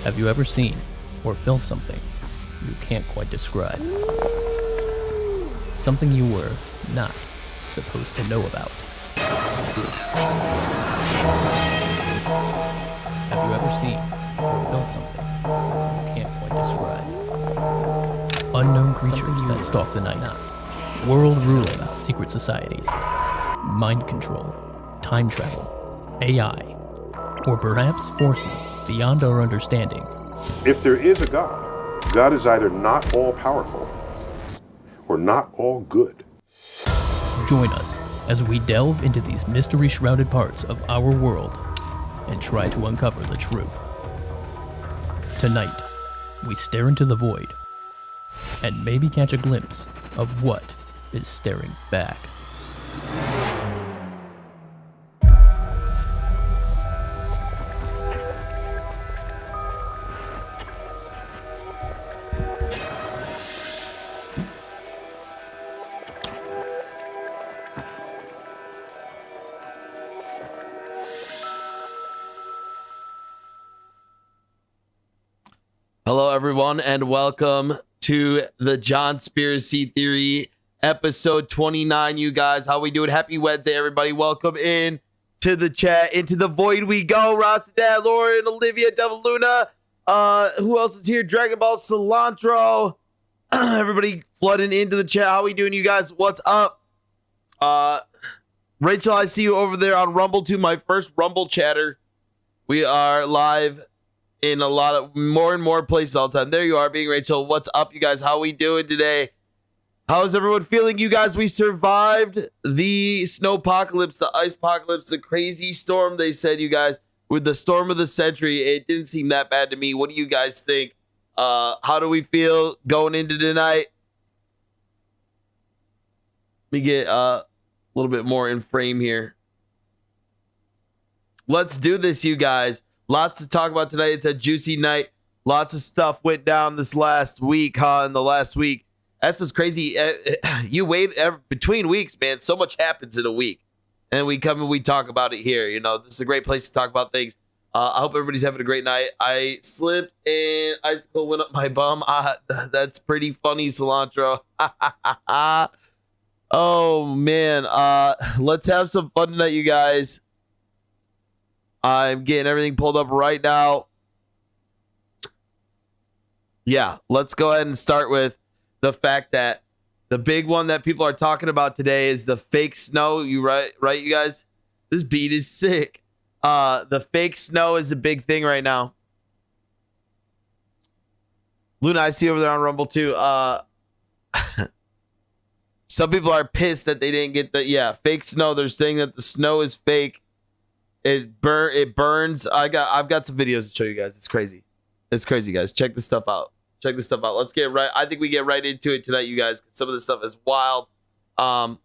Have you ever seen or felt something you can't quite describe? Something you were not supposed to know about? Have you ever seen or felt something you can't quite describe? Unknown creatures that stalk the night, world-ruling secret societies, mind control, time travel, AI, or perhaps forces beyond our understanding. If there is a God, God is either not all-powerful or not all good. Join us as we delve into these mystery-shrouded parts of our world and try to uncover the truth. Tonight, we stare into the void and maybe catch a glimpse of what is staring back. Hello, everyone, and welcome to the Jonspiracy Theory, episode 29, you guys. How we doing? Happy Wednesday, everybody. Welcome in to the chat. Into the void we go. Rostadad, Lauren, Olivia, Devil Luna. Who else is here? Dragon Ball Cilantro. Everybody flooding into the chat. How we doing, you guys? What's up? Rachel, I see you over there on Rumble too. My first Rumble chatter. We are live in a lot of more and more places all the time. There you are, being Rachel. What's up, you guys? How we doing today? How's everyone feeling, you guys? We survived the snowpocalypse, the ice apocalypse, the crazy storm. They said, you guys, with the storm of the century, it didn't seem that bad to me. What do you guys think? How do we feel going into tonight? Let me get a little bit more in frame here. Let's do this, you guys. Lots to talk about tonight. It's a juicy night. Lots of stuff went down this last week, in the last week. That's what's crazy. You wait between weeks, man. So much happens in a week. And we come and we talk about it here. You know, this is a great place to talk about things. I hope everybody's having a great night. I slipped and icicle went up my bum. That's pretty funny, Cilantro. Oh, man. Let's have some fun tonight, you guys. I'm getting everything pulled up right now. Yeah, let's go ahead and start with the fact that the big one that people are talking about today is the fake snow. You right, you guys? This beat is sick. The fake snow is a big thing right now. Luna, I see over there on Rumble too. Some people are pissed that they didn't get the fake snow. They're saying that the snow is fake. It burns. I've got some videos to show you guys. It's crazy. It's crazy, guys. Check this stuff out. Let's get right. I think we get right into it tonight, you guys. Some of this stuff is wild. I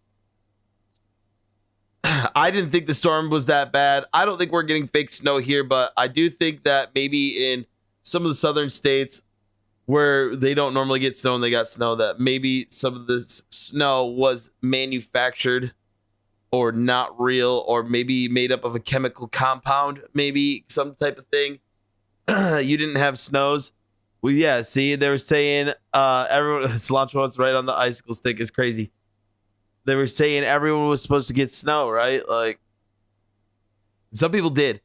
didn't think the storm was that bad. I don't think we're getting fake snow here, but I do think that maybe in some of the southern states where they don't normally get snow and they got snow, that maybe some of this snow was manufactured or not real, or maybe made up of a chemical compound, maybe some type of thing. You didn't have snows. Well, yeah, see, they were saying everyone, Cilantro wants right on the icicle stick is crazy. They were saying everyone was supposed to get snow, right? Like, some people did.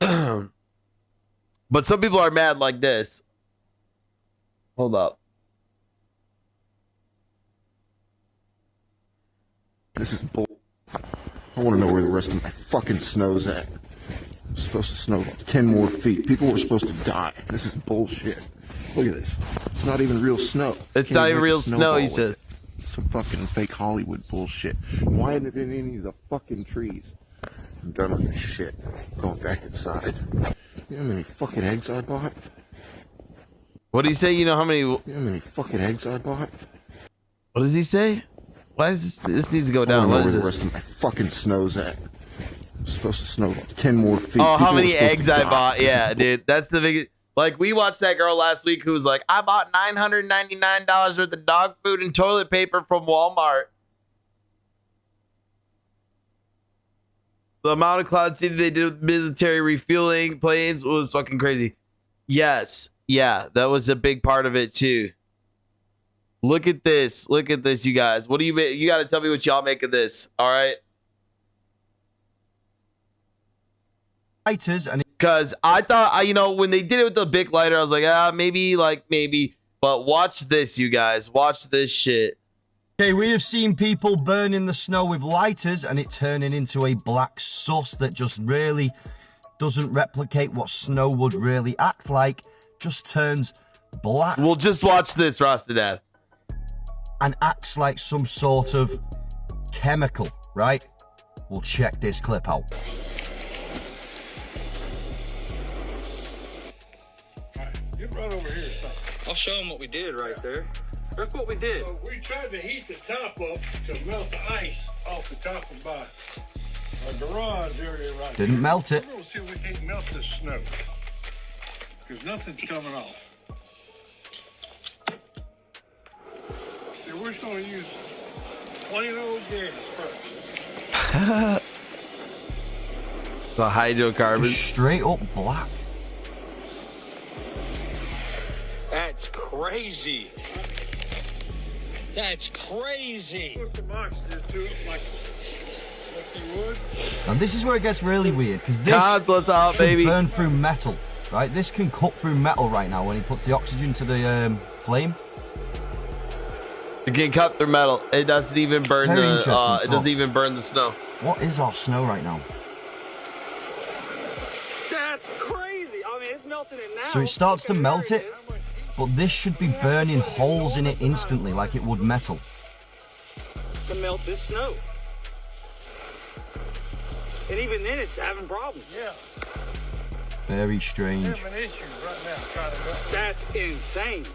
But some people are mad like this. Hold up. This is bull. I want to know where the rest of my fucking snow's at. It's supposed to snow 10 more feet. People were supposed to die. This is bullshit. Look at this. It's not even real snow. It's not even real snow, he says. Some fucking fake Hollywood bullshit. Why isn't it in any of the fucking trees? I'm done with this shit. Going back inside. You know how many fucking eggs I bought? What did he say? You know how many? You know how many fucking eggs I bought? What does he say? Why is this? This needs to go down. What is where the this? rest of my fucking snow's at. It's supposed to snow 10 more feet. Oh, People how many were supposed eggs to I die. bought? Yeah, dude. That's the biggest. Like, we watched that girl last week who was like, I bought $999 worth of dog food and toilet paper from Walmart. The amount of Cloud City they did with military refueling planes was fucking crazy. Yes. Yeah, that was a big part of it too. Look at this. Look at this, you guys. What do you got to tell me what y'all make of this? All right. Lighters and Because I thought, you know, when they did it with the big lighter, I was like, maybe. But watch this, you guys. Watch this shit. okay, we have seen people burning the snow with lighters and it turning into a black sus that just really doesn't replicate what snow would really act like. Just turns black. We'll just watch this, Rastadad. And acts like some sort of chemical, right? We'll check this clip out. Get right over here, son. I'll show them what we did right there. Look what we did. So we tried to heat the top up to melt the ice off the top of our garage area right Didn't here. melt it. We're gonna see if we can't melt this snow. Because nothing's coming off. See, we're just gonna use plain old gas first. The hydrocarbons. Just straight up black. That's crazy. That's crazy. Put some oxygen to it like you would. And this is where it gets really weird, because Cons, this what's up, should baby? burn through metal, right? This can cut through metal right now when he puts the oxygen to the flame. It can cut through metal. It doesn't even burn Very the. interesting It stuff. doesn't even burn the snow. What is our snow right now? That's crazy. I mean, it's melting it now. So it starts to melt it, but this should be burning holes in it instantly like it would metal. To melt this snow. And even then, it's having problems. Yeah, Very strange. having issues right now trying to melt. That's insane.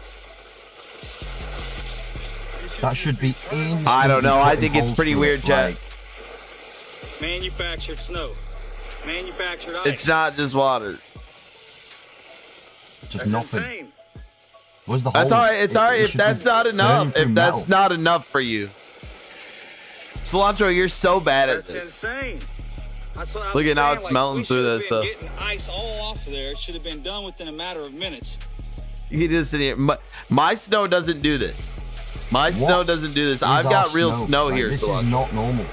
That should be instantly. I don't know. I putting think it's holes pretty through weird, it, Chat. like, Manufactured snow. Manufactured ice. It's not just water. just That's nothing. insane. Where's the That's hole? all right. It's all right if should that's be not burning enough. through If that's metal. not enough for you, Cilantro, you're so bad at That's this. insane. That's what I Look was at now saying, it's like, melting we through should have this been stuff. Getting ice all off of there. It should have been done within a matter of minutes. You just sit here. My snow doesn't do this. My snow What doesn't do this. is I've our got real snow Like, here, This is Cilantro. not normal.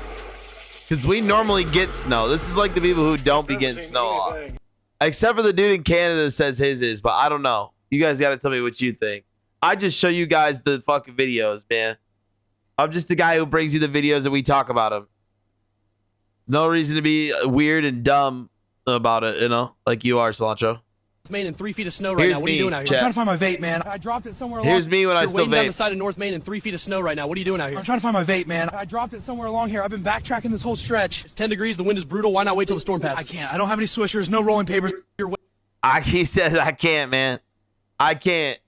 Because we normally get snow. This is like the people who don't be getting snow a lot. Anything. Except for the dude in Canada says his is, but I don't know. You guys got to tell me what you think. I just show you guys the fucking videos, man. I'm just the guy who brings you the videos and we talk about them. No reason to be weird and dumb about it, you know, like you are, Cilantro. Main in 3 feet of snow right Here's now. What are you me, doing out here? Chat. I'm trying to find my vape, man. I dropped it somewhere along. Here's me when I You're still waiting down the vape. side of North Main in 3 feet of snow right now. What are you doing out here? I'm trying to find my vape, man. I dropped it somewhere along here. I've been backtracking this whole stretch. It's 10 degrees. The wind is brutal. Why not wait till the storm passes? I can't. I don't have any swishers, no rolling papers. He says I can't, man. I can't.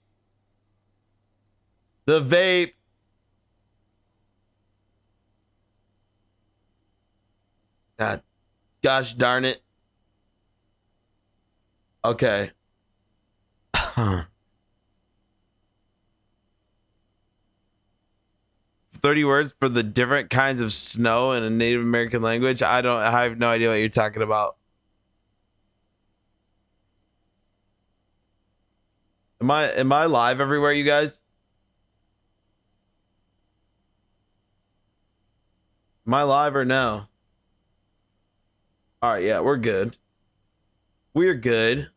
The vape. God, gosh darn it. Okay. 30 words for the different kinds of snow in a Native American language. I have no idea what you're talking about. Am I live everywhere, you guys? Am I live or no? All right, yeah, we're good. We're good.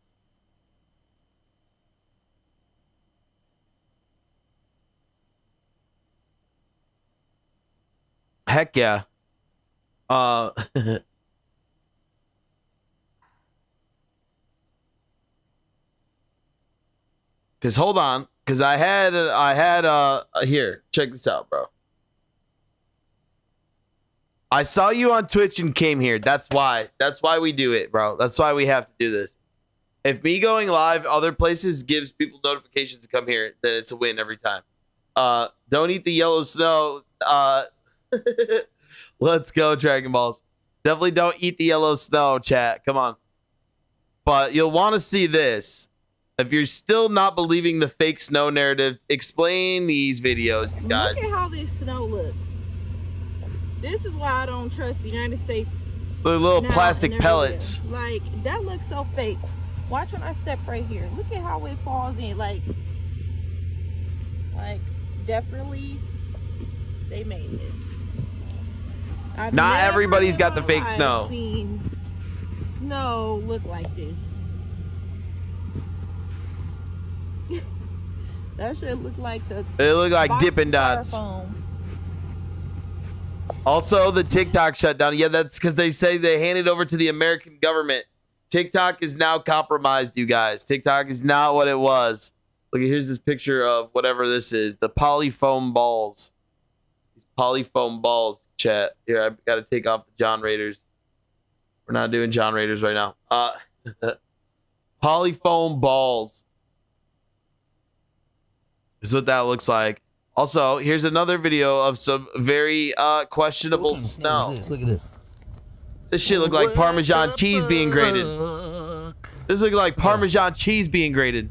Heck yeah. Cause hold on, cause I had here, check this out, bro. I saw you on Twitch and came here. That's why we do it, bro. That's why we have to do this. If me going live other places gives people notifications to come here, then it's a win every time. Don't eat the yellow snow. Let's go, Dragon Balls. Definitely don't eat the yellow snow, chat. Come on. But you'll want to see this. If you're still not believing the fake snow narrative, explain these videos, you guys. Look at how this snow looks. This is why I don't trust the United States. The little now plastic and pellets. everywhere. Like, that looks so fake. Watch when I step right here. Look at how it falls in. Like definitely they made this. Not everybody's got the fake snow. I've seen snow look like this. That should look like the. It looked like Dippin' Dots. Also, the TikTok shutdown. Yeah, that's because they say they handed over to the American government. TikTok is now compromised, you guys. TikTok is not what it was. Look, here's this picture of whatever this is. The polyfoam balls. These polyfoam balls, chat. Here, I've got to take off the John Raiders. We're not doing John Raiders right now. Polyfoam balls is what that looks like. Also, here's another video of some very questionable snow. Look at this. This shit look like Parmesan cheese being grated. This look like Parmesan cheese being grated.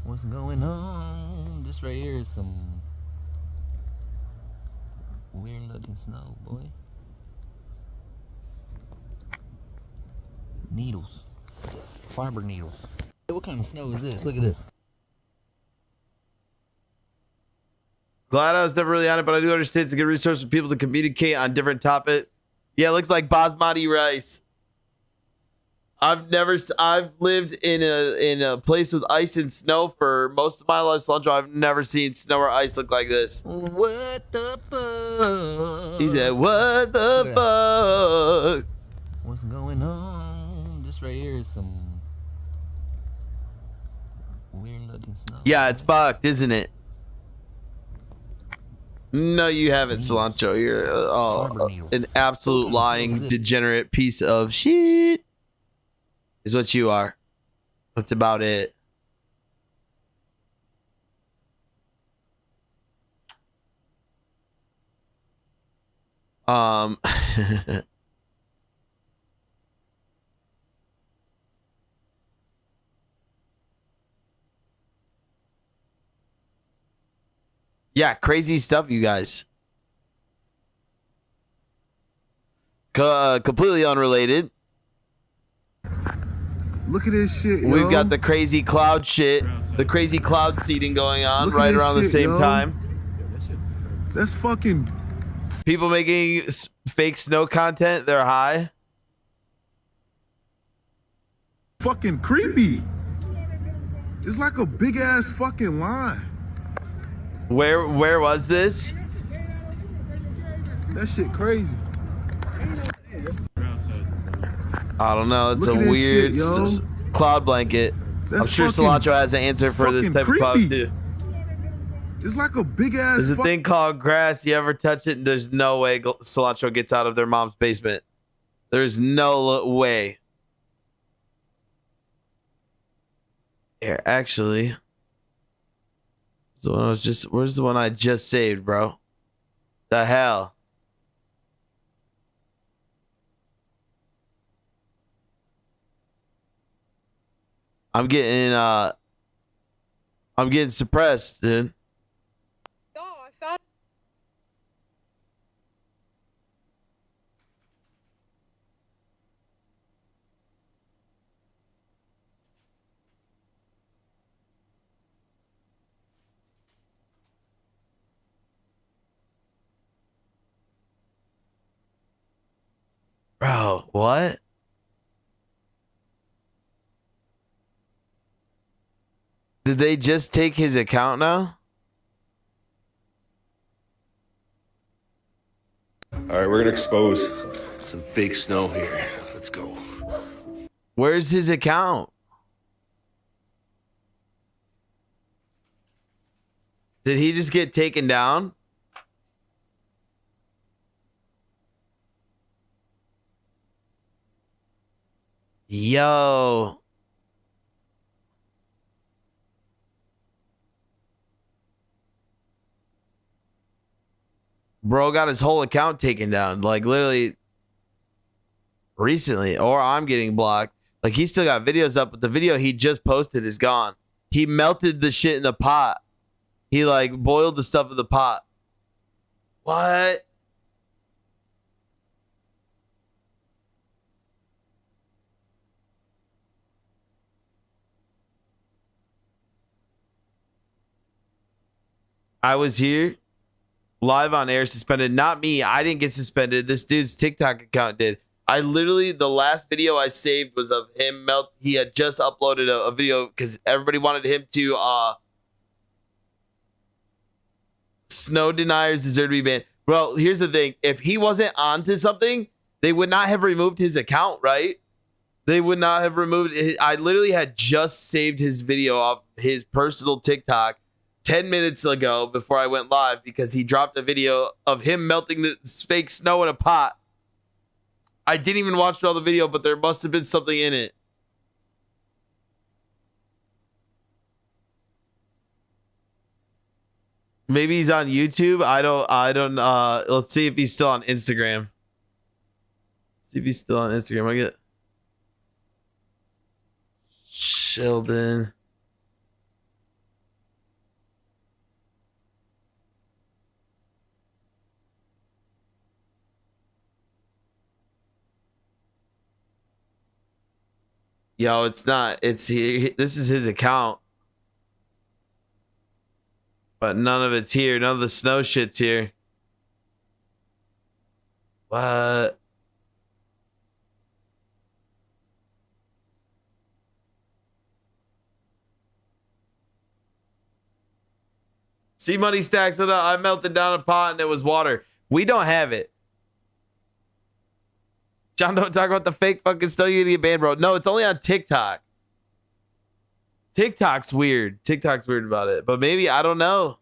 What's going on? This right here is some weird looking snow, boy. Needles. Fiber needles. What kind of snow is this? Look at this. Glad I was never really on it, but I do understand it's a good resource for people to communicate on different topics. Yeah, it looks like basmati rice. I've lived in a place with ice and snow for most of my life, Cilantro. I've never seen snow or ice look like this. What the fuck? He said, "What the fuck?" What's going on? This right here is some weird looking snow. Yeah, it's fucked, isn't it? No, you haven't, Cilantro. You're an absolute lying, degenerate piece of shit. Is what you are. That's about it. Yeah, crazy stuff, you guys. Completely unrelated. Look at this shit, yo. We've got the crazy cloud shit, the crazy cloud seeding going on right around the same time. That's fucking... People making fake snow content, they're high. Fucking creepy. It's like a big ass fucking line. Where was this? That shit crazy. I don't know. It's a Look at this weird shit, cloud blanket. That's I'm sure fucking- Cilantro has an answer for this type fucking of cloud creepy. too. It's like a big ass. There's a thing called grass. You ever touch it? And there's no way Cilantro gets out of their mom's basement. There's no way. Here, actually, the one I was just. Where's the one I just saved, bro? The hell. I'm getting suppressed, dude. Bro, what? Did they just take his account now? All right, we're gonna expose some fake snow here. Let's go. Where's his account? Did he just get taken down? Yo. Bro got his whole account taken down, like literally recently, or I'm getting blocked. Like he still got videos up, but the video he just posted is gone. He melted the shit in the pot. He like boiled the stuff in the pot. What? I was here live on air suspended. Not me. I didn't get suspended. This dude's TikTok account did. I literally, the last video I saved was of him melt. He had just uploaded a video because everybody wanted him to snow deniers deserve to be banned. Well, here's the thing. If he wasn't onto something, they would not have removed his account, right? They would not have removed it. I literally had just saved his video off his personal TikTok 10 minutes ago before I went live because he dropped a video of him melting the fake snow in a pot. I didn't even watch all the video, but there must have been something in it. Maybe he's on YouTube. I don't let's see if he's still on Instagram. See if he's still on Instagram. I get Sheldon. Yo, it's not. It's he. This is his account. But none of it's here. None of the snow shit's here. What? See money stacks it up. I melted down a pot and it was water. We don't have it. John, don't talk about the fake fucking snow. You're gonna get banned, bro. No, it's only on TikTok. TikTok's weird. TikTok's weird about it. But maybe, I don't know.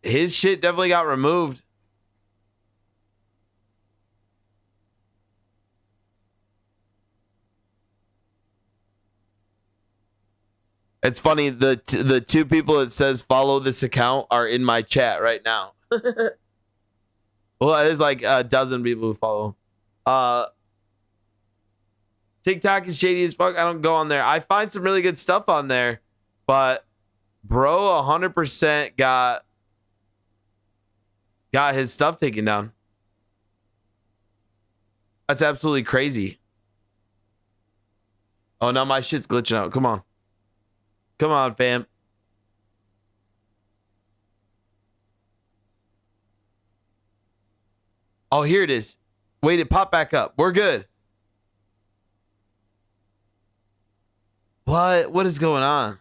His shit definitely got removed. It's funny. The two people that says follow this account are in my chat right now. Well, there's like a dozen people who follow. TikTok is shady as fuck. I don't go on there. I find some really good stuff on there, but bro, 100% got his stuff taken down. That's absolutely crazy. Oh, now my shit's glitching out. Come on. Come on, fam. Oh, here it is. Wait, it popped back up. We're good. What is going on?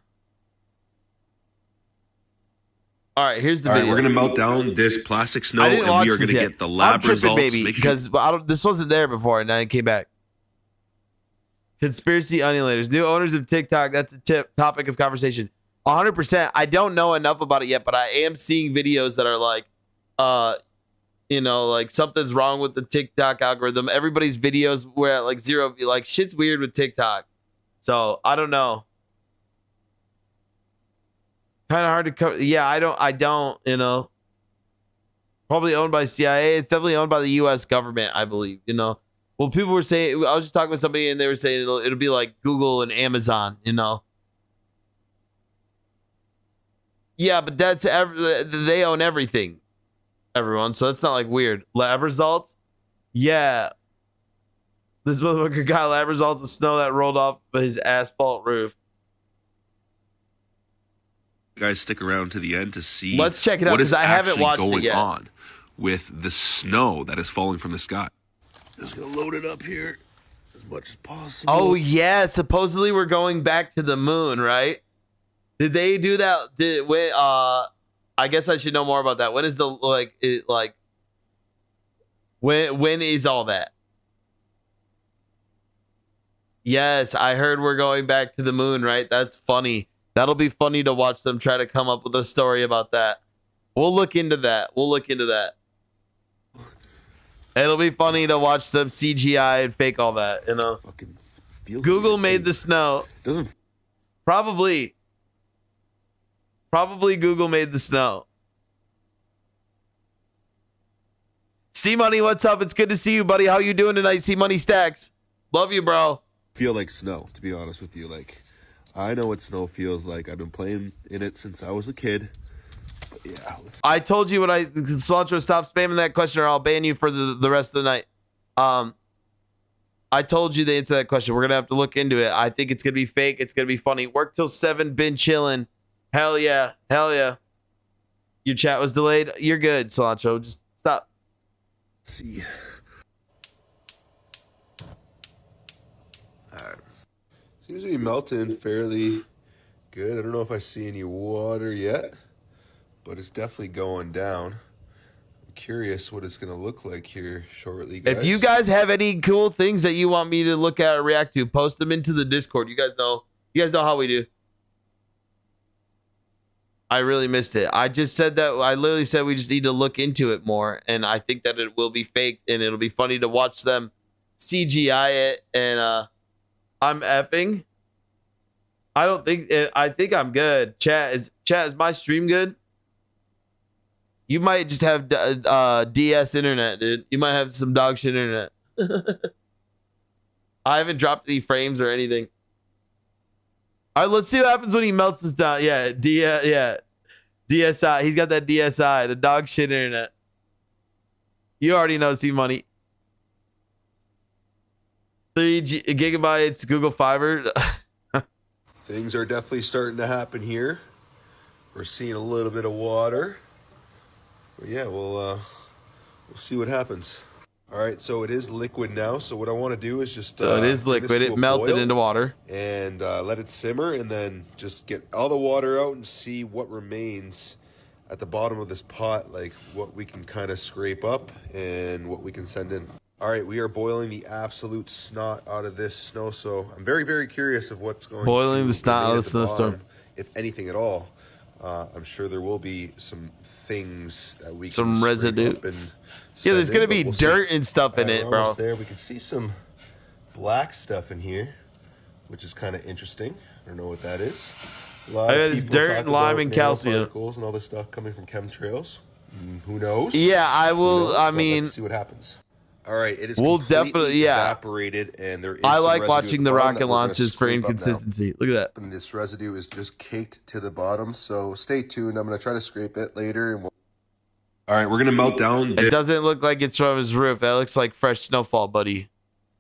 All right, here's the video. We're gonna melt down this plastic snow, and we are gonna get the lab tripping, results. Baby, because this wasn't there before, and then it came back. Conspiracy onions. New owners of TikTok. That's a topic of conversation. 100%. I don't know enough about it yet, but I am seeing videos that are like, you know, like something's wrong with the TikTok algorithm. Everybody's videos were at like 0. Like shit's weird with TikTok. So I don't know. Kind of hard to cover. Yeah, I don't, you know. Probably owned by CIA. It's definitely owned by the U.S. government, I believe, you know. Well, people were saying, I was just talking with somebody and they were saying it'll be like Google and Amazon, you know. Yeah, but they own everything, everyone. So that's not like weird. Lab results? Yeah. This motherfucker got lab results of snow that rolled off his asphalt roof. You guys stick around to the end to see. Let's check it out because I haven't watched going it yet. On with the snow that is falling from the sky. Just gonna load it up here as much as possible. Oh yeah, supposedly we're going back to the moon, right? Did they do that? I guess I should know more about that. When is the when is all that? Yes, I heard we're going back to the moon, right? That's funny. That'll be funny to watch them try to come up with a story about that. We'll look into that. It'll be funny to watch them CGI and fake all that, you know. Google made the snow. Probably Google made the snow. C Money, what's up? It's good to see you, buddy. How you doing tonight, C Money Stacks? Love you, bro. Feel like snow, to be honest with you. Like, I know what snow feels like. I've been playing in it since I was a kid. But yeah, I told you when Cilantro, stop spamming that question or I'll ban you for the rest of the night. I told you the answer to that question. We're gonna have to look into it. I think it's gonna be fake. It's gonna be funny. Work till 7. Been chilling. Hell yeah. Your chat was delayed. You're good, Cilantro. Just stop. Let's see. Alright. Seems to be melting fairly good. I don't know if I see any water yet, but it's definitely going down. I'm curious what it's going to look like here shortly, guys. If you guys have any cool things that you want me to look at or react to, post them into the Discord. You guys know how we do. I really missed it. I just said that. I literally said we just need to look into it more, and I think that it will be faked, and it'll be funny to watch them CGI it. And I'm effing. I don't think. I think I'm good. Chat is my stream good? You might just have DS internet, dude. You might have some dog shit internet. I haven't dropped any frames or anything. All right, let's see what happens when he melts this down. Yeah, DSI. He's got that DSI, the dog shit internet. You already know, C Money. 3 gigabytes Google Fiber. Things are definitely starting to happen here. We're seeing a little bit of water. But yeah, we'll see what happens. All right, so it is liquid now. So what I want to do is just so it is liquid. It melted into water and let it simmer, and then just get all the water out and see what remains at the bottom of this pot, like what we can kind of scrape up and what we can send in. All right, we are boiling the absolute snot out of this snow. So I'm very, very curious of what's going. Boiling to the snot out of the snowstorm, if anything at all. I'm sure there will be some things that we some can residue. Up and yeah, there's gonna be we'll dirt see. and stuff in it, bro. There, we can see some black stuff in here, which is kind of interesting. I don't know what that is. A lot of it's people dirt, talk lime, about and calcium particles and all this stuff coming from chemtrails. Who knows? Yeah, I will. I But mean, let's see what happens. All right, it is we'll completely definitely evaporated, and there is I some like residue watching at the bottom rocket that we're gonna launches for scrape up now. inconsistency. Look at that. And this residue is just caked to the bottom, so stay tuned. I'm gonna try to scrape it later, and we'll. All right, we're gonna melt down. It doesn't look like it's from his roof. That looks like fresh snowfall, buddy.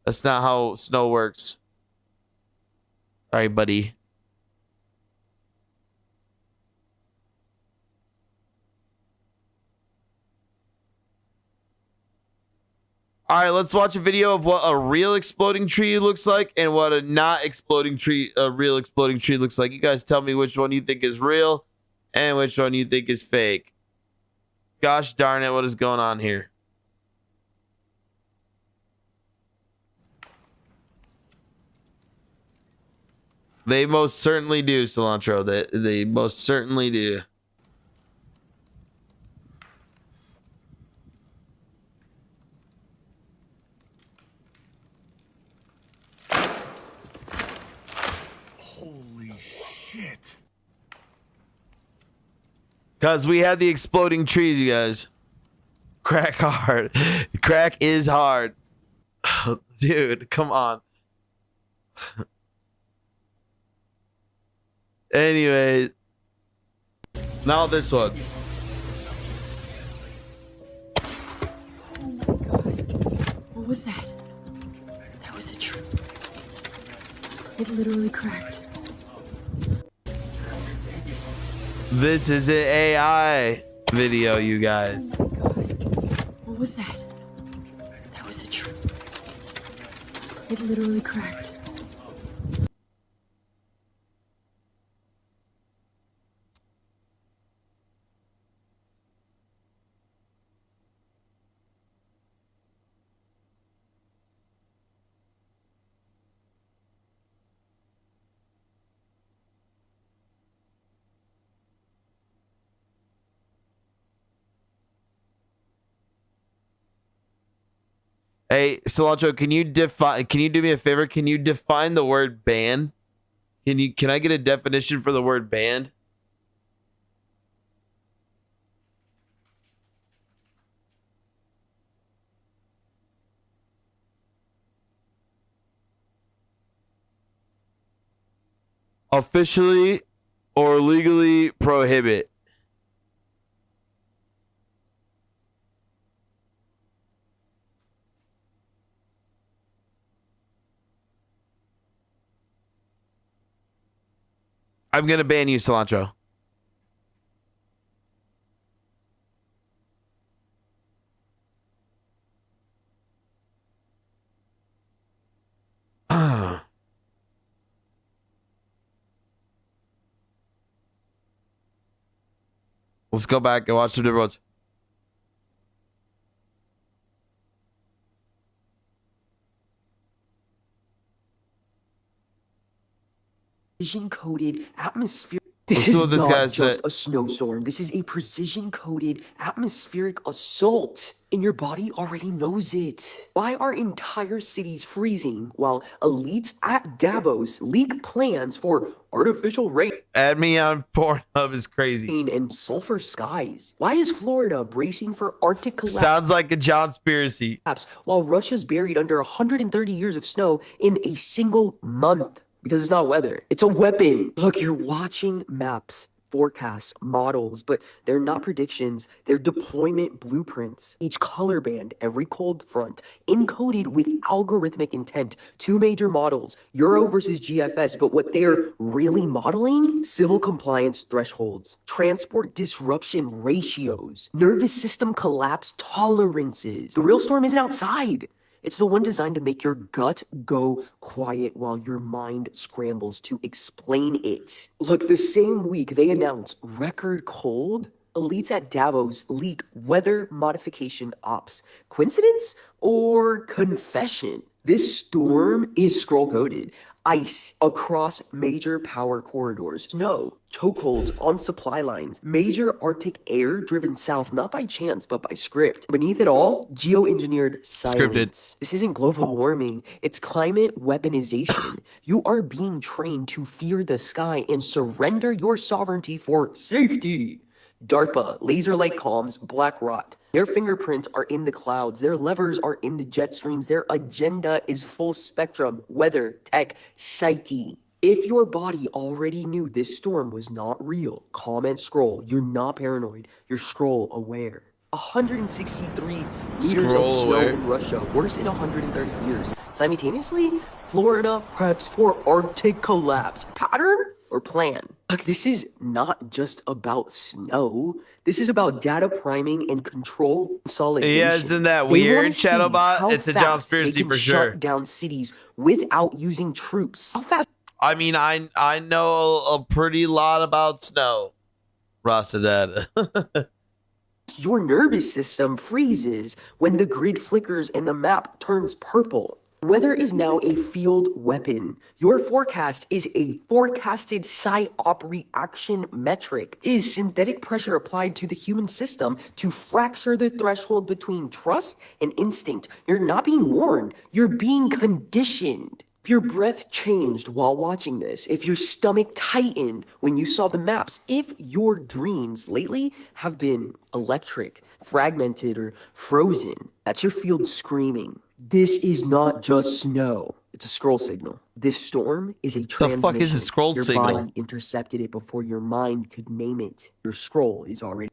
That's not how snow works. All right, buddy. All right, let's watch a video of what a real exploding tree looks like and what a not exploding tree, a real exploding tree looks like. You guys tell me which one you think is real and which one you think is fake. Gosh darn it, what is going on here? They most certainly do, Cilantro. They most certainly do. Holy shit. Because we had the exploding trees, you guys. Crack hard. Crack is hard. Dude, come on. Anyways. Now this one. Oh my god. What was that? That was a tree. It literally cracked. This is an AI video, you guys. Oh my god. What was that? That was a tree. It literally cracked. Hey, Cilantro, can you do me a favor? Can you define the word ban? Can I get a definition for the word banned? Officially or legally prohibit. I'm gonna ban you, Cilantro. Let's go back and watch some different ones. Precision-coated atmosphere. Let's This see is what this not guy just said. a snowstorm. This is a precision-coded atmospheric assault, and your body already knows it. Why are entire cities freezing while elites at Davos leak plans for artificial rain Add me on Pornhub is crazy. and sulfur skies? Why is Florida bracing for Arctic collapse? Sounds like a Jonspiracy. While Russia's buried under 130 years of snow in a single month. Because it's not weather. It's a weapon. Look, you're watching maps, forecasts, models, but they're not predictions. They're deployment blueprints. Each color band, every cold front, encoded with algorithmic intent. 2 major models, Euro versus GFS, but what they're really modeling? Civil compliance thresholds, transport disruption ratios, nervous system collapse tolerances. The real storm isn't outside. It's the one designed to make your gut go quiet while your mind scrambles to explain it. Look, the same week they announced record cold, elites at Davos leak weather modification ops. Coincidence or confession? This storm is scroll-coded. Ice across major power corridors. Snow, chokeholds on supply lines. Major Arctic air driven south, not by chance, but by script. Beneath it all, geoengineered silence. Scripted. This isn't global warming. It's climate weaponization. You are being trained to fear the sky and surrender your sovereignty for safety. DARPA, laser-like comms, black rot. Their fingerprints are in the clouds. Their levers are in the jet streams. Their agenda is full spectrum, weather, tech, psyche. If your body already knew this storm was not real, comment scroll. You're not paranoid. You're scroll aware. 163 meters of Scroll snow aware. in Russia, worse in 130 years. Simultaneously, Florida preps for Arctic collapse. Pattern or plan? Look, this is not just about snow. This is about data priming and control consolidation. Yeah, isn't that They weird, wanna see Shadowbot? how It's a fast Jonspiracy they can for sure. Shut down cities without using troops. How fast? I mean, I know a pretty lot about snow. Rasa data. Your nervous system freezes when the grid flickers and the map turns purple. Weather is now a field weapon. Your forecast is a forecasted psyop reaction metric. It is synthetic pressure applied to the human system to fracture the threshold between trust and instinct. You're not being warned, you're being conditioned. If your breath changed while watching this, if your stomach tightened when you saw the maps, if your dreams lately have been electric, fragmented, or frozen, that's your field screaming. This is not just snow. It's a scroll signal. This storm is a transmission. The fuck is a scroll your signal? body intercepted it before your mind could name it. Your scroll is already...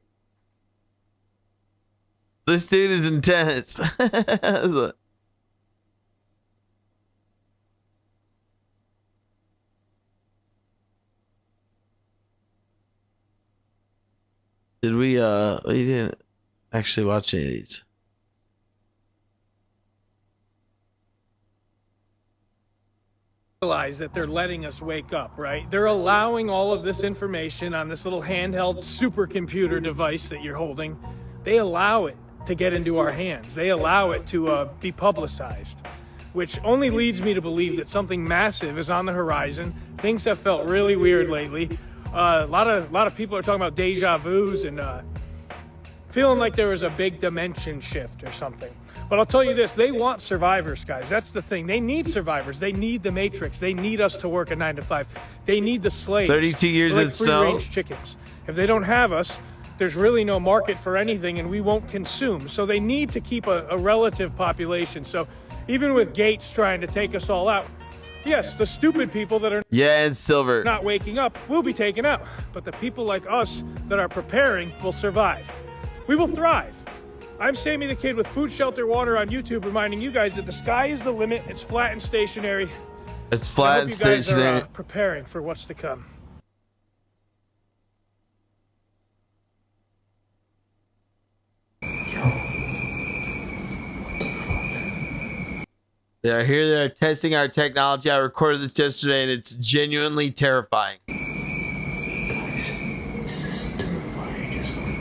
This dude is intense. Did we didn't actually watch any of these. Realize that they're letting us wake up, right? They're allowing all of this information on this little handheld supercomputer device that you're holding. They allow it to get into our hands. They allow it to be publicized, which only leads me to believe that something massive is on the horizon. Things have felt really weird lately. A lot of people are talking about deja vus and feeling like there was a big dimension shift or something. But I'll tell you this, they want survivors, guys. That's the thing. They need survivors. They need the Matrix. They need us to work a 9 to 5. They need the slaves. 32 years They're in like snow. free-range chickens. If they don't have us, there's really no market for anything and we won't consume. So they need to keep a relative population. So even with Gates trying to take us all out, yes, the stupid people that are and silver. not waking up will be taken out. But the people like us that are preparing will survive. We will thrive. I'm Sammy the Kid with Food, Shelter, Water on YouTube, reminding you guys that the sky is the limit. It's flat and stationary. It's flat and stationary. You guys are preparing for what's to come. Yeah, here they're testing our technology. I recorded this yesterday and it's genuinely terrifying. This is terrifying as well.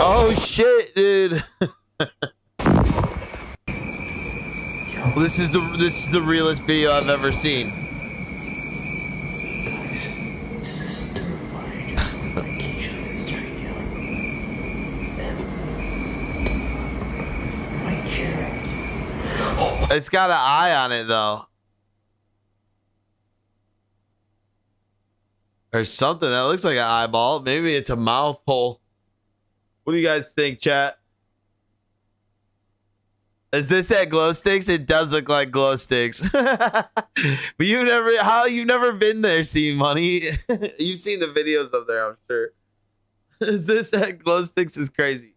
Oh shit, dude. This is the realest video I've ever seen. It's got an eye on it though. Or something that looks like an eyeball. Maybe it's a mouth hole. What do you guys think, chat? Is this at glow sticks? It does look like glow sticks. But you've never been there, seen money. You've seen the videos up there, I'm sure. Is this at glow sticks is crazy.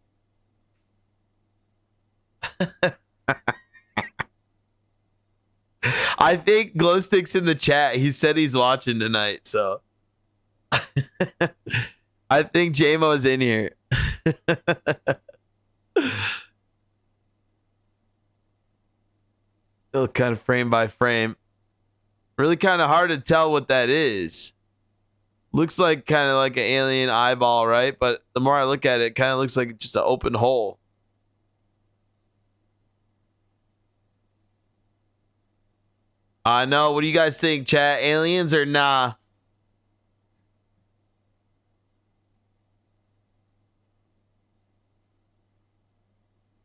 I think glow sticks in the chat. He said he's watching tonight, so I think JMO's in here. Look kind of frame by frame. Really kind of hard to tell what that is. Looks like kind of like an alien eyeball, right? But the more I look at it, it kind of looks like just an open hole. I know. What do you guys think, chat? Aliens or nah?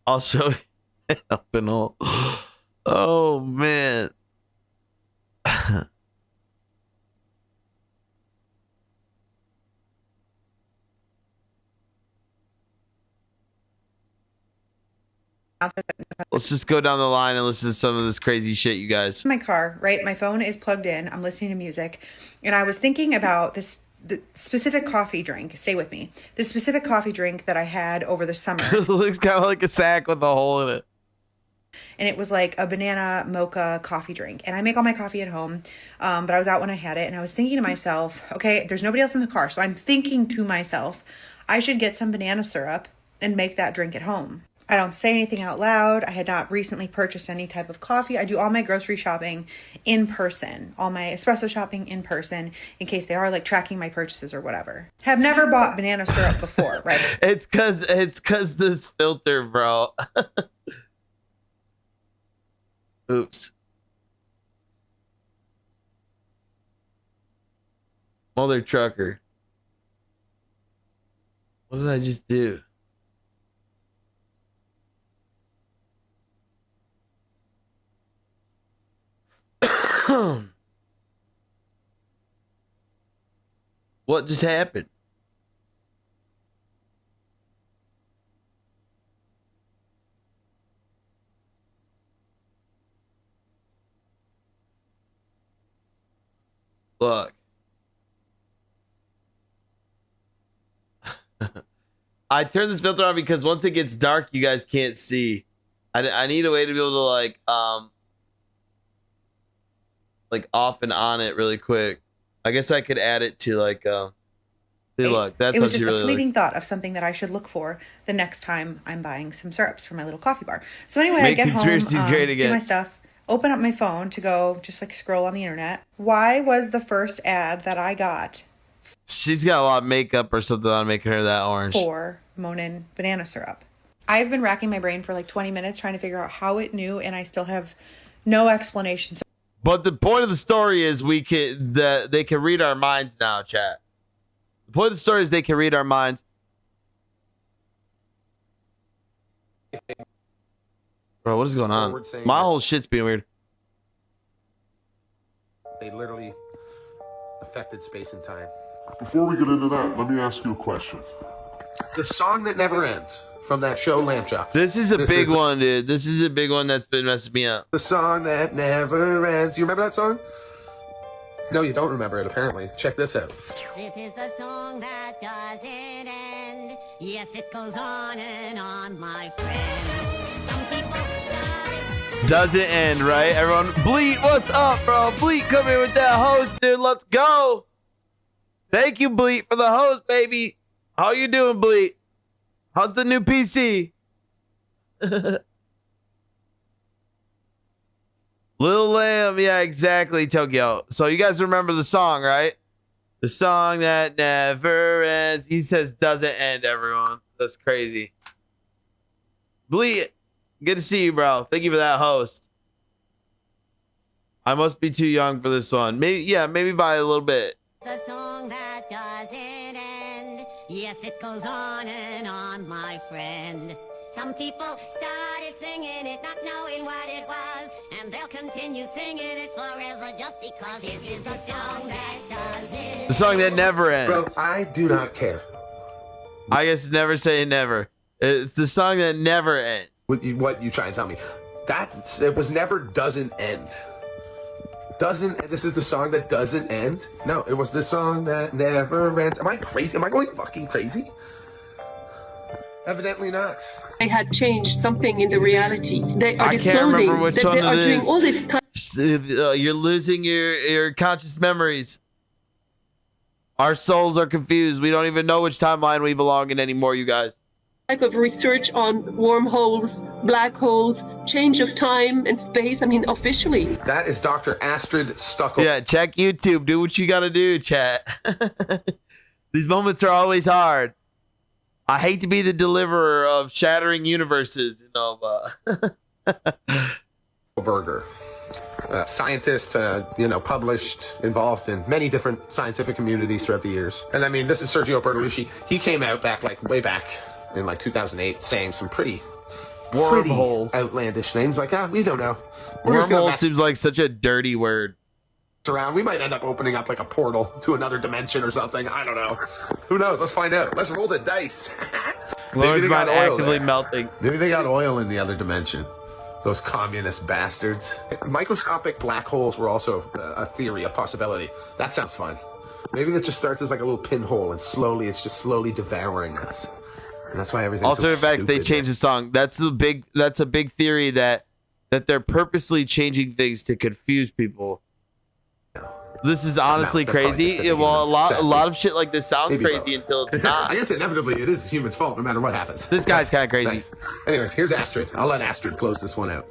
I'll show you. Open hole. Oh, man. Let's just go down the line and listen to some of this crazy shit, you guys. My car, right? My phone is plugged in. I'm listening to music. And I was thinking about the specific coffee drink. Stay with me. This specific coffee drink that I had over the summer. It looks kind of like a sack with a hole in it. And it was like a banana mocha coffee drink. And I make all my coffee at home. But I was out when I had it. And I was thinking to myself, okay, there's nobody else in the car. So I'm thinking to myself, I should get some banana syrup and make that drink at home. I don't say anything out loud. I had not recently purchased any type of coffee. I do all my grocery shopping in person, all my espresso shopping in person, in case they are like tracking my purchases or whatever. Have never bought banana syrup before, right? It's cause this filter, bro. Oops. Mother trucker. What did I just do? What just happened? Look. I turned this filter on because once it gets dark, you guys can't see. I need a way to be able to like off and on it really quick. I guess I could add it to like see, look, that's it was what just she really a fleeting looks. thought of something that I should look for the next time I'm buying some syrups for my little coffee bar. So anyway, Make I get home, conspiracies great do again. my stuff, open up my phone to go just like scroll on the internet. Why was the first ad that I got She's got a lot of makeup or something on making her that orange. for Monin banana syrup? I've been racking my brain for like 20 minutes trying to figure out how it knew, and I still have no explanation. But the point of the story is they can read our minds now, chat. The point of the story is they can read our minds. Bro, what is going on? My whole shit's being weird. They literally affected space and time. Before we get into that, let me ask you a question. The song that never ends from that show Lamb Chop. This is a big one, dude. This is a big one that's been messing me up. The song that never ends. You remember that song? No, you don't remember it, apparently. Check this out. This is the song that doesn't end. Yes, it goes on and on, my friend. Some people start. Doesn't end, right? Everyone, Bleat, what's up, bro? Bleat, come here with that host, dude. Let's go. Thank you, Bleat, for the host, baby. How you doing, Bleat? How's the new PC? Lil Lamb, yeah, exactly, Tokyo. So you guys remember the song, right? The song that never ends. He says doesn't end, everyone. That's crazy. Bleed. Good to see you, bro. Thank you for that host. I must be too young for this one. Maybe by a little bit. The song that doesn't end. Yes, it goes on, my friend. Some people started singing it, not knowing what it was, and they'll continue singing it forever just because this is the song that doesn't. The song that never ends. Bro, I do not care. I guess never say never. It's the song that never ends. What you try and tell me? That it was never doesn't end. This is the song that doesn't end? No, it was the song that never ends. Am I crazy? Am I going fucking crazy? Evidently not. They had changed something in the reality. They are I can't remember disclosing which that one they are it doing is. all this You're losing your conscious memories. Our souls are confused. We don't even know which timeline we belong in anymore, you guys. type of research on wormholes, black holes, change of time and space. I mean, officially. That is Dr. Astrid Stuckel. Yeah, check YouTube. Do what you gotta do, chat. These moments are always hard. I hate to be the deliverer of shattering universes, you know, but Berger. Scientist, published, involved in many different scientific communities throughout the years. And I mean, this is Sergio Bertolucci. He came out way back in 2008 saying some pretty outlandish things like, we don't know. Wormhole seems like such a dirty word. Around, we might end up opening up like a portal to another dimension or something. I don't know. Who knows? Let's find out. Let's roll the dice. Laura's Maybe they got mind oil actively there. melting. Maybe they got oil in the other dimension. Those communist bastards. Microscopic black holes were also a theory, a possibility. That sounds fun. Maybe that just starts as like a little pinhole, and slowly it's just slowly devouring us. And that's why everything's Alter so effects, they stupid. changed the song. That's a big theory that they're purposely changing things to confuse people. This is honestly they're probably crazy. just the Well, a humans, lot of shit like this sounds Maybe crazy both. until it's not. I guess inevitably it is humans' fault no matter what happens. This guy's kind of crazy. Nice. Anyways, here's Astrid. I'll let Astrid close this one out.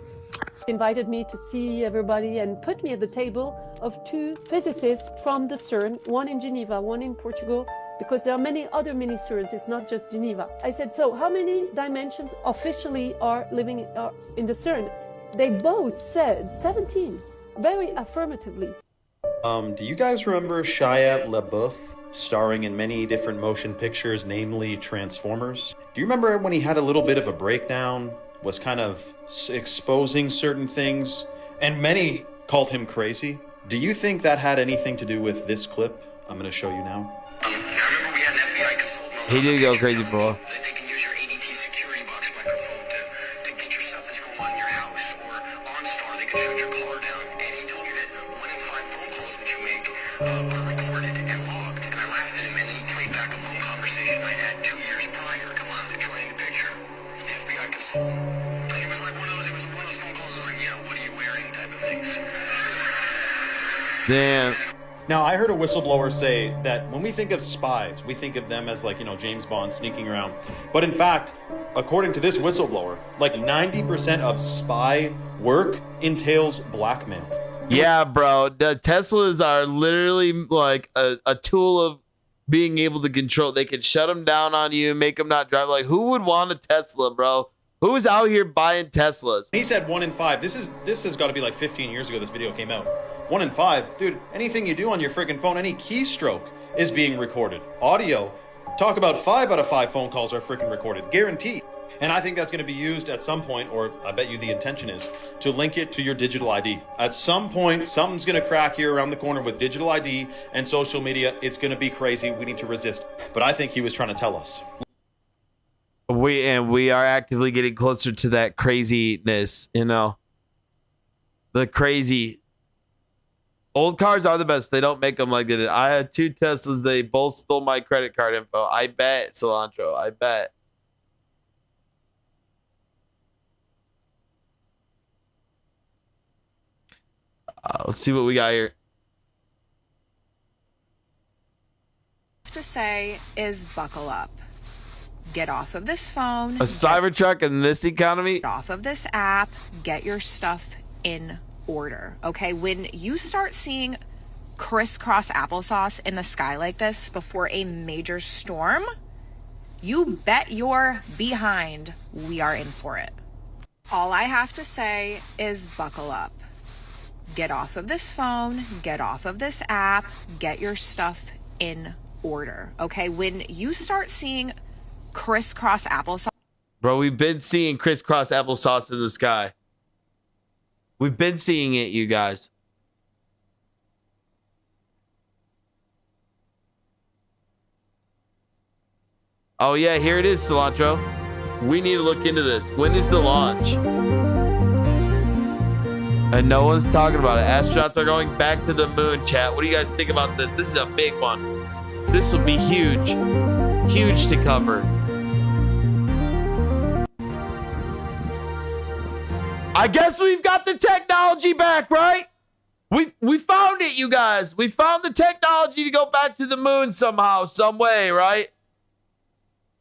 Invited me to see everybody and put me at the table of two physicists from the CERN, one in Geneva, one in Portugal, because there are many other mini CERNs, it's not just Geneva. I said, so how many dimensions officially are living in the CERN? They both said 17, very affirmatively. Do you guys remember Shia LaBeouf starring in many different motion pictures, namely Transformers? Do you remember when he had a little bit of a breakdown, was kind of exposing certain things, and many called him crazy? Do you think that had anything to do with this clip I'm going to show you now? He did go crazy for a while. Damn. Now, I heard a whistleblower say that when we think of spies, we think of them as like, James Bond sneaking around. But in fact, according to this whistleblower, like 90% of spy work entails blackmail. Yeah, bro. The Teslas are literally like a tool of being able to control. They can shut them down on you, make them not drive. Like, who would want a Tesla, bro? Who is out here buying Teslas? He said 1 in 5. This has got to be like 15 years ago this video came out. 1 in 5. Dude, anything you do on your freaking phone, any keystroke is being recorded. Audio, talk about 5 out of 5 phone calls are freaking recorded. Guaranteed. And I think that's going to be used at some point, or I bet you the intention is, to link it to your digital ID. At some point, something's going to crack here around the corner with digital ID and social media. It's going to be crazy. We need to resist. But I think he was trying to tell us. We are actively getting closer to that craziness, The crazy. Old cars are the best. They don't make them like that. I had 2 Teslas. They both stole my credit card info. I bet, Cilantro. I bet. Let's see what we got here. To say is buckle up. Get off of this phone. A Cybertruck in this economy? Get off of this app. Get your stuff in order. Okay, when you start seeing crisscross applesauce in the sky like this before a major storm, you bet your behind we are in for it. All I have to say is buckle up. Get off of this phone, get off of this app, get your stuff in order, okay? When you start seeing crisscross applesauce. Bro, we've been seeing crisscross applesauce in the sky. We've been seeing it, you guys. Oh yeah, here it is, Cilantro. We need to look into this. When is the launch? And no one's talking about it. Astronauts are going back to the moon, chat. What do you guys think about this? This is a big one. This will be huge. Huge to cover. I guess we've got the technology back, right? We found it, you guys. We found the technology to go back to the moon somehow, some way, right?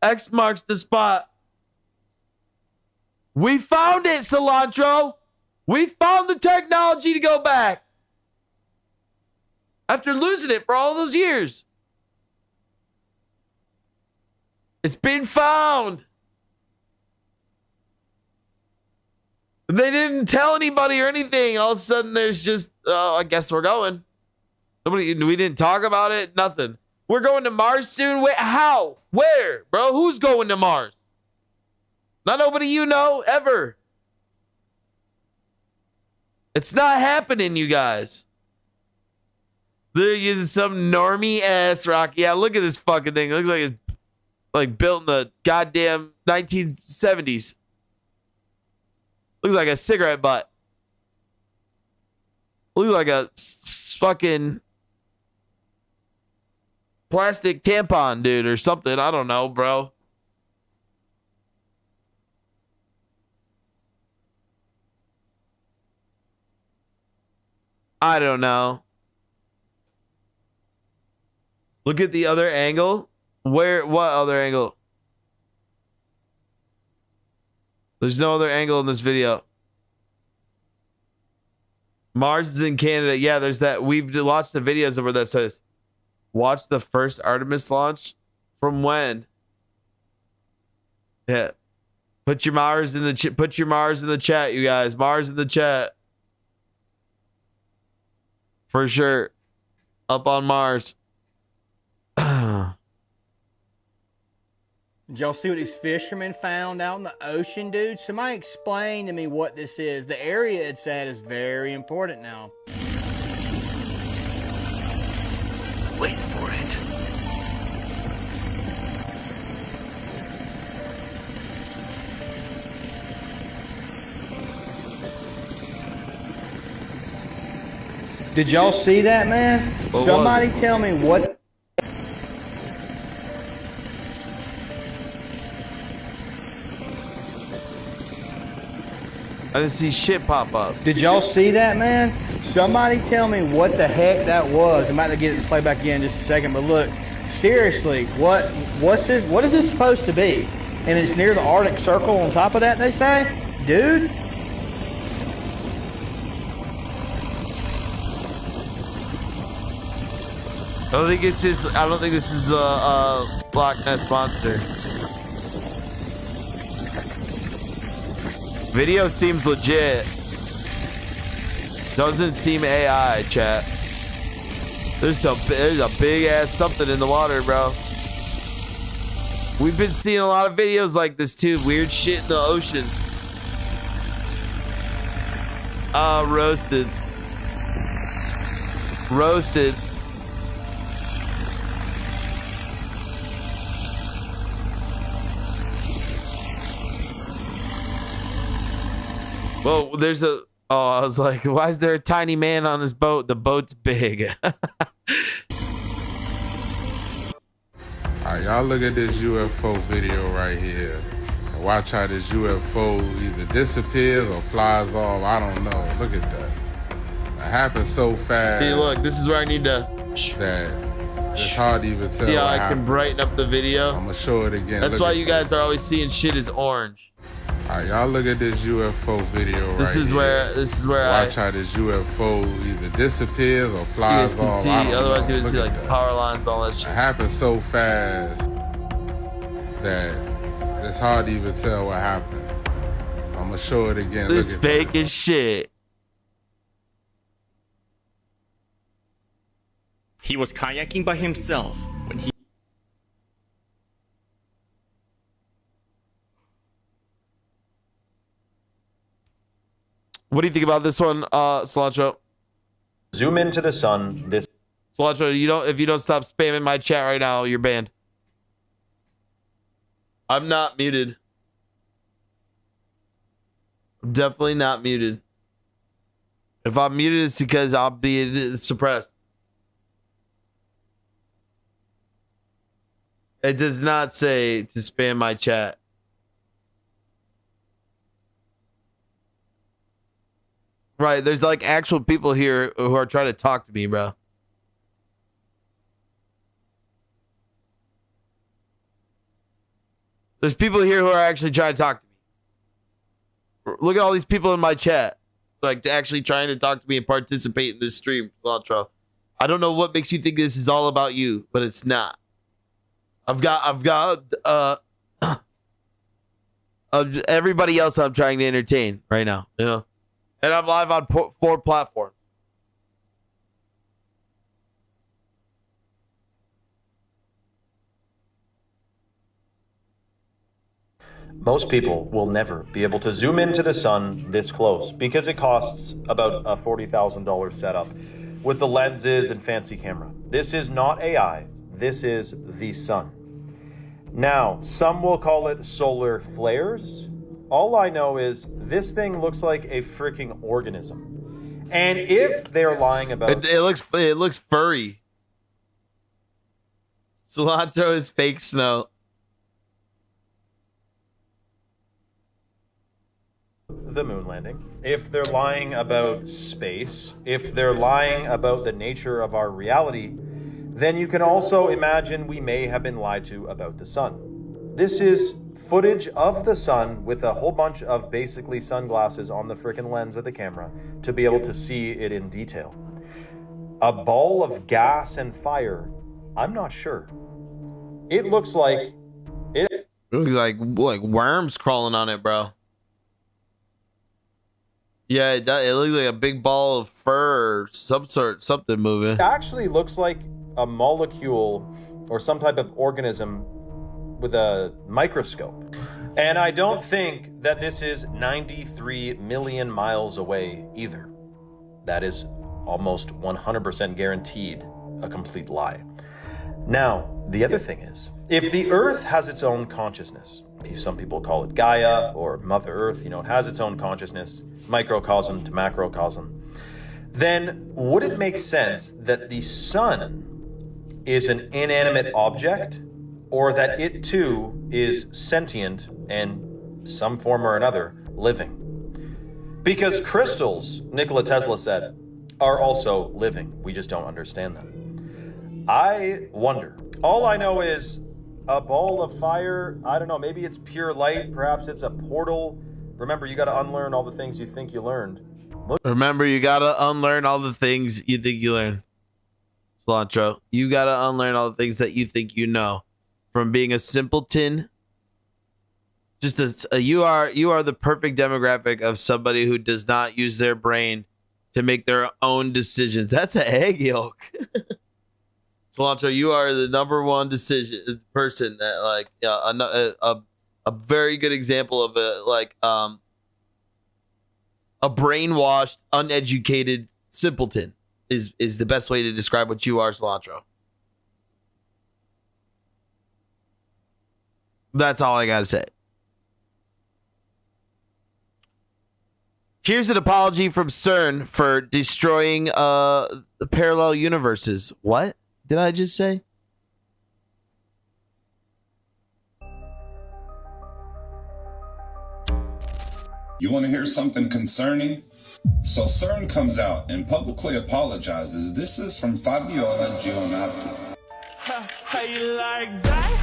X marks the spot. We found it, Cilantro. We found the technology to go back. After losing it for all those years. It's been found. They didn't tell anybody or anything. All of a sudden, there's just, I guess we're going. We didn't talk about it. Nothing. We're going to Mars soon. Wait, how? Where, bro? Who's going to Mars? Not nobody you know ever. It's not happening, you guys. They're using some normie ass rock. Yeah, look at this fucking thing. It looks like it's like built in the goddamn 1970s. Looks like a cigarette butt. Looks like a fucking plastic tampon, dude, or something. I don't know, bro. I don't know. Look at the other angle. Where? What other angle? There's no other angle in this video. Mars is in Canada. Yeah, there's that. We've watched the videos of where that says, watch the first Artemis launch. From when? Yeah. Put your Mars in the put your Mars in the chat, you guys. Mars in the chat. For sure. Up on Mars. Did y'all see what these fishermen found out in the ocean, dude? Somebody explain to me what this is. The area it's at is very important now. Wait for it. Did y'all see that, man? Somebody tell me what... I didn't see shit pop up. Did y'all see that, man? Somebody tell me what the heck that was. I'm about to get it to play back again in just a second, but look, seriously, what's this? What is this supposed to be? And it's near the Arctic Circle on top of that, they say? Dude? I don't think this is the Loch Ness Monster. Video seems legit. Doesn't seem AI, chat. There's a big ass something in the water, bro. We've been seeing a lot of videos like this too. Weird shit in the oceans. Roasted. Roasted. Well, there's a... Oh, I was like, why is there a tiny man on this boat? The boat's big. Alright, y'all look at this UFO video right here. And watch how this UFO either disappears or flies off. I don't know. Look at that. It happens so fast. See, look, this is where I need to... That it's hard to even tell. See how what I happened. can brighten up the video? I'm gonna show it again. That's Look why at you guys are always seeing shit as orange. All right, y'all look at this UFO video right This is where Watch how this UFO either disappears or you flies guys can off. see. I don't Otherwise, know. you would Look see at like that. power lines and all that It shit. happened so fast that it's hard to even tell what happened. I'm gonna show it again. This Look at fake as shit. He was kayaking by himself when he. What do you think about this one, Cilantro? Zoom into the sun. This Cilantro, if you don't stop spamming my chat right now, you're banned. I'm not muted. I'm definitely not muted. If I'm muted, it's because I'll be suppressed. It does not say to spam my chat. Right, there's like actual people here who are trying to talk to me, bro. There's people here who are actually trying to talk to me. Look at all these people in my chat, like actually trying to talk to me and participate in this stream, Cilantro. I don't know what makes you think this is all about you, but it's not. I've got everybody else I'm trying to entertain right now, you know. And I'm live on 4 platforms. Most people will never be able to zoom into the sun this close because it costs about a $40,000 setup with the lenses and fancy camera. This is not AI. This is the sun. Now, some will call it solar flares. All I know is this thing looks like a freaking organism. And if they're lying about it looks furry. Cilantro is fake snow. the moon landing, if they're lying about space, if they're lying about the nature of our reality, then you can also imagine we may have been lied to about the sun. This is footage of the sun with a whole bunch of basically sunglasses on the frickin' lens of the camera to be able to see it in detail. A ball of gas and fire, I'm not sure. It looks like it looks like worms crawling on it, bro. Yeah, it looks like a big ball of fur or something moving. It actually looks like a molecule or some type of organism with a microscope. And I don't think that this is 93 million miles away either. That is almost 100% guaranteed a complete lie. Now, the other thing is, if the Earth has its own consciousness, some people call it Gaia or Mother Earth, it has its own consciousness, microcosm to macrocosm, then would it make sense that the sun is an inanimate object, or that it too is sentient and some form or another living? Because crystals, Nikola Tesla said, are also living. We just don't understand them. I wonder. All I know is a ball of fire, I don't know, maybe it's pure light, perhaps it's a portal. Remember, you got to unlearn all the things you think you learned. Remember, you got to unlearn all the things you think you learned. Cilantro, you got to unlearn all the things that you think you know. From being a simpleton, you are the perfect demographic of somebody who does not use their brain to make their own decisions. That's an egg yolk. Cilantro, you are the number one person that a very good example of a brainwashed, uneducated simpleton is the best way to describe what you are, Cilantro. That's all I gotta say. Here's an apology from CERN for destroying parallel universes. What did I just say? You want to hear something concerning? So CERN comes out and publicly apologizes. This is from Fabiola Gionatti. How you like that?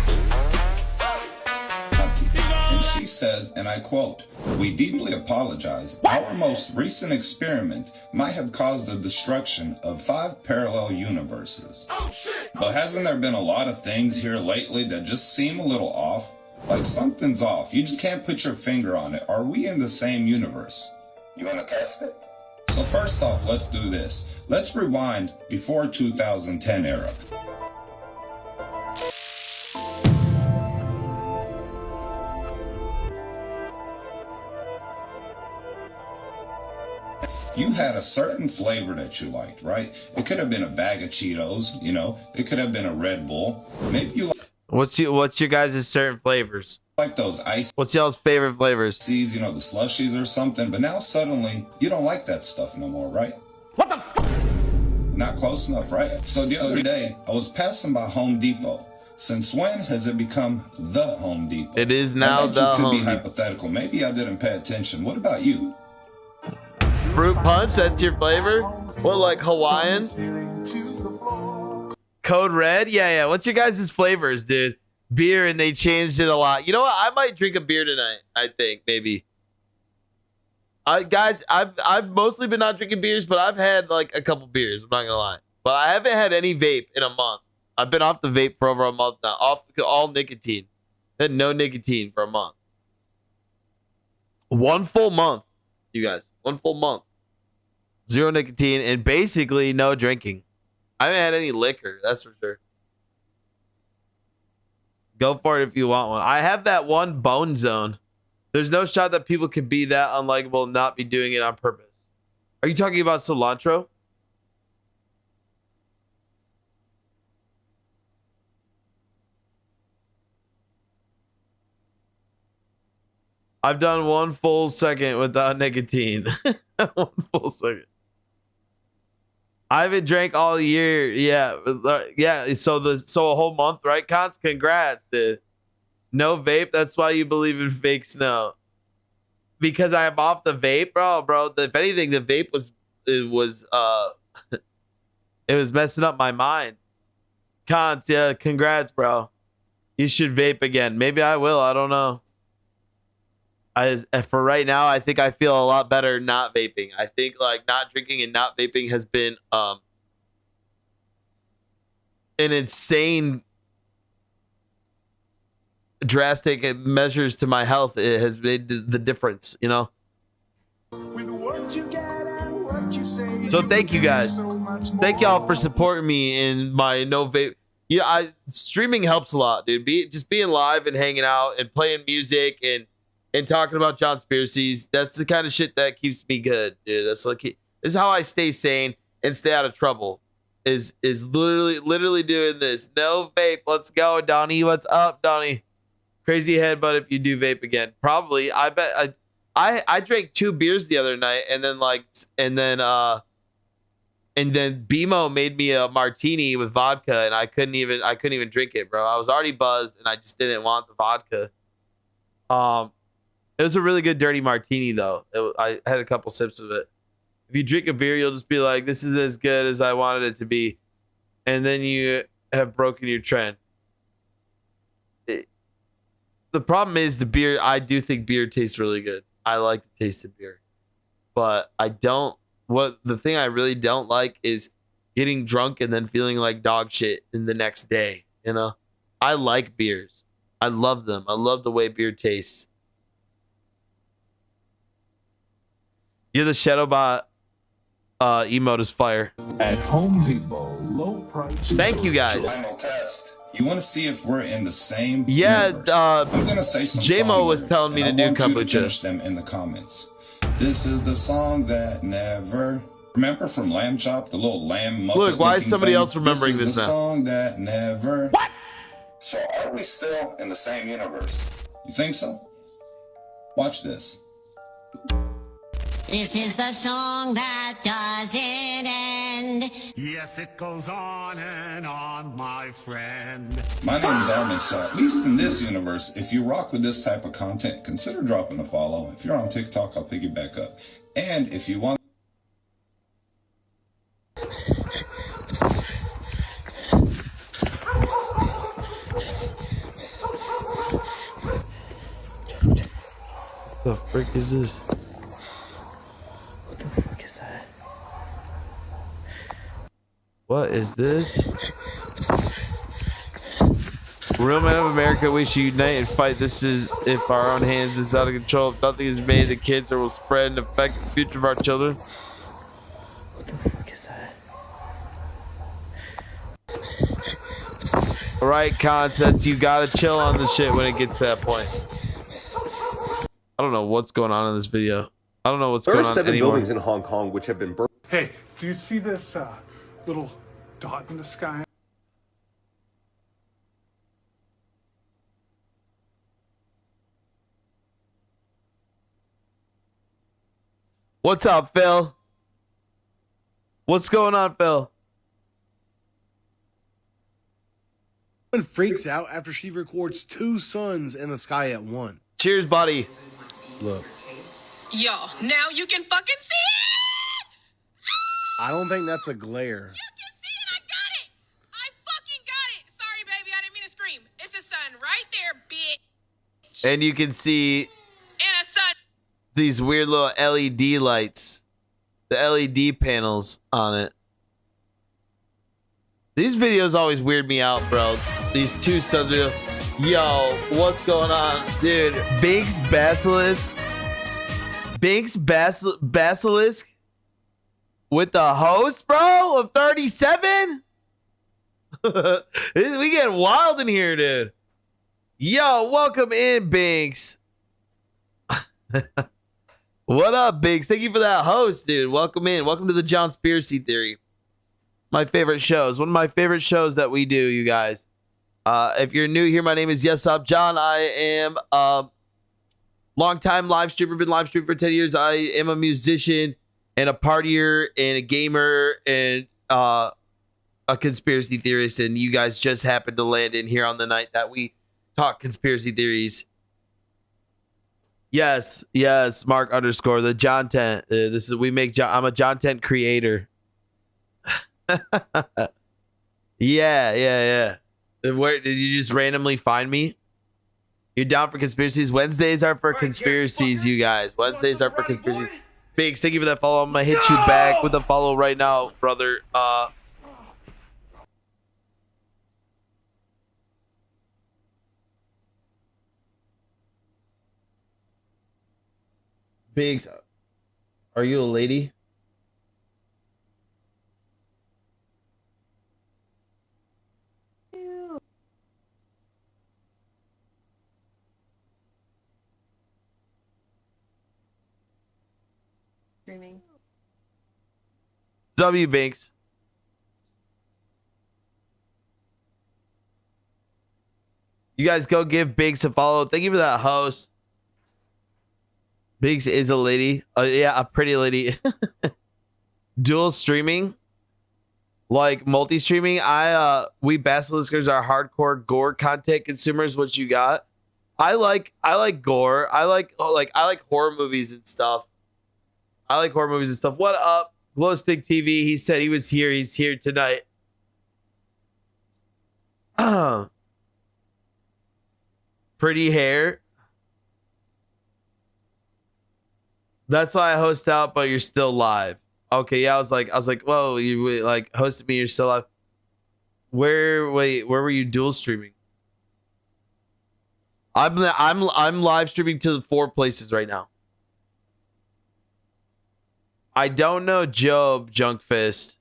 And she He says, and I quote, "We deeply apologize. Our most recent experiment might have caused the destruction of 5 parallel universes. But hasn't there been a lot of things here lately that just seem a little off? Like something's off. You just can't put your finger on it. Are we in the same universe? You want to test it? So first off, let's do this. Let's rewind before 2010 era. You had a certain flavor that you liked, right? It could have been a bag of Cheetos, you know. It could have been a Red Bull. Maybe you What's your guys' certain flavors? like those ice. What's y'all's favorite flavors? You know, the slushies or something. But now suddenly you don't like that stuff no more, right? What the fuck? Not close enough, right? So the other day I was passing by Home Depot. Since when has it become the Home Depot? It is now that the just could Home be Depot. hypothetical. Maybe I didn't pay attention. What about you? Fruit punch, that's your flavor? What, like Hawaiian? Code Red? Yeah. What's your guys' flavors, dude? Beer, and they changed it a lot. You know what? I might drink a beer tonight, I think, maybe. Guys, I've mostly been not drinking beers, but I've had like a couple beers, I'm not gonna lie. But I haven't had any vape in a month. I've been off the vape for over a month now. Off all nicotine. Had no nicotine for a month. 1 full month, you guys. 1 full month. 0 nicotine and basically no drinking. I haven't had any liquor, that's for sure. Go for it if you want one. I have that one Bone Zone. There's no shot that people can be that unlikable and not be doing it on purpose. Are you talking about cilantro? I've done 1 full second without nicotine. 1 full second. I haven't drank all year. Yeah. So a whole month, right, Cons? Congrats, dude. No vape. That's why you believe in fake snow. Because I'm off the vape, bro. If anything, the vape was it was messing up my mind. Cons, yeah. Congrats, bro. You should vape again. Maybe I will. I don't know. For right now, I think I feel a lot better not vaping. I think like not drinking and not vaping has been an insane drastic measures to my health. It has made the difference, you know. So thank you guys. Thank y'all for supporting me in my no vape. Yeah, streaming helps a lot, dude. Just being live and hanging out and playing music and talking about Jonspiracies, that's the kind of shit that keeps me good, dude. That's like, this is how I stay sane and stay out of trouble. Is literally doing this. No vape. Let's go, Donnie. What's up, Donnie? Crazy headbutt if you do vape again. Probably. I bet. I drank 2 beers the other night, and then BMO made me a martini with vodka, and I couldn't even drink it, bro. I was already buzzed, and I just didn't want the vodka. It was a really good dirty martini, though. I had a couple sips of it. If you drink a beer, you'll just be like, this is as good as I wanted it to be. And then you have broken your trend. The problem is the beer. I do think beer tastes really good. I like the taste of beer. But the thing I really don't like is getting drunk and then feeling like dog shit in the next day. You know? I like beers. I love them. I love the way beer tastes. You're the Shadowbot emote is fire. At Home Depot, low price. Thank you guys. Final test. You want to see if we're in the same universe. I'm gonna say some JMO was telling me to do kombucha. kombucha. Finish them in the comments. This is the song that never. Remember from Lamb Chop, the little lamb. Look, why is somebody else remembering this this now? Song that never. What? So are we still in the same universe? You think so? Watch this. This is the song that doesn't end. Yes, it goes on and on, my friend. My name is Armin, so at least in this universe, if you rock with this type of content, consider dropping a follow. If you're on TikTok, I'll pick you back up. And if you want... frick is this? What the fuck is that? What is this? Real men of America, we should unite and fight. This is if our own hands is out of control. If nothing is made, the cancer will spread and affect the future of our children. What the fuck is that? Alright, concepts, you gotta chill on the shit when it gets to that point. I don't know what's going on in this video. I don't know what's There going are on 7 anymore. buildings in Hong Kong which have been burned. Hey, do you see this little dot in the sky? What's up, Phil? What's going on, Phil? Woman freaks out after she records 2 suns in the sky at once. Cheers, buddy. Look, Yo, now you can fucking see it! I don't think that's a glare. Sorry, baby, I didn't mean to scream. It's the sun right there, bitch. And you can see And a sun. these weird little LED lights. The LED panels on it. These videos always weird me out, bro. These 2 suns. Yo, what's going on? Dude, Binks Basilisk. Binks Basilisk with the host, bro, of 37? We get wild in here, dude. Yo, welcome in, Binks. What up, Binks? Thank you for that host, dude. Welcome in. Welcome to the Jonspiracy Theory. My favorite shows. One of my favorite shows that we do, you guys. If you're new here, my name is Yes Up John. I am long-time live streamer, been live streaming for 10 years. I am a musician and a partier and a gamer and a conspiracy theorist, and you guys just happened to land in here on the night that we talk conspiracy theories. Yes, Mark _ the John Tent. This is I'm a John Tent creator. Yeah. Where did you just randomly find me? You're down for conspiracies? Wednesdays are for conspiracies, you guys. Wednesdays are for conspiracies. Biggs, thank you for that follow. I'm gonna hit you back with a follow right now, brother. Biggs, are you a lady? Streaming. W Banks. You guys go give Biggs a follow. Thank you for that host. Biggs is a lady. Yeah, a pretty lady. Dual streaming. Like multi-streaming. We Basiliskers are hardcore gore content consumers. What you got? I like gore. I like horror movies and stuff. What up? Glowstick TV. He said he was here. He's here tonight. Pretty hair. That's why I host out, but you're still live. Okay, yeah, I was like, whoa, you like hosted me, you're still live. Where were you dual streaming? I'm live streaming to 4 places right now. I don't know Job Junkfist.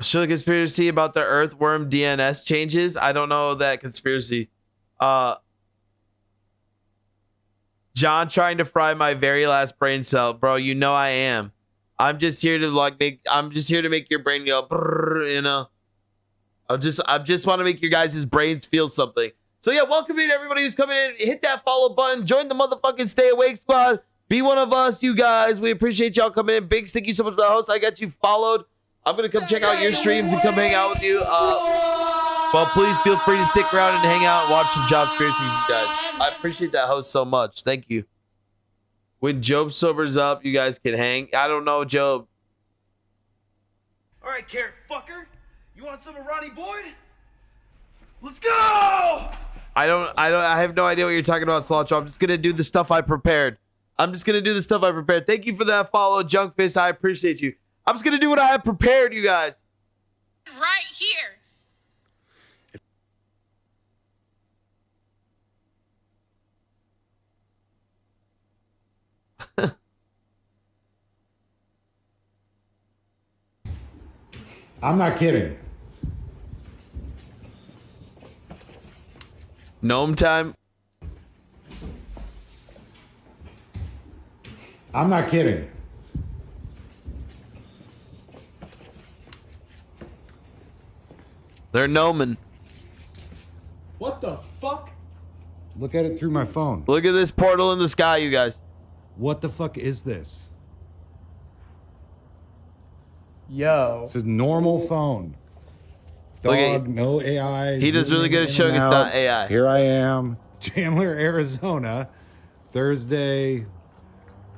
Show the conspiracy about the earthworm DNS changes. I don't know that conspiracy. John trying to fry my very last brain cell, bro. You know I am. I'm just here to make your brain go, brrr, you know. I just want to make your guys' brains feel something. So yeah, welcome in everybody who's coming in. Hit that follow button. Join the motherfucking Stay Awake Squad. Be one of us, you guys. We appreciate y'all coming in. Big thank you so much for the host. I got you followed. I'm gonna come check out your streams and come hang out with you. Well, please feel free to stick around and hang out and watch some Jonspiracies, you guys. I appreciate that host so much. Thank you. When Job sobers up, you guys can hang. I don't know, Job. All right, carrot fucker. You want some of Ronnie Boyd? Let's go! I have no idea what you're talking about, Cilantro. I'm just gonna do the stuff I prepared. Thank you for that follow, Junkfist. I appreciate you. I'm just gonna do what I have prepared, you guys. Right here. I'm not kidding. Gnome time. I'm not kidding. They're gnoming. What the fuck? Look at it through my phone. Look at this portal in the sky, you guys. What the fuck is this? Yo. It's a normal phone. Look at- Dog, no AI. He does really good at zooming showing in it's and not out. AI. Here I am, Chandler, Arizona, Thursday.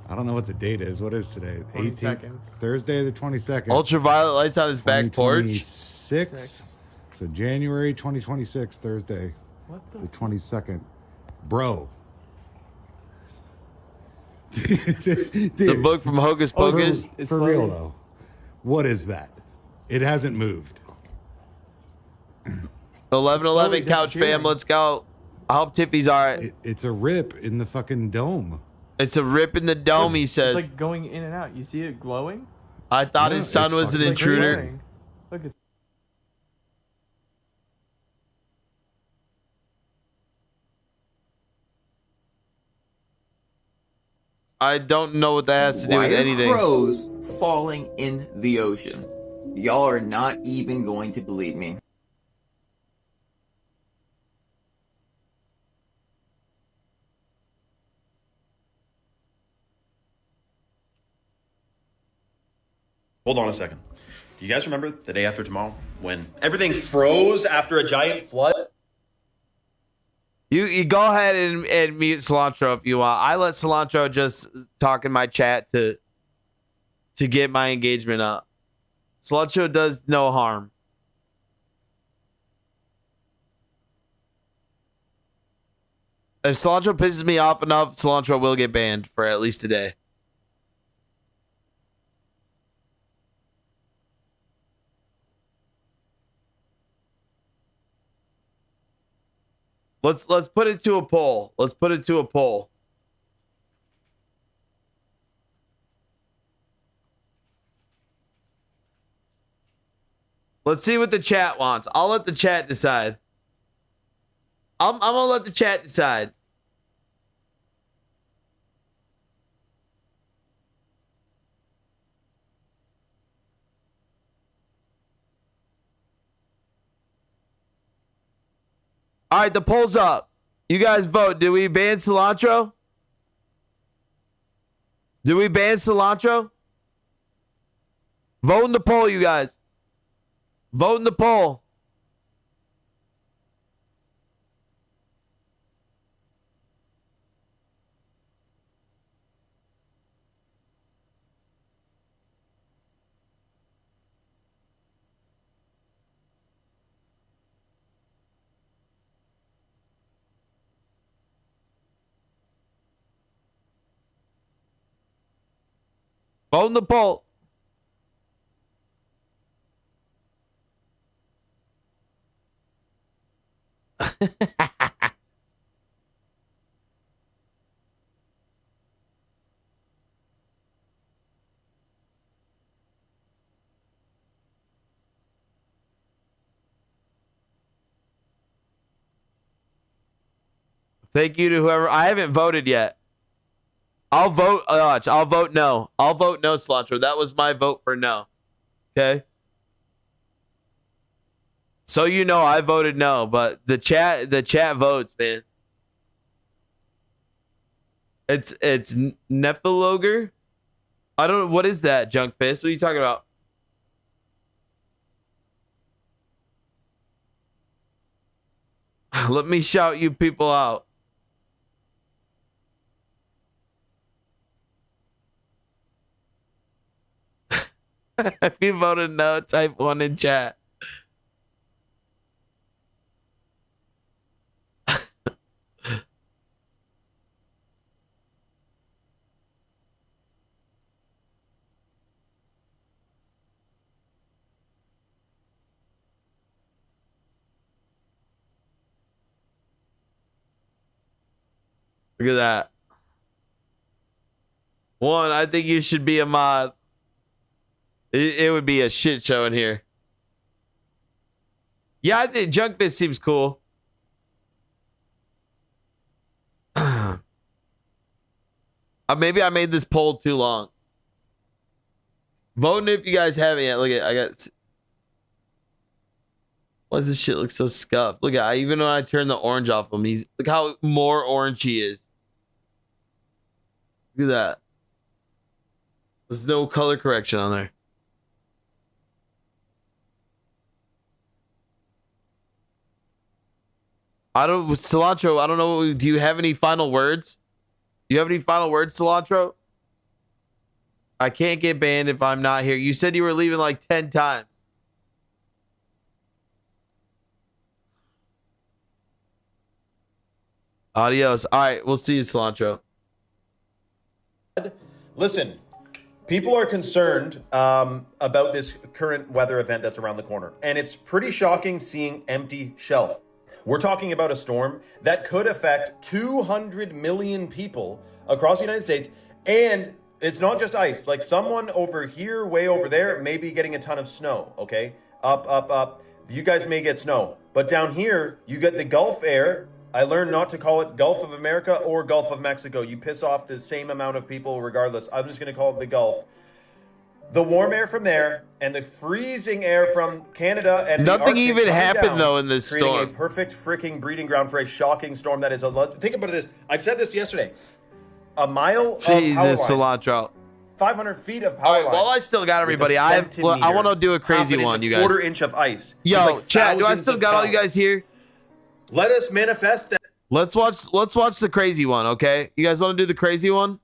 I don't know what the date is. What is today? 22nd. Thursday the 22nd. Ultraviolet lights on his back porch. 2026. So January 2026, Thursday. What the 22nd. Bro. The book from Hocus Pocus. For real though. What is that? It hasn't moved. 1111 Slowly couch fam, disappearing. let's go. I hope Tiffy's all right. It's a rip in the fucking dome. It's a rip in the dome, he says. It's like going in and out. You see it glowing? I thought Yeah, his son it's was an fucking intruder. glowing. Look, it's I don't know what that has to do Why with are anything. crows falling in the ocean? Y'all are not even going to believe me. Hold on a second. Do you guys remember the day after tomorrow when everything froze after a giant flood? You go ahead and mute Cilantro if you want. I let Cilantro just talk in my chat to get my engagement up. Cilantro does no harm. If Cilantro pisses me off enough, Cilantro will get banned for at least a day. Let's put it to a poll. Let's put it to a poll. Let's see what the chat wants. I'll let the chat decide. I'm gonna let the chat decide. All right, the poll's up. You guys vote. Do we ban Cilantro? Do we ban Cilantro? Vote in the poll, you guys. Vote in the poll. Vote in the poll. Thank you to whoever. I haven't voted yet. I'll vote. I'll vote no. I'll vote no, Cilantro. That was my vote for no. Okay. So you know I voted no, but the chat votes, man. It's Nephiloger. I don't know what is that, Junkfist. What are you talking about? Let me shout you people out. If you voted no, type 1 in chat. Look at that. One, I think you should be a mod. It would be a shit show in here. Yeah, I think Junk Fist seems cool. Maybe I made this poll too long. Voting if you guys haven't yet. Look at I got. Why does this shit look so scuffed? Look at even when I turn the orange off him, look how more orange he is. Look at that. There's no color correction on there. Cilantro, I don't know. Do you have any final words? Do you have any final words, Cilantro? I can't get banned if I'm not here. You said you were leaving like 10 times. Adios. All right, we'll see you, Cilantro. Listen, people are concerned about this current weather event that's around the corner, and it's pretty shocking seeing empty shelf. We're talking about a storm that could affect 200 million people across the United States, and it's not just ice. Like someone over here, way over there, may be getting a ton of snow, okay? Up. You guys may get snow. But down here, you get the Gulf air. I learned not to call it Gulf of America or Gulf of Mexico. You piss off the same amount of people regardless. I'm just going to call it the Gulf. The warm air from there and the freezing air from Canada and nothing even happened though in this storm. Creating a perfect freaking breeding ground for a shocking storm that is think about this. I said this yesterday. A mile of power lines, Cilantro. 500 feet of power All right, lines. While I still got everybody, I want to do a crazy one, you guys. Quarter inch of ice. Yo, like chat, do I still got all you guys here? Let us manifest that. Let's watch the crazy one, okay? You guys want to do the crazy one?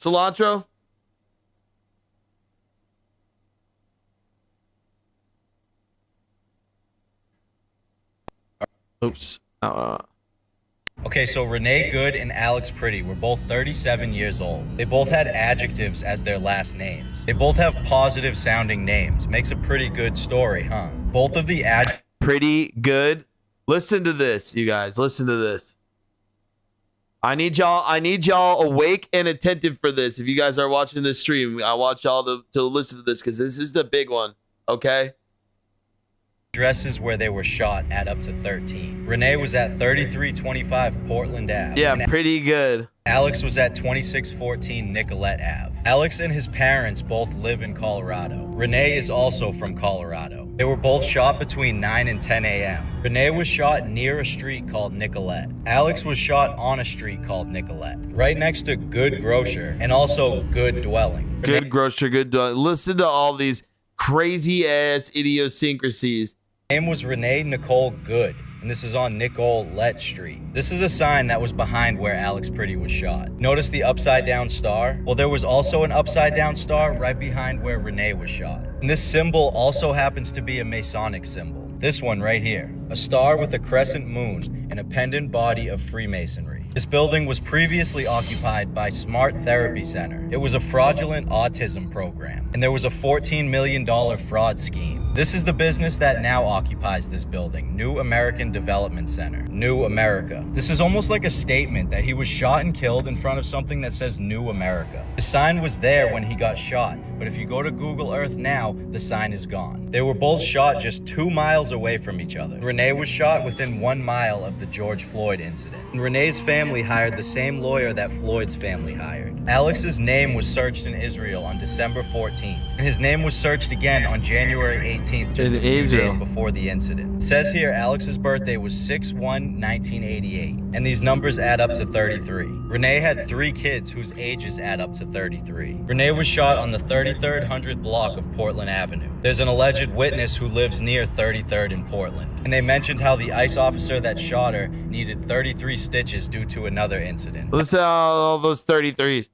Cilantro? Oops. Okay, so Renee Good and Alex Pretty were both 37 years old. They both had adjectives as their last names. They both have positive sounding names. Makes a pretty good story, huh? Both of the Pretty good. Listen to this, you guys. Listen to this. I need y'all awake and attentive for this. If you guys are watching this stream, I want y'all to listen to this because this is the big one. Okay? addresses where they were shot add up to 13. Renee was at 3325 Portland Ave. Yeah, pretty good. Alex was at 2614 Nicolette Ave. Alex and his parents both live in Colorado. Renee is also from Colorado. They were both shot between 9 and 10 a.m. Renee was shot near a street called Nicolette. Alex was shot on a street called Nicolette, right next to Good Grocer and also Good Dwelling. Good Grocer, Good Dwelling. Listen to all these crazy ass idiosyncrasies. Her name was Renee Nicole Good, and this is on Nicolette Street. This is a sign that was behind where Alex Pretty was shot. Notice the upside down star? Well, there was also an upside down star right behind where Renee was shot. And this symbol also happens to be a Masonic symbol. This one right here, a star with a crescent moon and a pendant body of Freemasonry. This building was previously occupied by Smart Therapy Center. It was a fraudulent autism program, and there was a $14 million fraud scheme. This is the business that now occupies this building, New American Development Center, New America. This is almost like a statement that he was shot and killed in front of something that says New America. The sign was there when he got shot, but if you go to Google Earth now, the sign is gone. They were both shot just 2 miles away from each other. Renee was shot within 1 mile of the George Floyd incident. And Renee's family hired the same lawyer that Floyd's family hired. Alex's name was searched in Israel on December 14th, and his name was searched again on January 18th, just a few days before the incident. It says here Alex's birthday was 6/1/1988, and these numbers add up to 33. Renee had 3 kids whose ages add up to 33. Renee was shot on the 3300 block of Portland Avenue. There's an alleged witness who lives near 33rd in Portland, and they mentioned how the ICE officer that shot her needed 33 stitches due to another incident. Listen to all those 33s.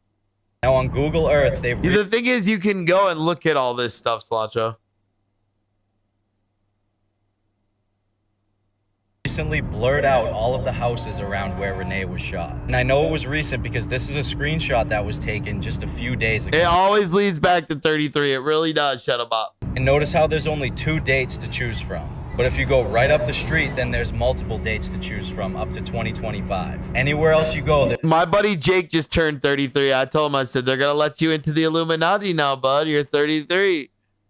Now on Google Earth, they've... The thing is, you can go and look at all this stuff, Slacho. Recently blurred out all of the houses around where Renee was shot. And I know it was recent because this is a screenshot that was taken just a few days ago. It always leads back to 33. It really does, Shadowbot. And notice how there's only 2 dates to choose from. But if you go right up the street, then there's multiple dates to choose from up to 2025. Anywhere else you go, My buddy Jake just turned 33. I told him, I said, they're going to let you into the Illuminati now, bud. You're 33.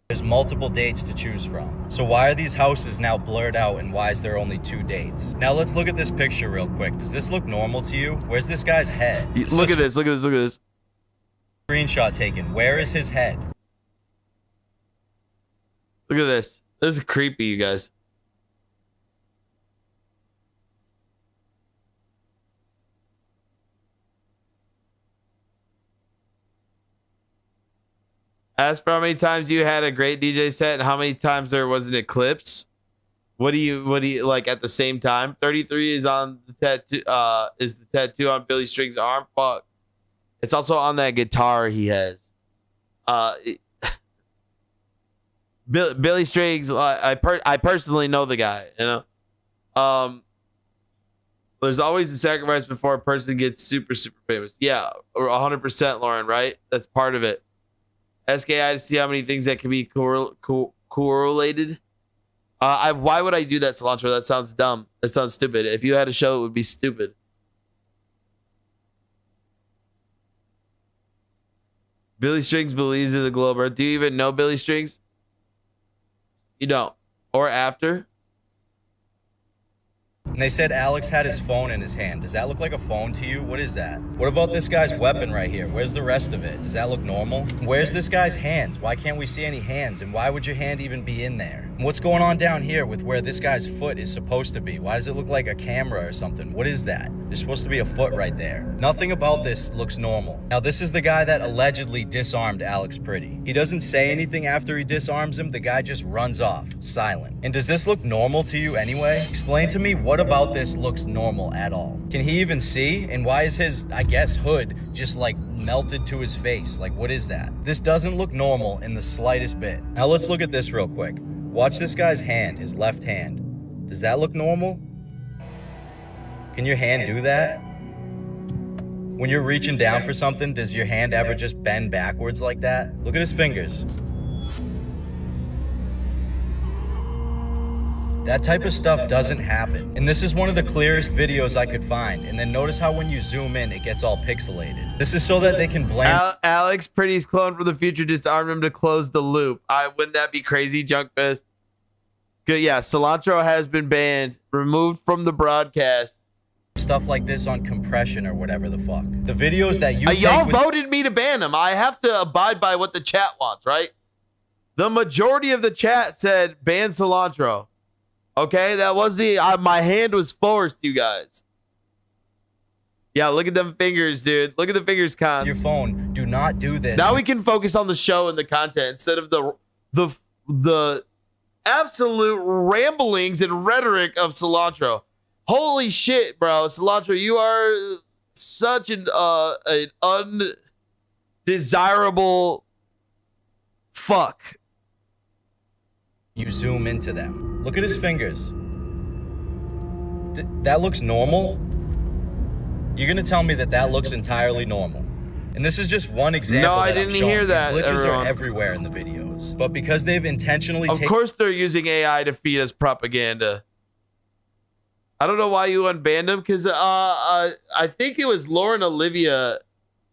there's multiple dates to choose from. So why are these houses now blurred out and why is there only 2 dates? Now let's look at this picture real quick. Does this look normal to you? Where's this guy's head? Look at this. Look at this. Look at this. Screenshot taken. Where is his head? Look at this. This is creepy, you guys. Ask for how many times you had a great DJ set and how many times there was an eclipse. What do you like at the same time? 33 is on the tattoo is the tattoo on Billy String's arm. Fuck. It's also on that guitar he has. Billy Strings, I personally know the guy, you know. There's always a sacrifice before a person gets super famous. Yeah, or 100%, Lauren, right? That's part of it. SKI to see how many things that can be correlated. Why would I do that, Cilantro? That sounds dumb. That sounds stupid. If you had a show, it would be stupid. Billy Strings believes in the globe Earth. Do you even know Billy Strings? You don't. Or after? And they said Alex had his phone in his hand. Does that look like a phone to you? What is that? What about this guy's weapon right here? Where's the rest of it? Does that look normal? Where's this guy's hands? Why can't we see any hands? And why would your hand even be in there? And what's going on down here with where this guy's foot is supposed to be? Why does it look like a camera or something? What is that? There's supposed to be a foot right there. Nothing about this looks normal. Now, this is the guy that allegedly disarmed Alex Pretty. He doesn't say anything after he disarms him. The guy just runs off, silent. And does this look normal to you anyway? Explain to me what about this looks normal at all. Can he even see? And why is his, I guess, hood just like melted to his face? Like, what is that? This doesn't look normal in the slightest bit. Now let's look at this real quick. Watch this guy's hand, his left hand. Does that look normal? Can your hand do that? When you're reaching down for something, does your hand ever just bend backwards like that? Look at his fingers. That type of stuff doesn't happen. And this is one of the clearest videos I could find. And then notice how when you zoom in, it gets all pixelated. This is so that they can blame... Alex Pretty's clone from the future disarmed him to close the loop. Wouldn't that be crazy, Junkfist? Good, yeah, Cilantro has been banned, removed from the broadcast. Stuff like this on compression or whatever the fuck. The videos that you y'all voted me to ban him. I have to abide by what the chat wants, right? The majority of the chat said ban Cilantro. Okay, that was my hand was forced, you guys. Yeah, look at them fingers, dude. Look at the fingers, Cons. Your phone, do not do this. Now we can focus on the show and the content instead of the absolute ramblings and rhetoric of Cilantro. Holy shit, bro. Cilantro, you are such an undesirable fuck. You zoom into them. Look at his fingers. That looks normal? You're gonna tell me that looks entirely normal. And this is just one example. No, I didn't hear that. These glitches everyone. are everywhere in the videos. But because they've intentionally Of course they're using AI to feed us propaganda. I don't know why you unbanned him, because I think it was Lauren Olivia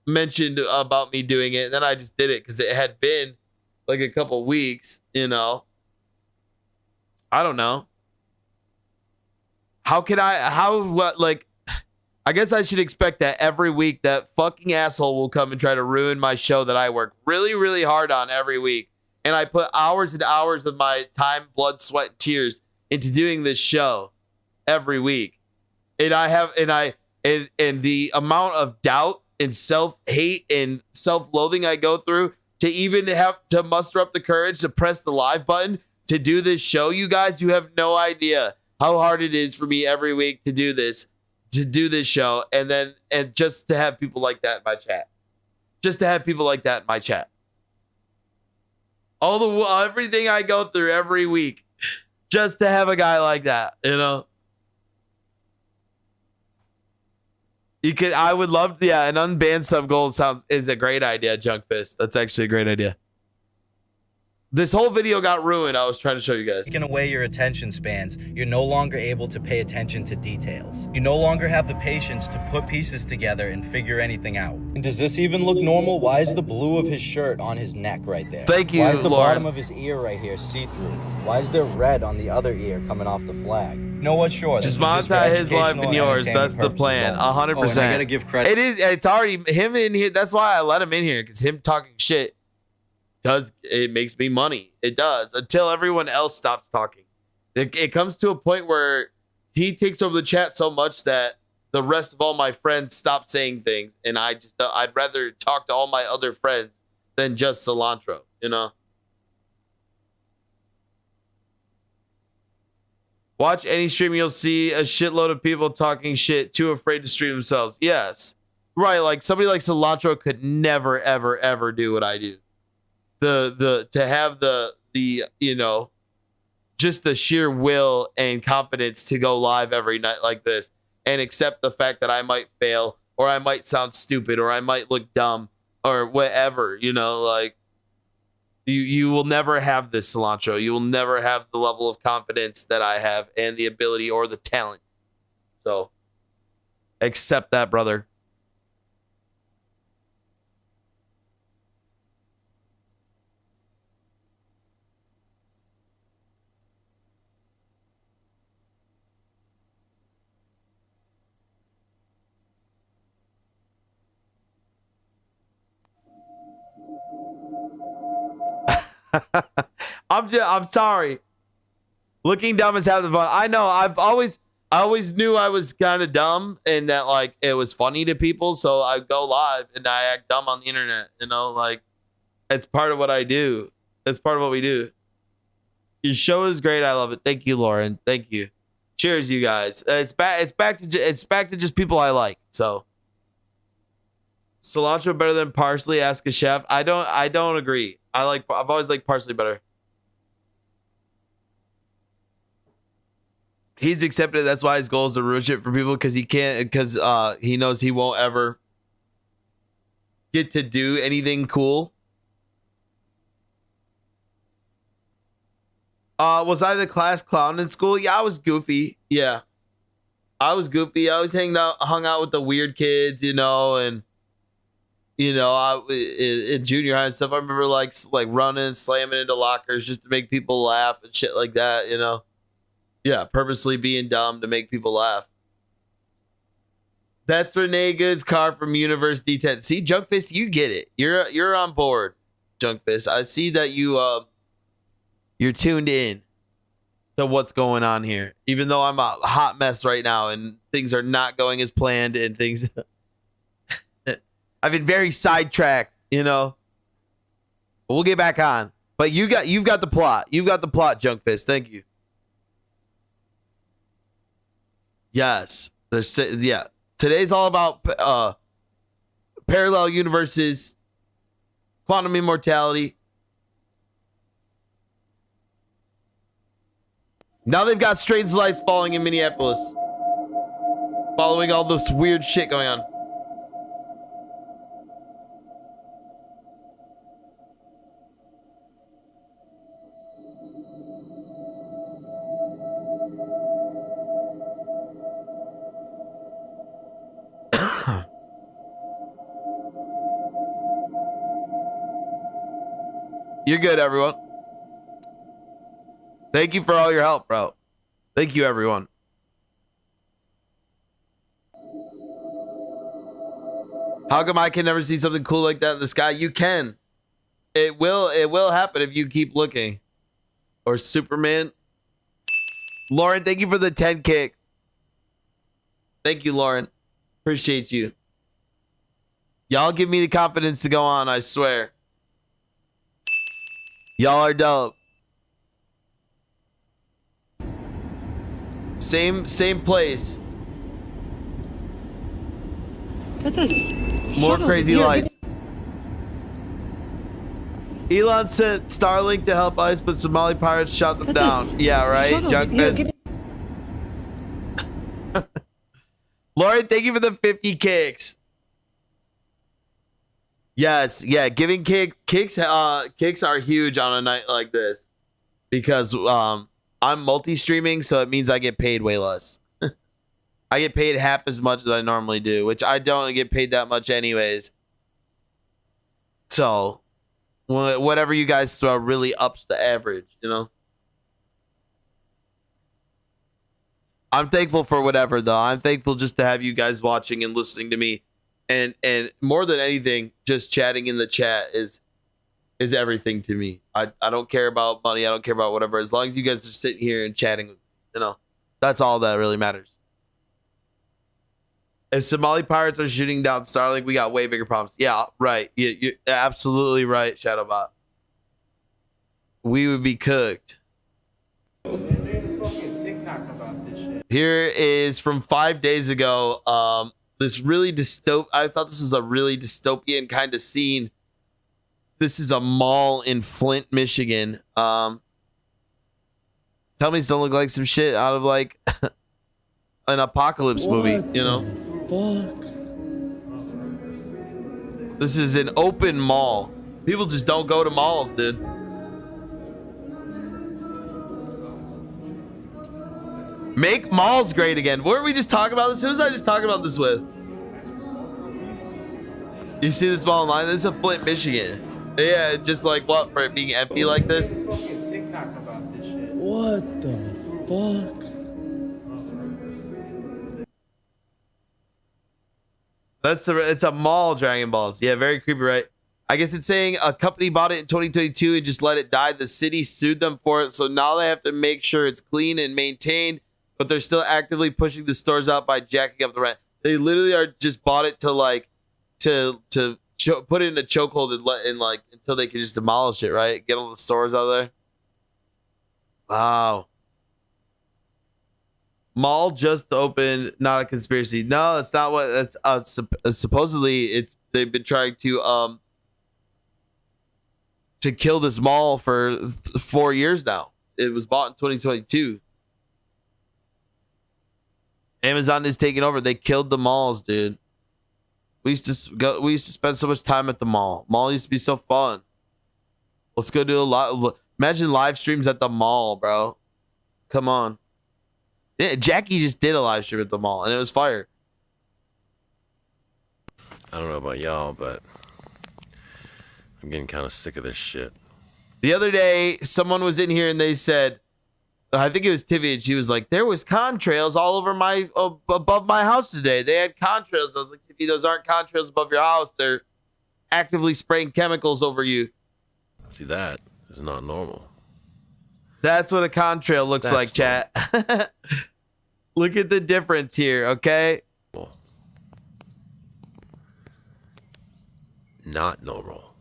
mentioned about me doing it, and then I just did it because it had been like a couple weeks, you know. I don't know. I guess I should expect that every week that fucking asshole will come and try to ruin my show that I work really, really hard on every week. And I put hours and hours of my time, blood, sweat, and tears into doing this show every week. And the amount of doubt and self-hate and self-loathing I go through to even have to muster up the courage to press the live button to do this show, you guys, you have no idea how hard it is for me every week to do this show, and just to have people like that in my chat. Just to have people like that in my chat. Everything I go through every week, just to have a guy like that, you know. I would love, an unbanned sub goal is a great idea, Junkfist. That's actually a great idea. This whole video got ruined. I was trying to show you guys. Taking away your attention spans, you're no longer able to pay attention to details. You no longer have the patience to put pieces together and figure anything out. And does this even look normal? Why is the blue of his shirt on his neck right there? Thank you, Why is the Lauren. bottom of his ear right here see-through? Why is there red on the other ear coming off the flag? You know what? Sure. Just this is for monetize his life educational and yours. entertainment That's the purposes plan. only. 100%. Oh, and I gotta give credit. It is. It's already him in here. That's why I let him in here, because him talking shit makes me money. It does, until everyone else stops talking. It comes to a point where he takes over the chat so much that the rest of all my friends stop saying things, and I'd rather talk to all my other friends than just cilantro, you know. Watch any stream, you'll see a shitload of people talking shit, too afraid to stream themselves. Yes, right. Like somebody like cilantro could never, ever, ever do what I do. To have the you know, just the sheer will and confidence to go live every night like this and accept the fact that I might fail, or I might sound stupid, or I might look dumb, or whatever, you know, like you will never have this, cilantro. You will never have the level of confidence that I have and the ability or the talent. So accept that, brother. I'm sorry. Looking dumb is having fun. I know. I always knew I was kind of dumb and that like it was funny to people. So I go live and I act dumb on the internet. You know, like it's part of what I do. It's part of what we do. Your show is great. I love it. Thank you, Lauren. Thank you. Cheers, you guys. It's back to just people I like. So cilantro better than parsley? Ask a chef. I don't agree. I've always liked parsley better. He's accepted it. That's why his goal is to ruin shit for people, because he knows he won't ever get to do anything cool. Was I the class clown in school? Yeah, I was goofy. Yeah, I was goofy. I always hung out with the weird kids, you know, and you know, in junior high and stuff, I remember like running, slamming into lockers just to make people laugh and shit like that, you know. Yeah, purposely being dumb to make people laugh. That's Renee Good's car from Universe D10. See, Junkfist, you get it. You're on board, Junkfist. I see that you're tuned in to what's going on here. Even though I'm a hot mess right now and things are not going as planned and things I've been very sidetracked, you know. But we'll get back on. But you've got the plot. You've got the plot, Junkfist. Thank you. Yes. Today's all about parallel universes, quantum immortality. Now they've got strange lights falling in Minneapolis, following all this weird shit going on. You're good, everyone. Thank you for all your help, bro. Thank you, everyone. How come I can never see something cool like that in the sky? You can. It will happen if you keep looking. Or Superman. Lauren, thank you for the 10 kicks. Thank you, Lauren. Appreciate you. Y'all give me the confidence to go on, I swear. Y'all are dope. Same place. That's a More shuttle. crazy Here, lights. Elon sent Starlink to help ICE, but Somali pirates shot them down. Yeah, right? Junkfist. Lauren, thank you for the 50 kicks. Yes, yeah, giving kicks are huge on a night like this because I'm multi-streaming, so it means I get paid way less. I get paid half as much as I normally do, which I don't get paid that much anyways. So whatever you guys throw really ups the average, you know. I'm thankful for whatever though. I'm thankful just to have you guys watching and listening to me. And more than anything, just chatting in the chat is everything to me. I don't care about money. I don't care about whatever. As long as you guys are sitting here and chatting, you know, that's all that really matters. If Somali pirates are shooting down Starlink, we got way bigger problems. Yeah, right. You're absolutely right, Shadowbot. We would be cooked. Here is from 5 days ago. This really I thought this was a really dystopian kind of scene. This is a mall in Flint, Michigan. Tell me it's don't look like some shit out of like an apocalypse movie, you know? Fuck. This is an open mall. People just don't go to malls, dude. Make malls great again. Weren't we just talking about this? Who was I just talking about this with? You see this mall online? This is a Flint, Michigan. Yeah, just like what, for it being empty like this? What the fuck? It's a mall, Dragon Balls. Yeah, very creepy, right? I guess it's saying a company bought it in 2022 and just let it die. The city sued them for it, so now they have to make sure it's clean and maintained, but they're still actively pushing the stores out by jacking up the rent. They literally are just bought it to like to put it in a chokehold and let in like until they can just demolish it, right? Get all the stores out of there. Wow. Mall just opened, not a conspiracy. No, that's not what that's supposedly they've been trying to kill this mall for 4 years now. It was bought in 2022. Amazon is taking over. They killed the malls, dude. We used to spend so much time at the mall. Mall used to be so fun. Let's go do a lot. Imagine live streams at the mall, bro. Come on. Yeah, Jackie just did a live stream at the mall, and it was fire. I don't know about y'all, but I'm getting kind of sick of this shit. The other day, someone was in here and they said, I think it was Tivy, and she was like, there was contrails all over above my house today. They had contrails. I was like, Tivy, those aren't contrails above your house. They're actively spraying chemicals over you. See, that is not normal. That's what a contrail looks like, chat. Look at the difference here, okay? Not normal.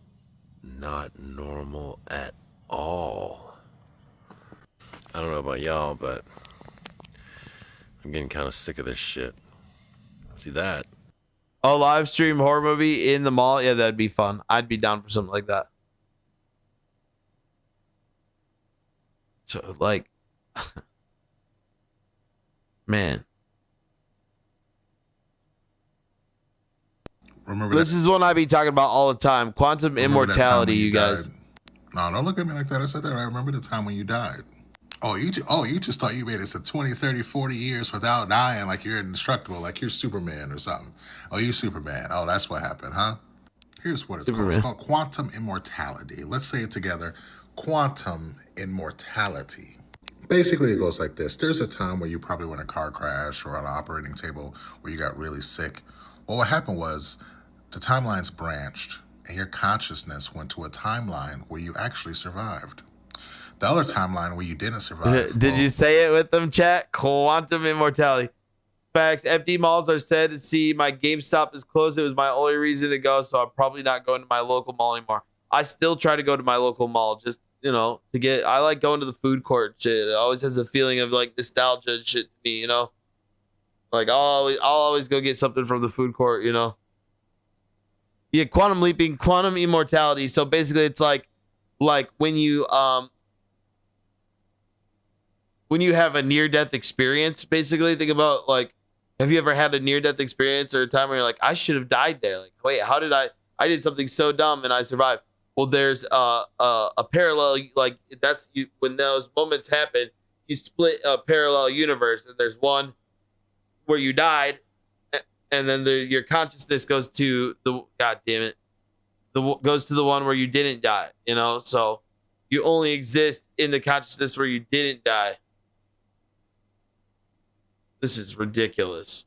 Not normal at all. I don't know about y'all, but I'm getting kind of sick of this shit. See that? Oh, live stream horror movie in the mall? Yeah, that'd be fun. I'd be down for something like that. So, like, man. Remember this is one I be talking about all the time. Quantum immortality, you guys. No, don't look at me like that. I said that. I remember the time when you died. Oh, you just thought you made it to 20, 30, 40 years without dying, like you're indestructible, like you're Superman or something. Oh, you Superman. Oh, that's what happened, huh? Here's what it's called. It's called quantum immortality. Let's say it together. Quantum immortality. Basically, it goes like this. There's a time where you probably were in a car crash or on an operating table where you got really sick. Well, what happened was the timelines branched and your consciousness went to a timeline where you actually survived. The other timeline where you didn't survive. Did you say it with them, chat? Quantum immortality. Facts. Empty malls are sad to see. My GameStop is closed. It was my only reason to go, so I'm probably not going to my local mall anymore. I still try to go to my local mall just, you know, to get, I like going to the food court shit. It always has a feeling of like nostalgia and shit to me, you know? Like I'll always go get something from the food court, you know? Yeah, quantum leaping, quantum immortality. So basically it's like when you have a near-death experience, basically, think about, like, have you ever had a near-death experience or a time where you're like, I should have died there? Like, wait, how did I I did something so dumb and I survived. Well, there's a parallel, like that's you when those moments happen, you split a parallel universe, and there's one where you died, and then your consciousness goes to the God damn it, goes to the one where you didn't die. You know, so you only exist in the consciousness where you didn't die. This is ridiculous,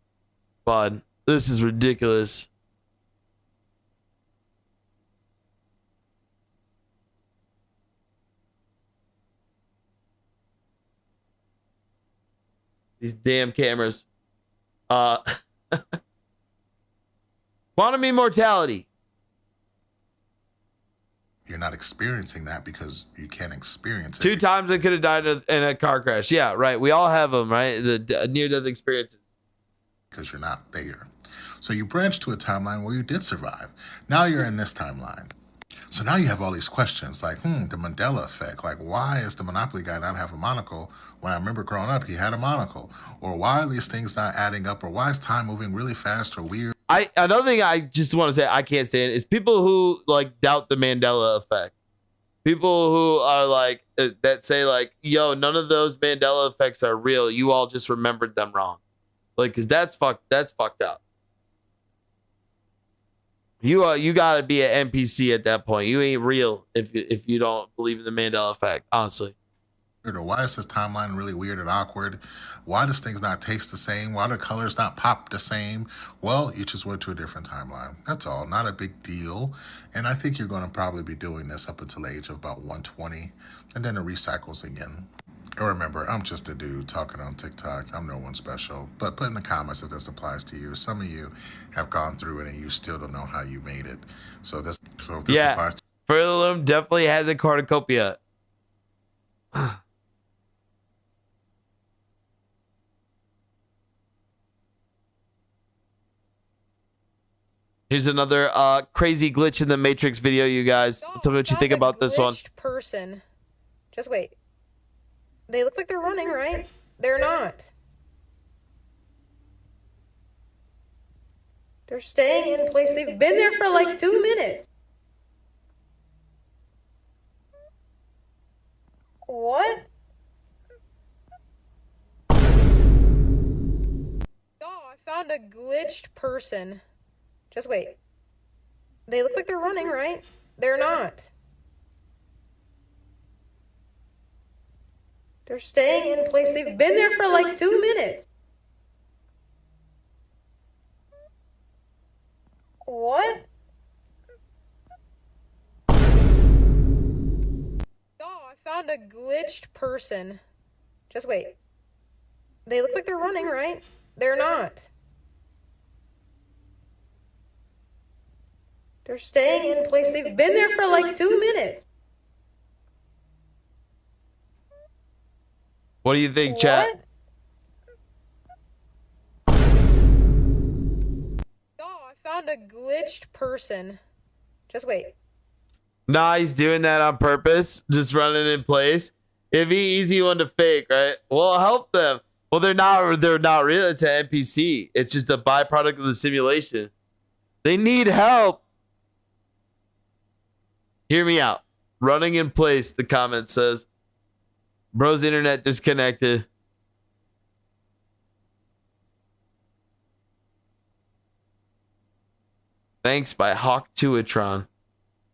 bud. This is ridiculous. These damn cameras. Quantum immortality. You're not experiencing that because you can't experience it. 2 times I could have died in a car crash. Yeah, right. We all have them, right? The near-death experiences. Because you're not there. So you branched to a timeline where you did survive. Now you're in this timeline. So now you have all these questions like, the Mandela effect. Like, why is the Monopoly guy not have a monocle when I remember growing up he had a monocle? Or why are these things not adding up? Or why is time moving really fast or weird? Another thing I just want to say I can't stand is people who like doubt the Mandela effect. People who are like that say like, yo, none of those Mandela effects are real. You all just remembered them wrong. Like, cause that's fucked up. You gotta be an NPC at that point. You ain't real if you don't believe in the Mandela effect, honestly. Or why is this timeline really weird and awkward? Why does things not taste the same? Why do colors not pop the same? Well, you just went to a different timeline. That's all. Not a big deal. And I think you're going to probably be doing this up until the age of about 120. And then it recycles again. And remember, I'm just a dude talking on TikTok. I'm no one special. But put in the comments if this applies to you. Some of you have gone through it and you still don't know how you made it. So if this applies to Furloom definitely has a cornucopia. Here's another crazy glitch in the Matrix video, you guys. Tell me what you think about this one. Person. Just wait. They look like they're running, right? They're not. They're staying in place. They've been there for like 2 minutes. What? Oh, I found a glitched person. Just wait. They look like they're running, right? They're not. They're staying in place. They've been there for like 2 minutes. What? Oh, I found a glitched person. Just wait. They look like they're running, right? They're not. They're staying in place. They've been there for like 2 minutes. What do you think, chat? Oh, I found a glitched person. Just wait. Nah, he's doing that on purpose, just running in place. It'd be easy one to fake, right? Well, help them. Well, they're not real. It's an NPC. It's just a byproduct of the simulation. They need help. Hear me out. Running in place, the comment says. Bro's internet disconnected. Thanks by Hawk Tuatron.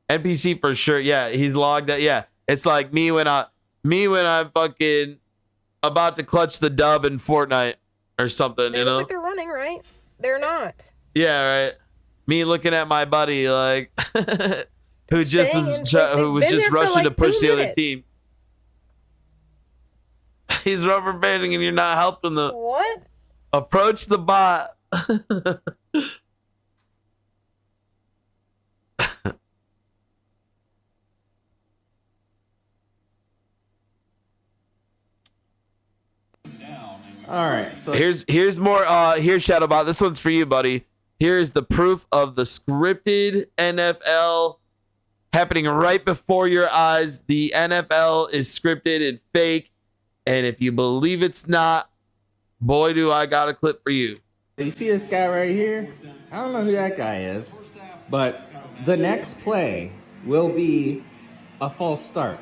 NPC for sure. Yeah, he's logged out. Yeah. It's like me when I'm fucking about to clutch the dub in Fortnite or something, They you look know? like they're running, right? They're not. Yeah, right. Me looking at my buddy like who was just rushing to push the other team. He's rubber banding and you're not helping them. What? Approach the bot. All right. So here's more. Here's Shadowbot. This one's for you, buddy. Here's the proof of the scripted NFL happening right before your eyes. The NFL is scripted and fake, and if you believe it's not, boy, do I got a clip for you. you see this guy right here? I don't know who that guy is, But the next play will be a false start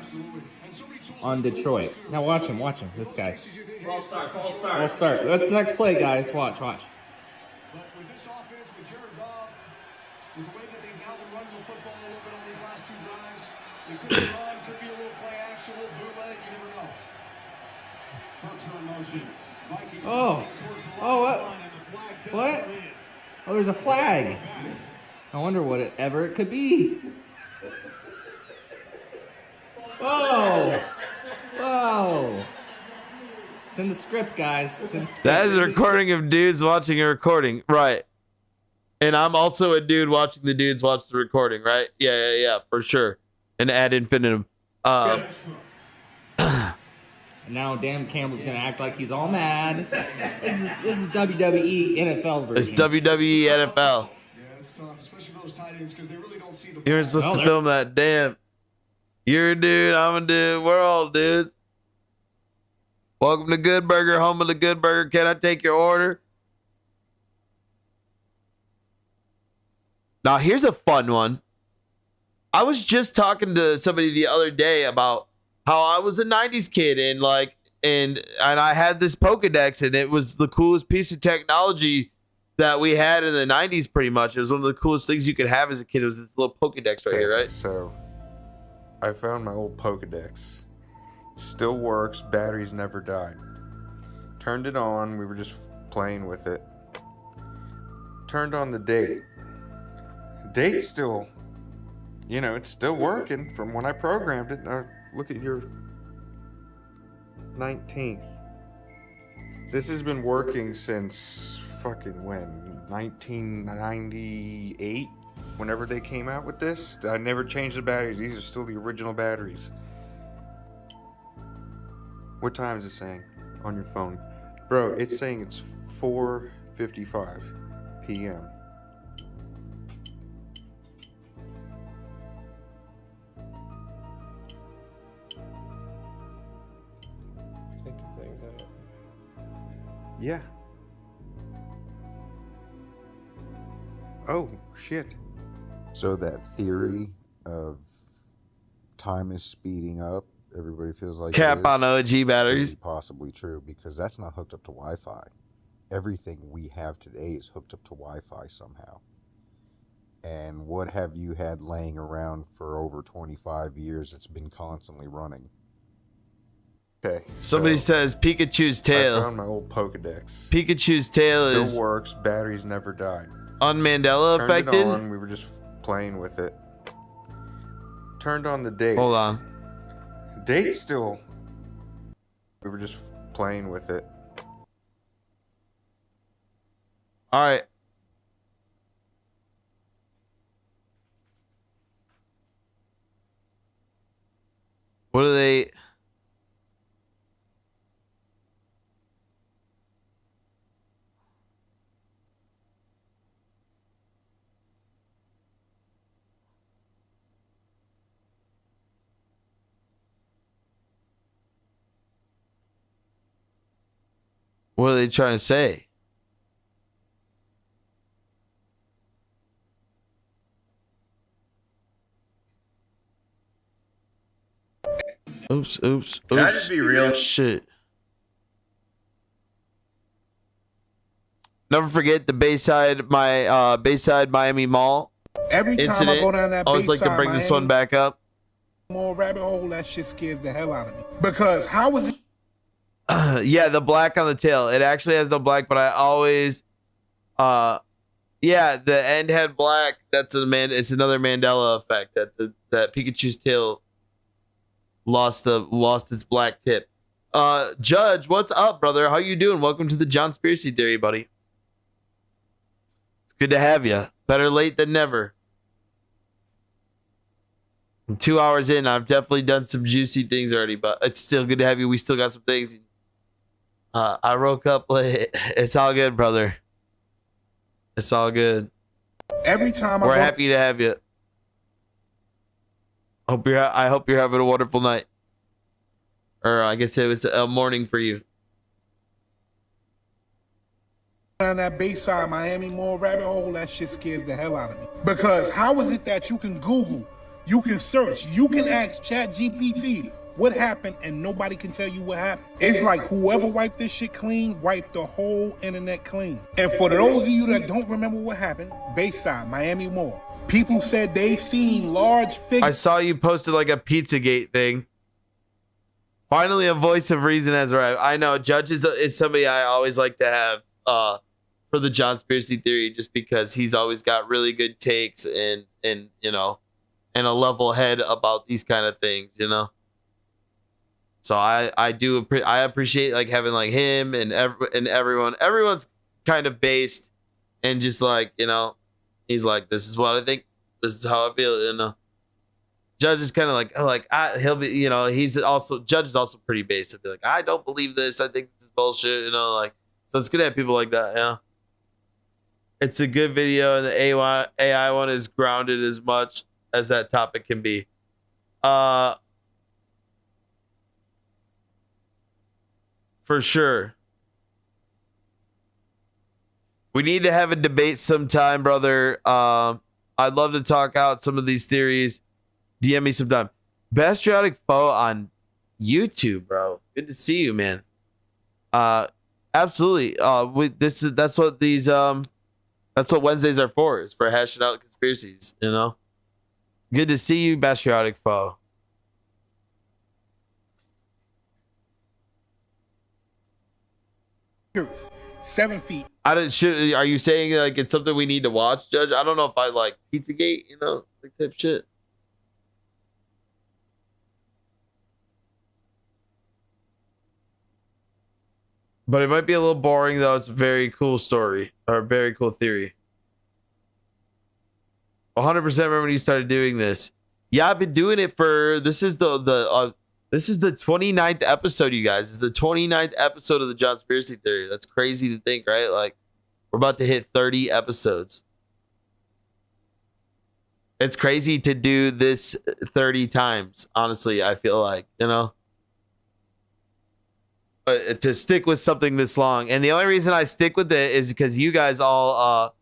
on Detroit. Now watch him, this guy. False start. False start. That's the next play, guys. Watch. But with this offense, with Jared Goff, with the way that they've now been running the football a little bit on these last 2 drives, it could be run, could be a little play action, a little bootleg, you never know. Bucks are in motion. Vikings What? Oh, there's a flag. I wonder what it could be. Whoa! It's in the script, guys. It's in the script. That is a recording of dudes watching a recording, right? And I'm also a dude watching the dudes watch the recording, right? Yeah, for sure. And ad infinitum. And now Dan Campbell's gonna act like he's all mad. This is WWE NFL version. It's WWE NFL. Yeah, it's tough, especially for those tight ends, because they really don't see the You were supposed to film that. Damn. You're a dude. I'm a dude. We're all dudes. Welcome to Good Burger, home of the Good Burger. Can I take your order? Now, here's a fun one. I was just talking to somebody the other day about how I was a 90s kid and I had this Pokedex, and it was the coolest piece of technology that we had in the 90s pretty much. It was one of the coolest things you could have as a kid. It was this little Pokedex right here, right? So I found my old Pokedex. Still works, batteries never died. Turned it on, we were just playing with it. Turned on the date. Date's still, it's still working from when I programmed it. Now look at your 19th. This has been working since fucking when? 1998? Whenever they came out with this. I never changed the batteries. These are still the original batteries. What time is it saying on your phone? Bro, it's saying it's 4:55 p.m. Yeah. Oh, shit. So that theory of time is speeding up, everybody feels like Cap on OG batteries. Possibly true, because that's not hooked up to Wi-Fi. Everything we have today is hooked up to Wi-Fi somehow. And what have you had laying around for over 25 years? It's been constantly running. Okay. Somebody says Pikachu's tail. I found my old Pokedex. Pikachu's tail Still works. Batteries never died. Un-Mandela Turned affected. it on, we were just playing with it. Turned on the date. Hold on. Date still. We were just playing with it. All right. What are they? What are they trying to say? Oops. Can I just be real? Shit. Never forget the Bayside Miami Mall. Every time incident. I go down that I always like to Bayside bring this Miami one back up. More rabbit hole, that shit scares the hell out of me. Because how was it? Yeah, the black on the tail. It actually has no black, but I always, yeah, the end had black. It's another Mandela effect that Pikachu's tail lost its black tip. Judge, what's up, brother? How you doing? Welcome to the Jonspiracy Theory, buddy. It's good to have you. Better late than never. I'm 2 hours in. I've definitely done some juicy things already, but it's still good to have you. We still got some things. I woke up late. It's all good, brother. It's all good. Every time we're happy to have you. I hope you're having a wonderful night. Or I guess it was a morning for you. Down that Bayside Miami Mall rabbit hole, that shit scares the hell out of me. Because how is it that you can Google, you can search, you can ask ChatGPT what happened and nobody can tell you what happened? It's like whoever wiped this shit clean, wiped the whole internet clean. And for those of you that don't remember what happened, Bayside Miami Mall, people said they seen large figures. I saw you posted like a Pizzagate thing. Finally, a voice of reason has arrived. I know Judge is somebody I always like to have for the Jonspiracy Theory, just because he's always got really good takes and you know, and a level head about these kind of things, you know. So I appreciate like having like him and everyone's kind of based and just like, you know, he's like, this is what I think, this is how I feel, you know. Judge is kind of like he'll be, you know, Judge is also pretty based. He'll be like, I don't believe this, I think this is bullshit, you know, like, so it's good to have people like that, you know. It's a good video, and the AI one is grounded as much as that topic can be. For sure. We need to have a debate sometime, brother. I'd love to talk out some of these theories. DM me sometime. Patriotic Foe on YouTube, bro. Good to see you, man. Absolutely. That's what Wednesdays are for, is for hashing out conspiracies, you know? Good to see you, Patriotic Foe. Years, 7 feet. Are you saying like it's something we need to watch, Judge? I don't know if I like Pizzagate, you know, like type shit. But it might be a little boring, though. It's a very cool story, or a very cool theory. 100% remember when you started doing this. Yeah, I've been doing it for, this is the 29th episode, you guys. This is the 29th episode of the Jonspiracy Theory. That's crazy to think, right? Like, we're about to hit 30 episodes. It's crazy to do this 30 times, honestly, I feel like, you know? To stick with something this long, and the only reason I stick with it is because you guys all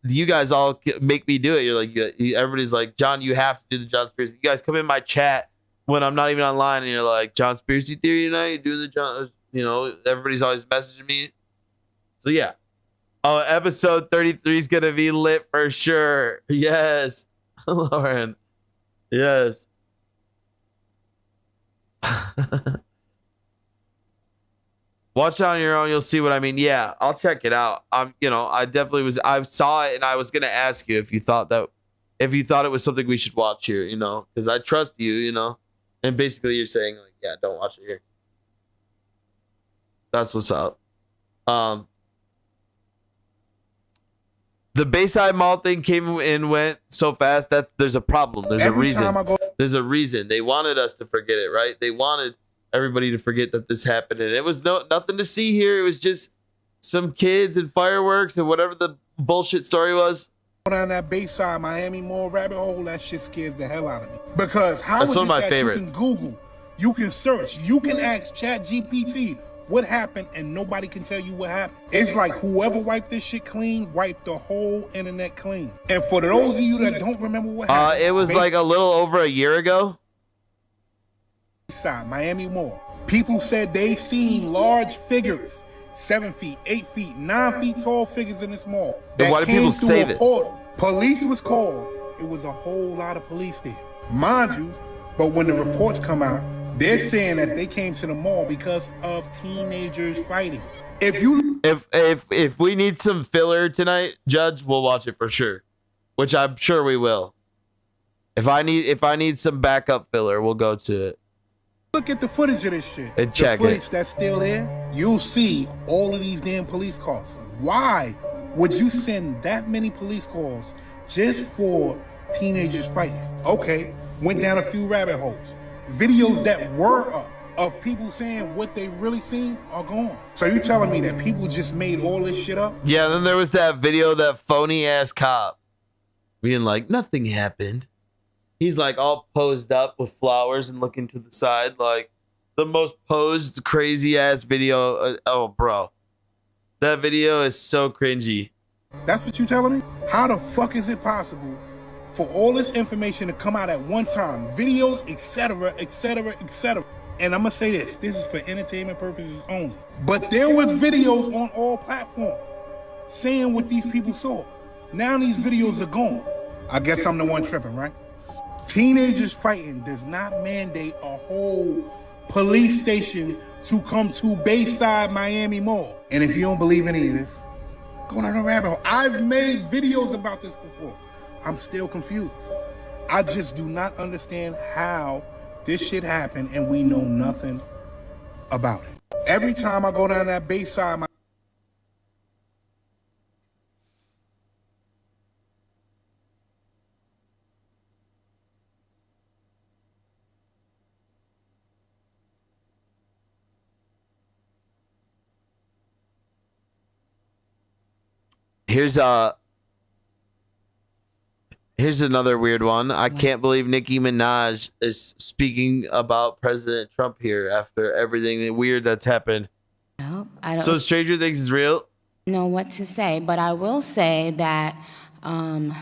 make me do it. You're like, everybody's like, John, you have to do the Jonspiracy. You guys come in my chat when I'm not even online, and you're like, Jonspiracy Theory tonight. You do the John, you know, everybody's always messaging me. So yeah, episode 33 is gonna be lit for sure. Yes, Lauren. Yes. Watch it on your own. You'll see what I mean. Yeah, I'll check it out. I saw it, and I was gonna ask you if you thought it was something we should watch here. You know, because I trust you. You know, and basically you're saying like, yeah, don't watch it here. That's what's up. The Bayside Mall thing came and went so fast that there's a problem. There's a reason. There's a reason. They wanted us to forget it, right? They wanted everybody to forget that this happened, and it was nothing to see here. It was just some kids and fireworks and whatever the bullshit story was. Down that Bayside Miami Mall rabbit hole, that shit scares the hell out of me. Because how That's is one it of my that favorites. you can Google, you can search, you can ask ChatGPT what happened and nobody can tell you what happened? It's like whoever wiped this shit clean, wiped the whole internet clean. And for those of you that don't remember what happened, It was like a little over a year ago. Miami Mall. People said they seen large figures, 7 feet, 8 feet, 9 feet tall figures in this mall. Then why do people say that? Police was called. It was a whole lot of police there, mind you. But when the reports come out, they're saying that they came to the mall because of teenagers fighting. If we need some filler tonight, Judge, we'll watch it for sure, which I'm sure we will. If I need some backup filler, we'll go to it. Look at the footage of this shit. And check the footage it. that's still there, you'll see all of these damn police cars. Why would you send that many police calls just for teenagers fighting? Okay, went down a few rabbit holes. Videos that were up of people saying what they really seen are gone. So you telling me that people just made all this shit up? Yeah, then there was that video, that phony ass cop being like, nothing happened. He's like all posed up with flowers and looking to the side, like the most posed crazy ass video. Oh, bro. That video is so cringy. That's what you telling me? How the fuck is it possible for all this information to come out at one time? Videos, etc., etc., etc. And I'm gonna say this is for entertainment purposes only. But there was videos on all platforms saying what these people saw. Now these videos are gone. I guess I'm the one tripping, right? Teenagers fighting does not mandate a whole police station to come to Bayside Miami Mall. And if you don't believe any of this, go down the rabbit hole. I've made videos about this before. I'm still confused. I just do not understand how this shit happened and we know nothing about it. Every time I go down that Bayside, Here's another weird one. I can't believe Nicki Minaj is speaking about President Trump here after everything weird that's happened. Well, I don't So Stranger Things is real? know what to say, but I will say that I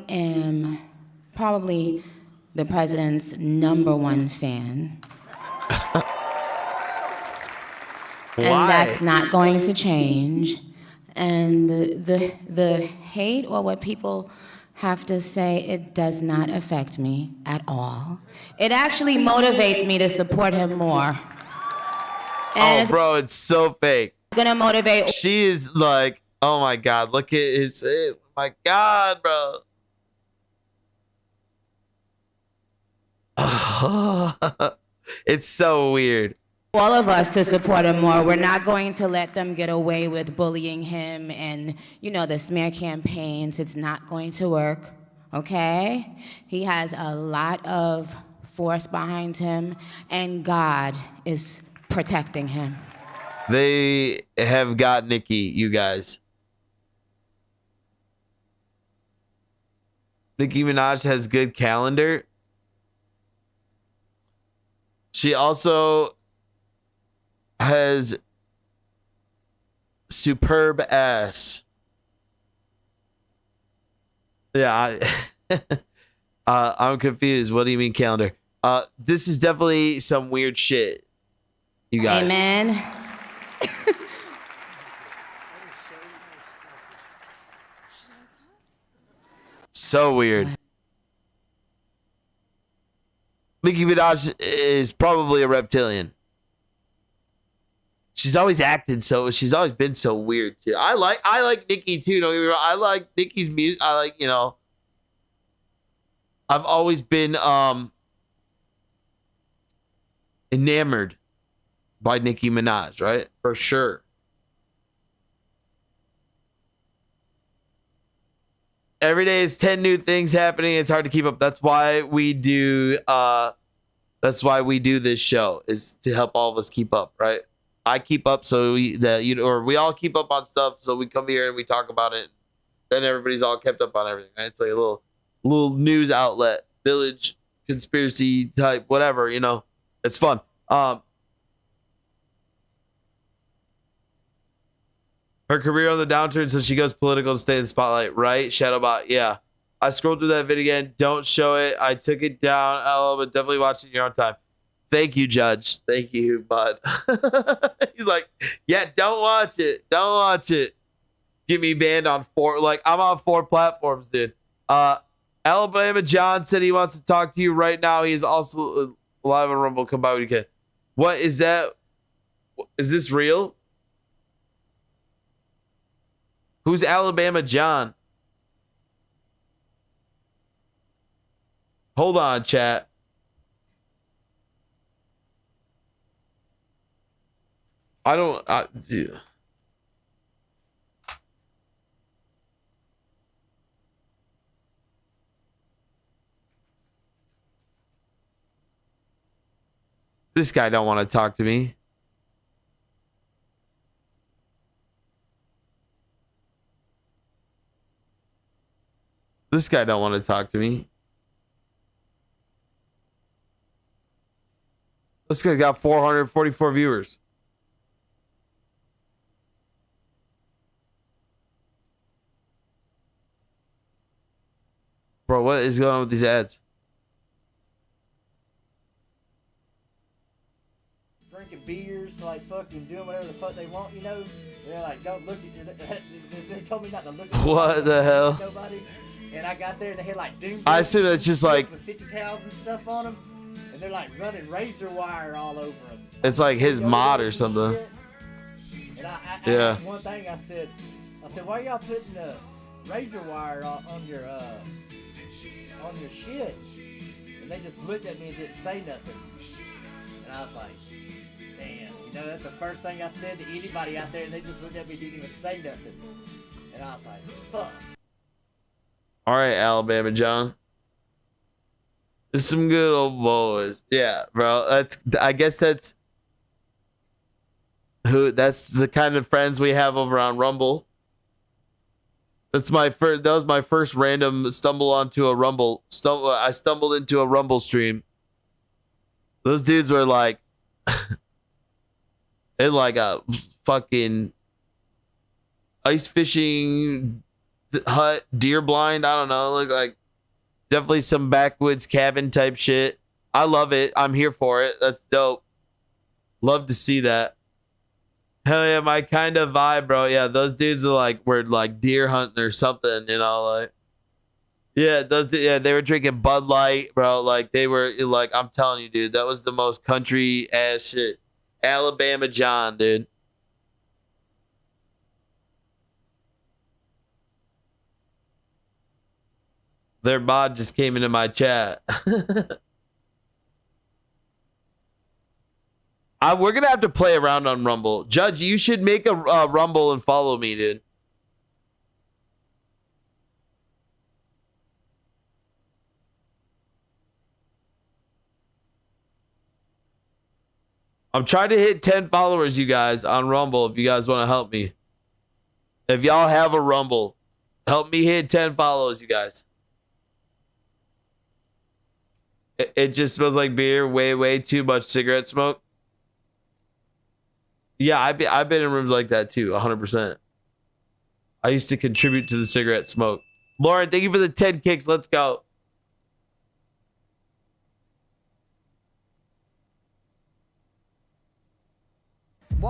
am probably the president's #1 fan. And that's not going to change. And the hate or what people have to say, it does not affect me at all. It actually motivates me to support him more. And Bro, it's so fake. Gonna motivate. She is like, oh my God, look at his, oh my God, bro. It's so weird. All of us to support him more. We're not going to let them get away with bullying him and, the smear campaigns. It's not going to work, okay? He has a lot of force behind him, and God is protecting him. They have got Nicki, you guys. Nicki Minaj has good calendar. She also has superb ass. Yeah, I'm confused. What do you mean calendar? This is definitely some weird shit, you guys. Amen. So weird. Nicki Minaj is probably a reptilian. She's always acted so. She's always been so weird too. I like Nicki too. Don't get me wrong. I like Nicki's music. I like I've always been enamored by Nicki Minaj, right? For sure. Every day is 10 new things happening. It's hard to keep up. That's why we do. That's why we do this show, is to help all of us keep up, right? I keep up so we all keep up on stuff. So we come here and we talk about it. Then everybody's all kept up on everything. Right? It's like a little news outlet, village conspiracy type, whatever. It's fun. Her career on the downturn, so she goes political to stay in the spotlight, right? Shadowbot, yeah. I scrolled through that video again. Don't show it. I took it down. But definitely watch it in your own time. Thank you, Judge. Thank you, bud. He's like, yeah, don't watch it. Don't watch it. Get me banned on 4. Like, I'm on 4 platforms, dude. Alabama John said he wants to talk to you right now. He is also live on Rumble. Come by when you can. What is that? Is this real? Who's Alabama John? Hold on, chat. Dude. This guy don't want to talk to me. This guy don't want to talk to me. This guy got 444 viewers. Bro, what is going on with these ads? Drinking beers, like fucking doing whatever the fuck they want, you know. They're like, don't look at. They told me not to look at. What the hell? Nobody. And I got there and they had like doom. I assume that's just like with 50 cows and stuff on them, and they're like running razor wire all over them. it's like his mod or something. And I Yeah. one thing I said, why are y'all putting the razor wire on your shit? And they just looked at me and didn't say nothing. And I was like, damn, you know, that's the first thing I said to anybody out there, and they just looked at me and didn't even say nothing. And I was like, fuck. All right, Alabama John. There's some good old boys. Yeah, bro. I guess that's the kind of friends we have over on Rumble. That was my first random stumble onto a Rumble. I stumbled into a Rumble stream. Those dudes were like in like a fucking ice fishing hut, deer blind. I don't know. Look like definitely some backwoods cabin type shit. I love it. I'm here for it. That's dope. Love to see that. Hell yeah, my kind of vibe, bro. Yeah, those dudes were like deer hunting or something, you know, like. Yeah, they were drinking Bud Light, bro. Like they were like, I'm telling you, dude, that was the most country ass shit. Alabama John, dude. Their mod just came into my chat. We're gonna have to play around on Rumble. Judge, you should make a Rumble and follow me, dude. I'm trying to hit 10 followers, you guys, on Rumble. If you guys want to help me, if y'all have a Rumble, help me hit 10 follows, you guys. It just smells like beer. Way too much cigarette smoke. Yeah, I've been in rooms like that too, 100%. I used to contribute to the cigarette smoke. Lauren, thank you for the 10 kicks. Let's go.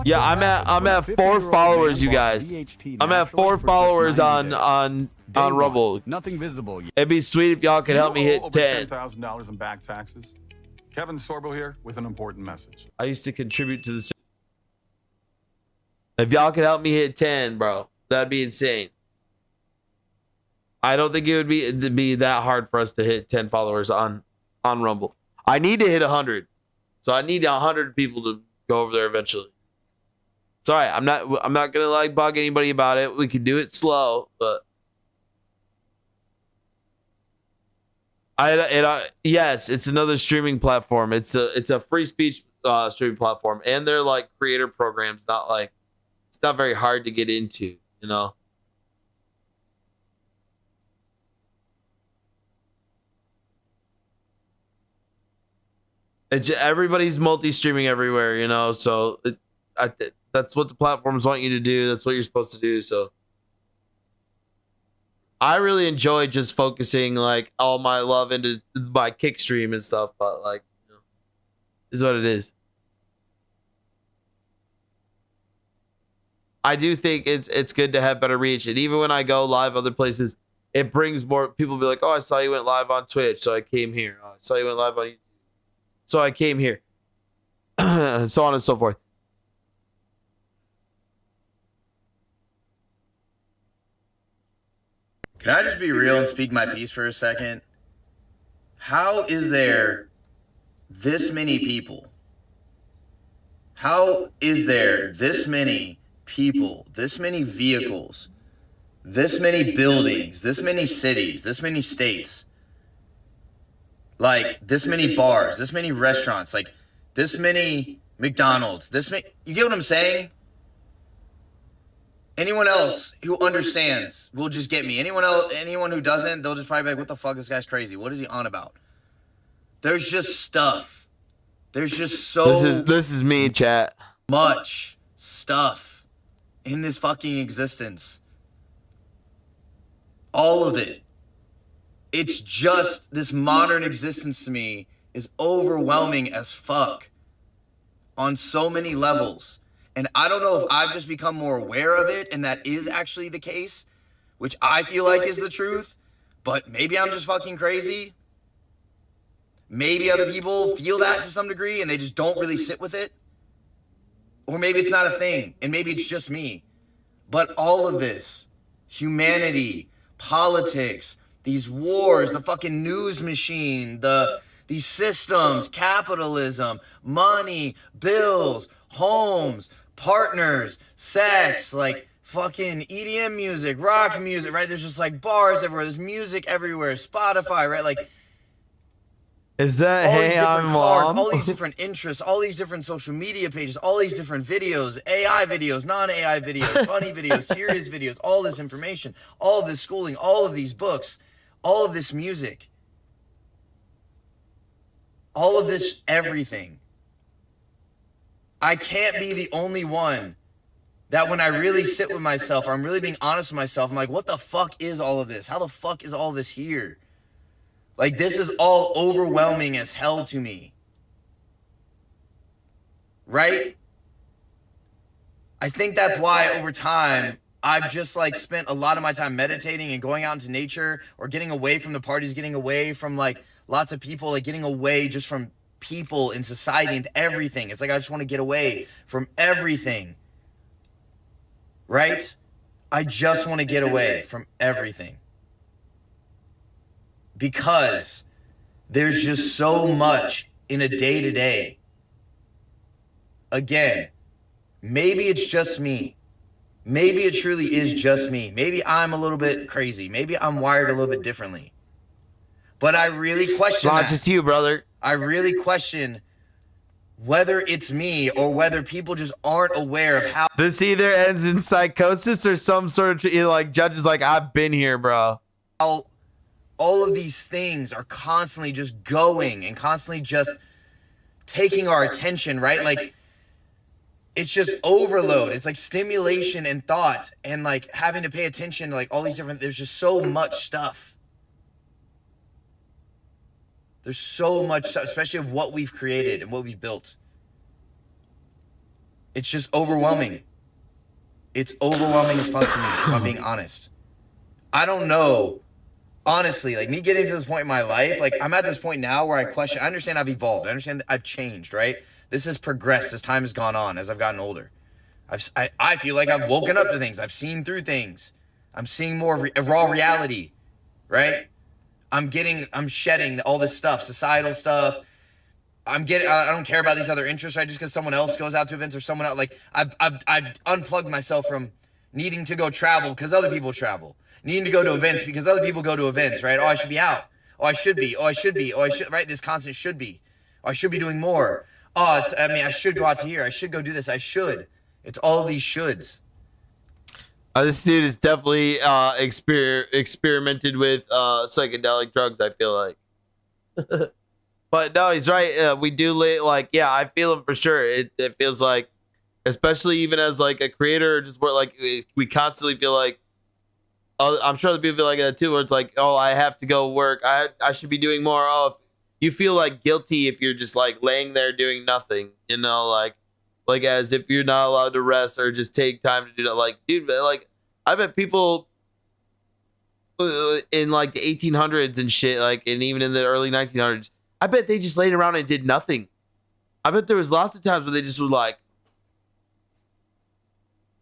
Yeah, I'm at 4 followers, you guys. I'm at 4 followers on Rumble. Nothing visible yet. It'd be sweet if y'all could help me hit over 10. $10,000 in back taxes. Kevin Sorbo here with an important message. I used to contribute to the. If y'all could help me hit 10, bro, that'd be insane. I don't think it would be that hard for us to hit 10 followers on Rumble. I need to hit 100, so I need 100 people to go over there eventually. It's all right. I'm not gonna like bug anybody about it. We can do it slow, but yes, it's another streaming platform. It's a free speech streaming platform, and they're like creator programs. It's not very hard to get into, you know. Everybody's multi-streaming everywhere, you know. So that's what the platforms want you to do. That's what you're supposed to do. So I really enjoy just focusing like all my love into my kick stream and stuff. But like, you know, is what it is. I do think it's good to have better reach, and even when I go live other places, it brings more people. Be like, oh, I saw you went live on Twitch, so I came here. Oh, I saw you went live on YouTube, so I came here. So on and so forth. Can I just be real and speak my piece for a second? How is there this many people? How is there this many people, this many vehicles, this many buildings, this many cities, this many states, like this many bars, this many restaurants, like this many McDonald's, you get what I'm saying? Anyone else who understands will just get me. Anyone who doesn't, they'll just probably be like, what the fuck, this guy's crazy. What is he on about? There's just stuff. There's just so This is me, chat. Much stuff in this fucking existence. All of it. It's just this modern existence to me is overwhelming as fuck on so many levels. And I don't know if I've just become more aware of it and that is actually the case, which I feel like is the truth, but maybe I'm just fucking crazy. Maybe other people feel that to some degree and they just don't really sit with it. Or maybe it's not a thing and maybe it's just me. But all of this, humanity, politics, these wars, the fucking news machine, these systems, capitalism, money, bills, homes, partners, sex, like fucking EDM music, rock music, right? There's just like bars everywhere. There's music everywhere. Spotify, right? Like Is that all hey, these different I'm cars, mom? all these different interests, all these different social media pages, all these different videos, AI videos, non-AI videos, funny videos, serious videos, all this information, all of this schooling, all of these books, all of this music, all of this everything. I can't be the only one that when I really sit with myself, or I'm really being honest with myself, I'm like, what the fuck is all of this? How the fuck is all this here? Like, this is all overwhelming as hell to me. Right? I think that's why over time, I've just like spent a lot of my time meditating and going out into nature or getting away from the parties, getting away from like lots of people, like getting away just from people in society and everything. It's like I just want to get away from everything. Right? I just want to get away from everything. Because there's just so much in a day-to-day. Again, maybe it's just me. Maybe it truly is just me. Maybe I'm a little bit crazy. Maybe I'm wired a little bit differently. But I really question It's not that. just you, brother. I really question whether it's me or whether people just aren't aware of how This either ends in psychosis or some sort of like judge is like, I've been here, bro. all of these things are constantly just going and constantly just taking our attention, right? Like, it's just overload. It's like stimulation and thought and like having to pay attention to like all these different, there's just so much stuff. There's so much stuff, especially of what we've created and what we've built. It's just overwhelming. It's overwhelming as fuck to me, if I'm being honest. I don't know. Honestly, like me getting to this point in my life, like I'm at this point now where I question, I understand I've evolved. I understand that I've changed, right? This has progressed as time has gone on, as I've gotten older. I feel like I've woken up to things. I've seen through things. I'm seeing more raw reality, right? I'm shedding all this stuff, societal stuff. I don't care about these other interests, right? Just because someone else goes out to events or someone else, like I've unplugged myself from needing to go travel because other people travel. Needing to go to events because other people go to events, right? Oh, I should be out. Oh, I should be. Oh, I should be. Oh, I should, right? This constant should be. Oh, I should be doing more. Oh, I should go out to here. I should go do this. I should. It's all of these shoulds. This dude is definitely experimented with psychedelic drugs, I feel like. But no, he's right. We do like, yeah, I feel him for sure. It feels like, especially even as like a creator, just where like we constantly feel like, I'm sure the people feel like that too, where it's like, oh, I have to go work. I should be doing more. Oh, you feel like guilty if you're just like laying there doing nothing, you know, like as if you're not allowed to rest or just take time to do that. Like, dude, like I bet people in like the 1800s and shit, like, and even in the early 1900s, I bet they just laid around and did nothing. I bet there was lots of times where they just were like,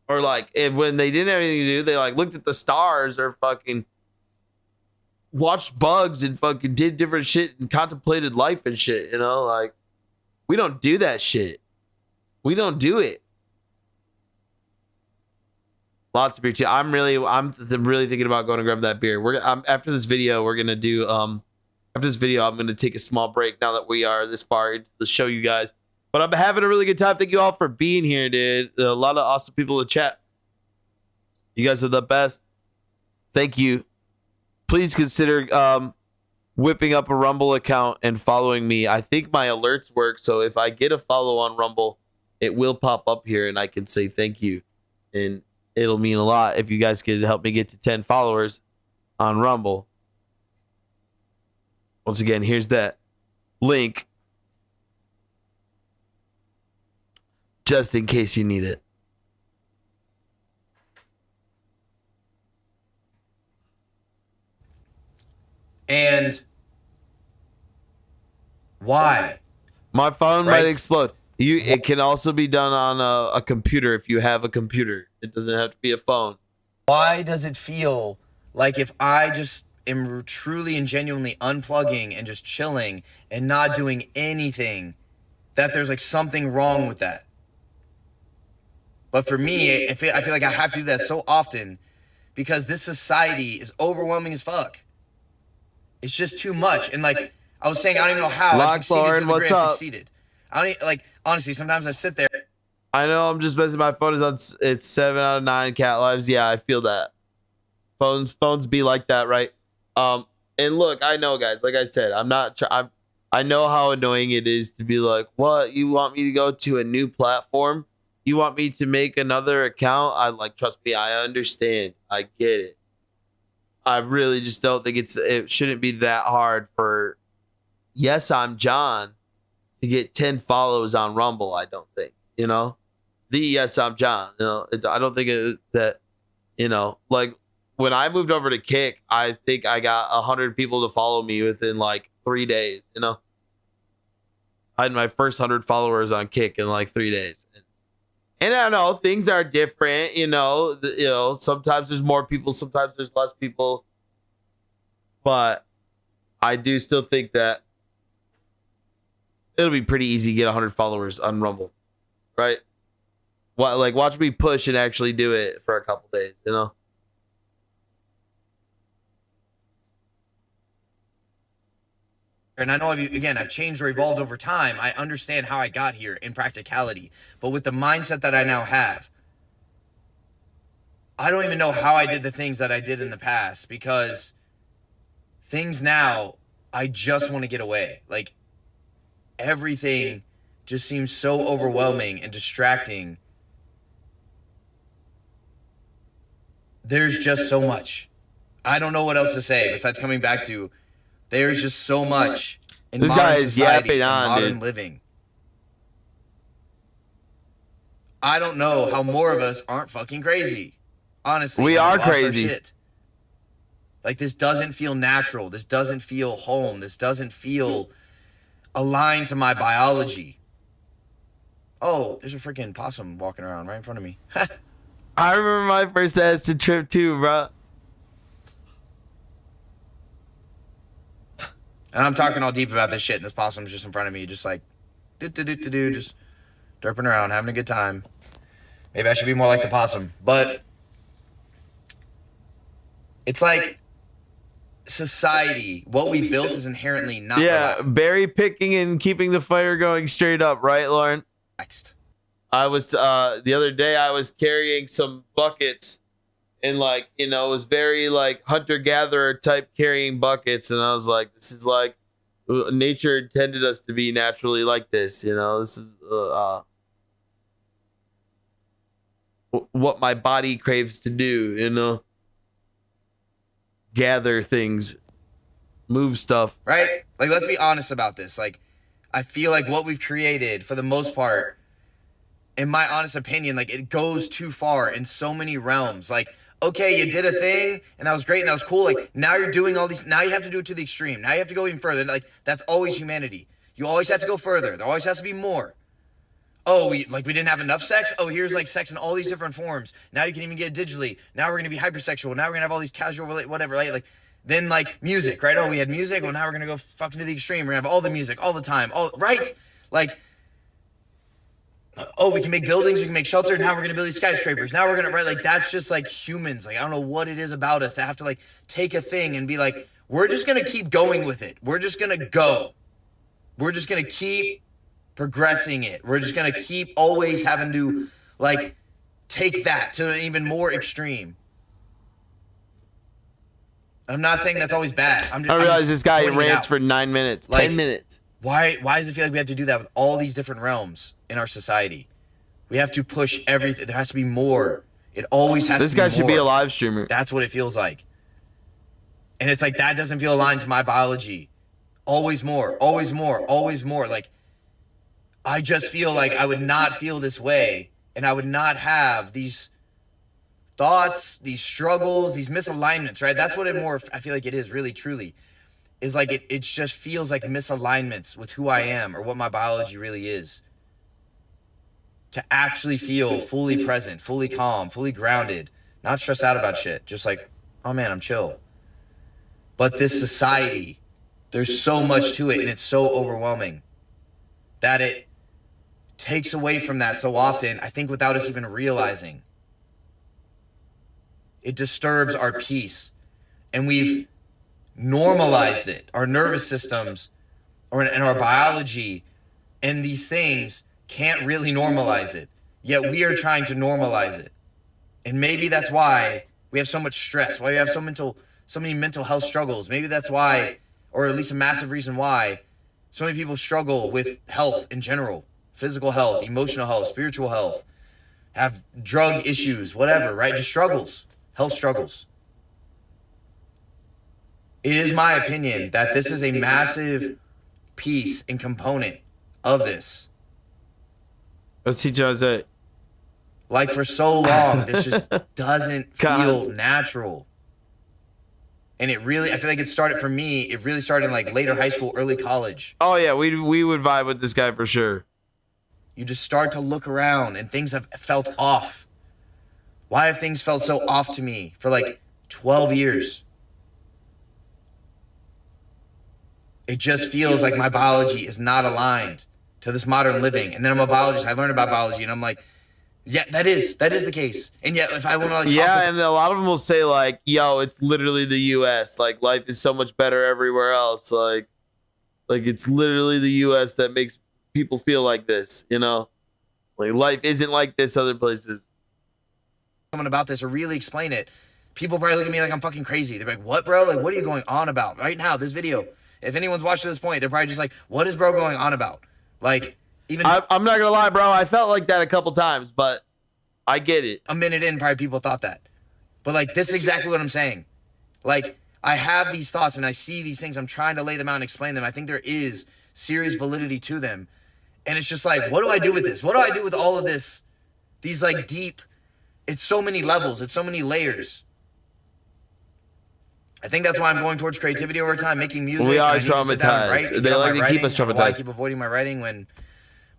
or like, and when they didn't have anything to do, they like looked at the stars or fucking watched bugs and fucking did different shit and contemplated life and shit, you know? Like, we don't do that shit. We don't do it. Lots of beer too. I'm really thinking about going to grab that beer. After this video, we're gonna do after this video, I'm gonna take a small break now that we are this far into the show, you guys. But I'm having a really good time. Thank you all for being here, dude. A lot of awesome people to chat. You guys are the best. Thank you. Please consider whipping up a Rumble account and following me. I think my alerts work, so if I get a follow on Rumble, it will pop up here and I can say thank you. And it'll mean a lot if you guys could help me get to 10 followers on Rumble. Once again, here's that link just in case you need it. And why? My phone Right. might explode. It can also be done on a computer if you have a computer. It doesn't have to be a phone. Why does it feel like if I just am truly and genuinely unplugging and just chilling and not doing anything, that there's like something wrong with that? But for me, I feel like I have to do that so often because this society is overwhelming as fuck. It's just too much. And like I was saying, I don't even know how I succeeded Lauren, to the what's degree I've up? succeeded. I don't like honestly. Sometimes I sit there. I know I'm just messing. My phone is on. It's 7 out of 9 cat lives. Yeah, I feel that. Phones be like that, right? And look, I know, guys. Like I said, I'm not. I know how annoying it is to be like, what? You want me to go to a new platform? You want me to make another account? I like. Trust me, I understand. I get it. I really just don't think it shouldn't be that hard for Yes I'm John to get 10 follows on Rumble. I don't think, the Yes I'm John, I don't think that, like when I moved over to Kick, I think I got 100 people to follow me within like 3 days, I had my first 100 followers on Kick in like 3 days. And I don't know, things are different, sometimes there's more people, sometimes there's less people. But I do still think that it'll be pretty easy to get 100 followers on Rumble, right? Watch me push and actually do it for a couple days, And I know I've changed or evolved over time. I understand how I got here in practicality. But with the mindset that I now have, I don't even know how I did the things that I did in the past because things now, I just want to get away. Like everything just seems so overwhelming and distracting. There's just so much. I don't know what else to say besides coming back to there's just so much in This modern guy is society yapping and on, modern dude. living. I don't know how more of us aren't fucking crazy. Honestly, We and are lost our crazy. shit. Like this doesn't feel natural. This doesn't feel home. This doesn't feel aligned to my biology. Oh, there's a freaking possum walking around right in front of me. I remember my first acid trip too, bro. And I'm talking all deep about this shit, and this possum's just in front of me, just like, just derping around, having a good time. Maybe I should be more like the possum. But it's like society, what we built is inherently not Yeah, berry picking and keeping the fire going straight up, right, Lauren? relaxed. I was the other day I was carrying some buckets and it was very like hunter-gatherer type carrying buckets, and I was like, this is like nature intended us to be naturally like this, this is what my body craves to do, gather things, move stuff. Right? Like, let's be honest about this. Like, I feel like what we've created, for the most part, in my honest opinion, like, it goes too far in so many realms. Like, okay, you did a thing, and that was great, and that was cool. Like, now you're doing all these, now you have to do it to the extreme. Now you have to go even further. Like, that's always humanity. You always have to go further. There always has to be more. Oh, we didn't have enough sex? Oh, here's like sex in all these different forms. Now you can even get it digitally. Now we're going to be hypersexual. Now we're going to have all these casual, whatever, like then like music, right? Oh, we had music. Well, now we're going to go fucking to the extreme. We're going to have all the music all the time. Oh, right? Like, oh, we can make buildings. We can make shelter. Now we're going to build these skyscrapers. Now we're going to, right? Like, that's just like humans. Like, I don't know what it is about us to have to like take a thing and be like, we're just going to keep going with it. We're just going to go. We're just going to keep progressing it. We're just going to keep always having to like take that to an even more extreme. I'm not saying that's always bad. I realize this guy rants for 9 minutes, like, 10 minutes. Why does it feel like we have to do that with all these different realms in our society? We have to push everything. There has to be more. It always has to be more. This guy should be a live streamer. That's what it feels like. And it's like, that doesn't feel aligned to my biology. always more, always more, always more. Like, I just feel like I would not feel this way, and I would not have these thoughts, these struggles, these misalignments, right? That's what it more, I feel like it is really, truly, is like it just feels like misalignments with who I am or what my biology really is. To actually feel fully present, fully calm, fully grounded, not stressed out about shit. Just like, oh man, I'm chill. But this society, there's so much to it, and it's so overwhelming that it takes away from that so often, I think without us even realizing. It disturbs our peace. And we've normalized it. Our nervous systems and our biology and these things can't really normalize it. Yet we are trying to normalize it. And maybe that's why we have so much stress, why we have so many mental health struggles. Maybe that's why, or at least a massive reason why, so many people struggle with health in general. Physical health, emotional health, spiritual health, have drug issues, whatever, right? Just struggles, health struggles. It is my opinion that this is a massive piece and component of this. Let's see, Jose. Like, for so long, this just doesn't feel natural. And it really, I feel like it started for me, it really started in like later high school, early college. Oh yeah, we would vibe with this guy for sure. You just start to look around and things have felt off. Why have things felt so off to me for like 12 years? It just feels like my biology is not aligned to this modern living. And then I'm a biologist. I learned about biology and I'm like, yeah, that is the case. And yet if I want to like yeah, and a lot of them will say like, yo, it's literally the US. Like, life is so much better everywhere else. Like it's literally the US that makes people feel like this, you know? Like, life isn't like this other places. Someone about this or really explain it, people probably look at me like I'm fucking crazy. They're like, what, bro? Like, what are you going on about right now? This video, if anyone's watched to this point, they're probably just like, what is bro going on about? Like, even I'm not gonna lie, bro. I felt like that a couple times, but I get it. A minute in, probably people thought that. But like, this is exactly what I'm saying. Like, I have these thoughts and I see these things. I'm trying to lay them out and explain them. I think there is serious validity to them. And it's just like, what do I do with this? What do I do with all of this? These like deep, it's so many levels. It's so many layers. I think that's why I'm going towards creativity over time, making music. We are traumatized. They like to keep us traumatized. Why I keep avoiding my writing when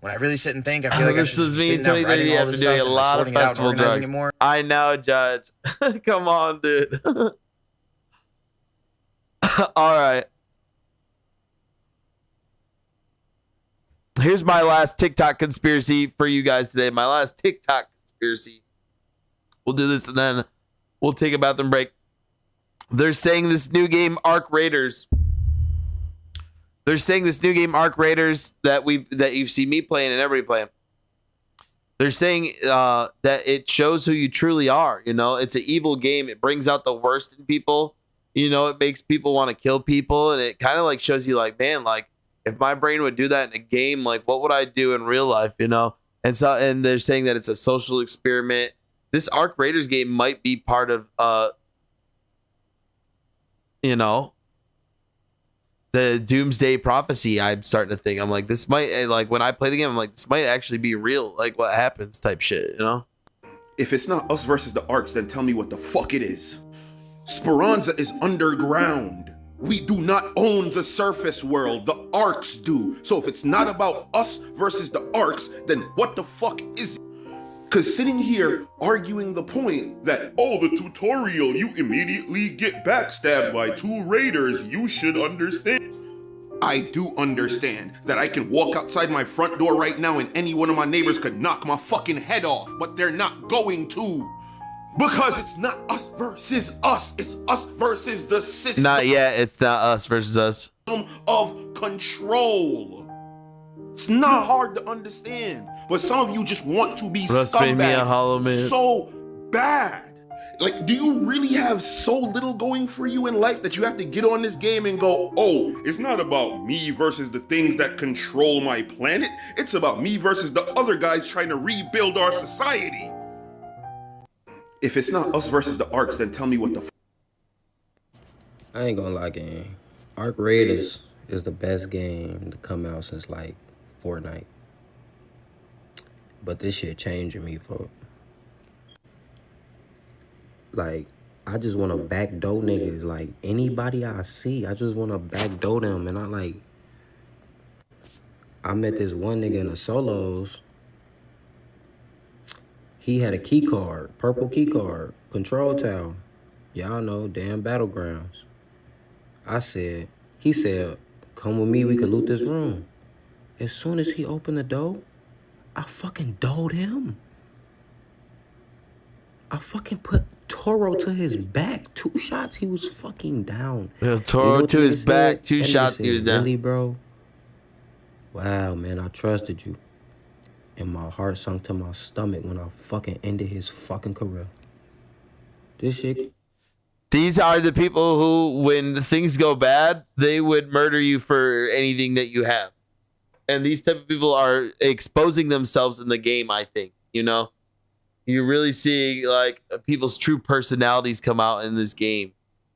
I really sit and think, I feel like this is me in 2030 after doing a lot of festival drugs. I know, Judge. Come on, dude. All right. Here's my last TikTok conspiracy for you guys today. My last TikTok conspiracy. We'll do this and then we'll take a bathroom break. They're saying this new game, Ark Raiders. They're saying this new game, Ark Raiders, that you've seen me playing and everybody playing. They're saying that it shows who you truly are. You know, it's an evil game. It brings out the worst in people. You know, it makes people want to kill people, and it kind of like shows you like, man, like if my brain would do that in a game, like what would I do in real life? You know, and they're saying that it's a social experiment. This Ark Raiders game might be part of you know, the doomsday prophecy. I'm starting to think, I'm like, this might, like when I play the game, I'm like, this might actually be real, like what happens type shit, you know? If it's not us versus the Arks, then tell me what the fuck it is. Speranza is underground. We do not own the surface world, the Arks do. So if it's not about us versus the Arks, then what the fuck is it? Because sitting here arguing the point that, oh, the tutorial, you immediately get backstabbed by 2 raiders, you should understand. I do understand that I can walk outside my front door right now and any one of my neighbors could knock my fucking head off, but they're not going to. Because it's not us versus us, it's us versus the system. Not yet, it's not us versus us. Of control. It's not hard to understand, but some of you just want to be scumbags so bad. Like, do you really have so little going for you in life that you have to get on this game and go, oh, it's not about me versus the things that control my planet. It's about me versus the other guys trying to rebuild our society. If it's not us versus the Arks, then tell me what the I ain't gonna lie, gang. Ark Raiders is the best game to come out since like Fortnite. But this shit changing me, for like I just want to backdoor niggas. Like anybody I see, I just want to backdoor them. And I met this one nigga in the solos. He had a key card, purple key card, control tower. Y'all know, damn battlegrounds. He said, come with me, we could loot this room. As soon as he opened the door, I fucking doed him. I fucking put Toro to his back. 2 shots, he was fucking down. Yeah, Toro to his back, 2 shots, he was down. Really, bro? Wow, man, I trusted you. And my heart sunk to my stomach when I fucking ended his fucking career. This shit. These are the people who, when things go bad, they would murder you for anything that you have. And these type of people are exposing themselves in the game, I think. You know? You're really seeing, like, people's true personalities come out in this game.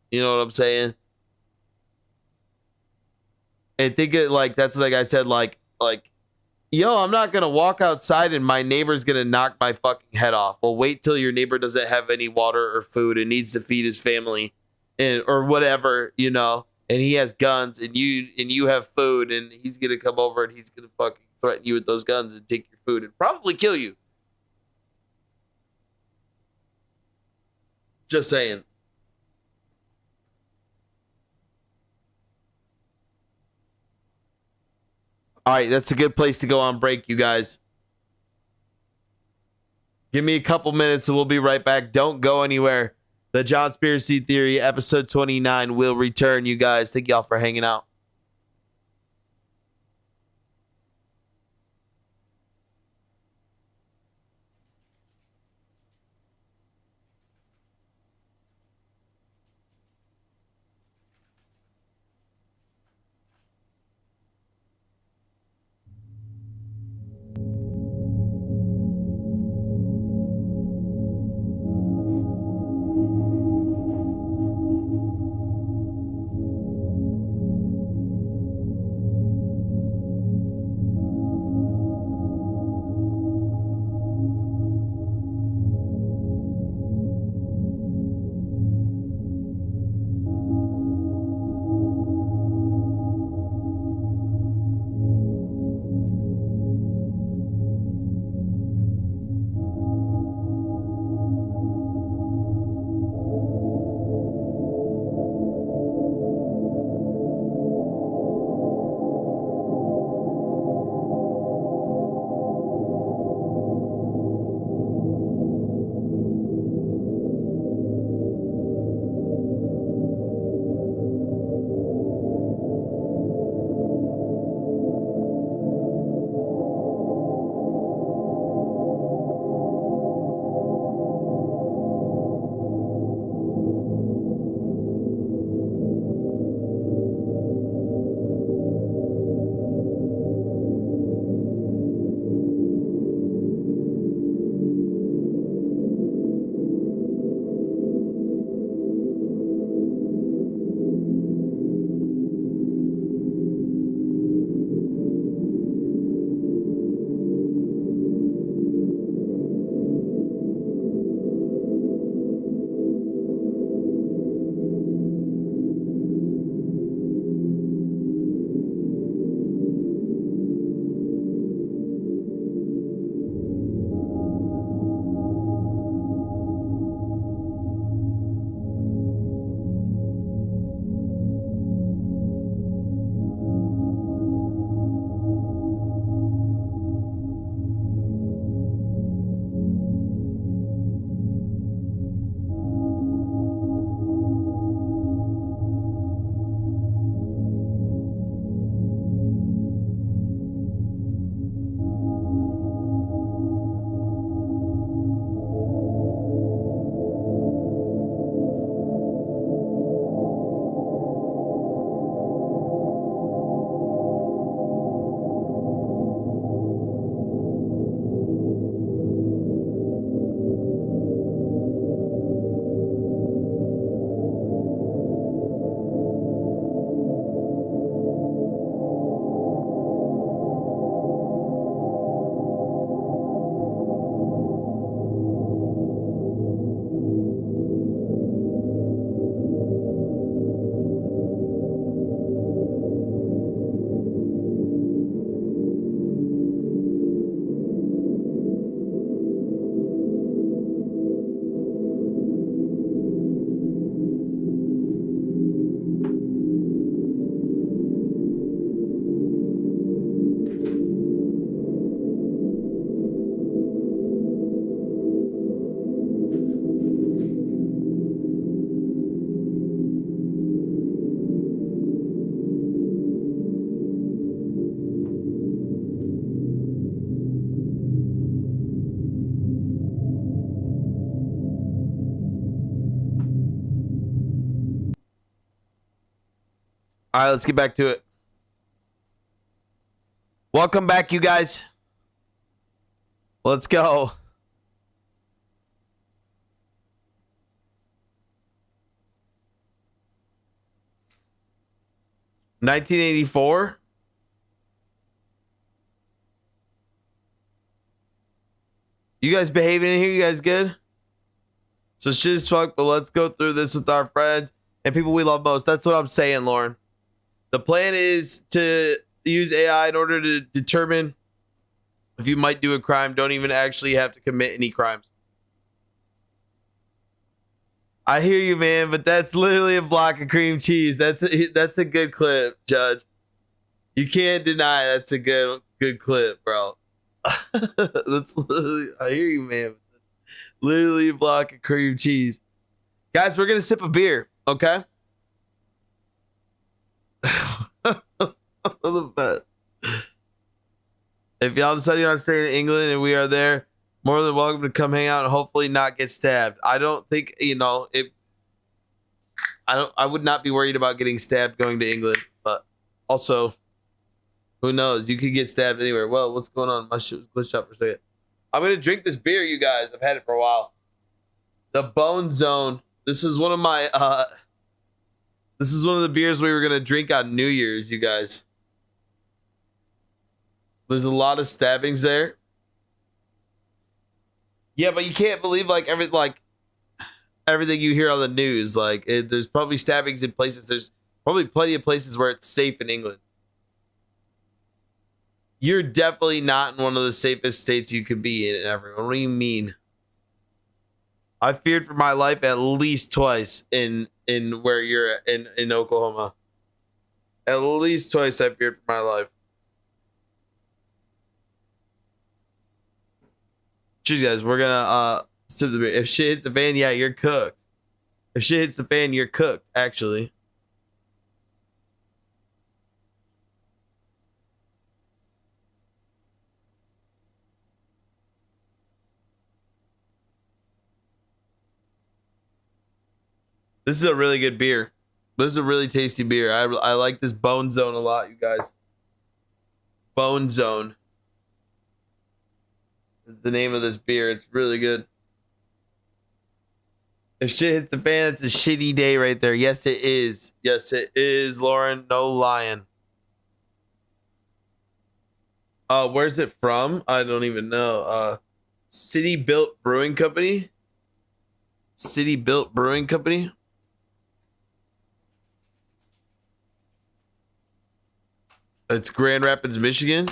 You know what I'm saying? And think it like, that's like I said, like, yo, I'm not going to walk outside and my neighbor's going to knock my fucking head off. Well, wait till your neighbor doesn't have any water or food and needs to feed his family or whatever, you know, and he has guns and you have food and he's going to come over and he's going to fucking threaten you with those guns and take your food and probably kill you. Just saying. All right, that's a good place to go on break, you guys. Give me a couple minutes and we'll be right back. Don't go anywhere. The Jonspiracy Theory, episode 29, will return, you guys. Thank y'all for hanging out. All right, let's get back to it. Welcome back, you guys. Let's go. $1984. You guys behaving in here? You guys good? So shit is fucked, but let's go through this with our friends and people we love most. That's what I'm saying, Lauren. The plan is to use AI in order to determine if you might do a crime. Don't even actually have to commit any crimes. I hear you, man, but that's literally a block of cream cheese. That's a good clip, Judge. You can't deny that's a good clip, bro. That's literally, I hear you, man. Literally a block of cream cheese. Guys, we're gonna sip a beer, okay? The best. If y'all decide you want to stay in England and we are there, more than welcome to come hang out and hopefully not get stabbed. I don't think, I would not be worried about getting stabbed going to England, but also, who knows? You could get stabbed anywhere. Well, what's going on? My shit was glitched out for a second. I'm gonna drink this beer, you guys. I've had it for a while. The Bone Zone. This is one of my this is one of the beers we were gonna drink on New Year's, you guys. There's a lot of stabbings there. Yeah, but you can't believe everything you hear on the news. There's probably stabbings in places. There's probably plenty of places where it's safe in England. You're definitely not in one of the safest states you could be in, everyone. What do you mean? I feared for my life at least twice in where you're in Oklahoma. At least twice I feared for my life. Cheers, guys. We're gonna sip the beer. If shit hits the fan, yeah, you're cooked. If shit hits the fan, you're cooked, actually. This is a really good beer. This is a really tasty beer. I like this Bone Zone a lot, you guys. Bone Zone is the name of this beer. It's really good. If shit hits the fan, it's a shitty day right there. Yes, it is. Yes, it is, Lauren. No lying. Where's it from? I don't even know. City Built Brewing Company. City Built Brewing Company. It's Grand Rapids, Michigan.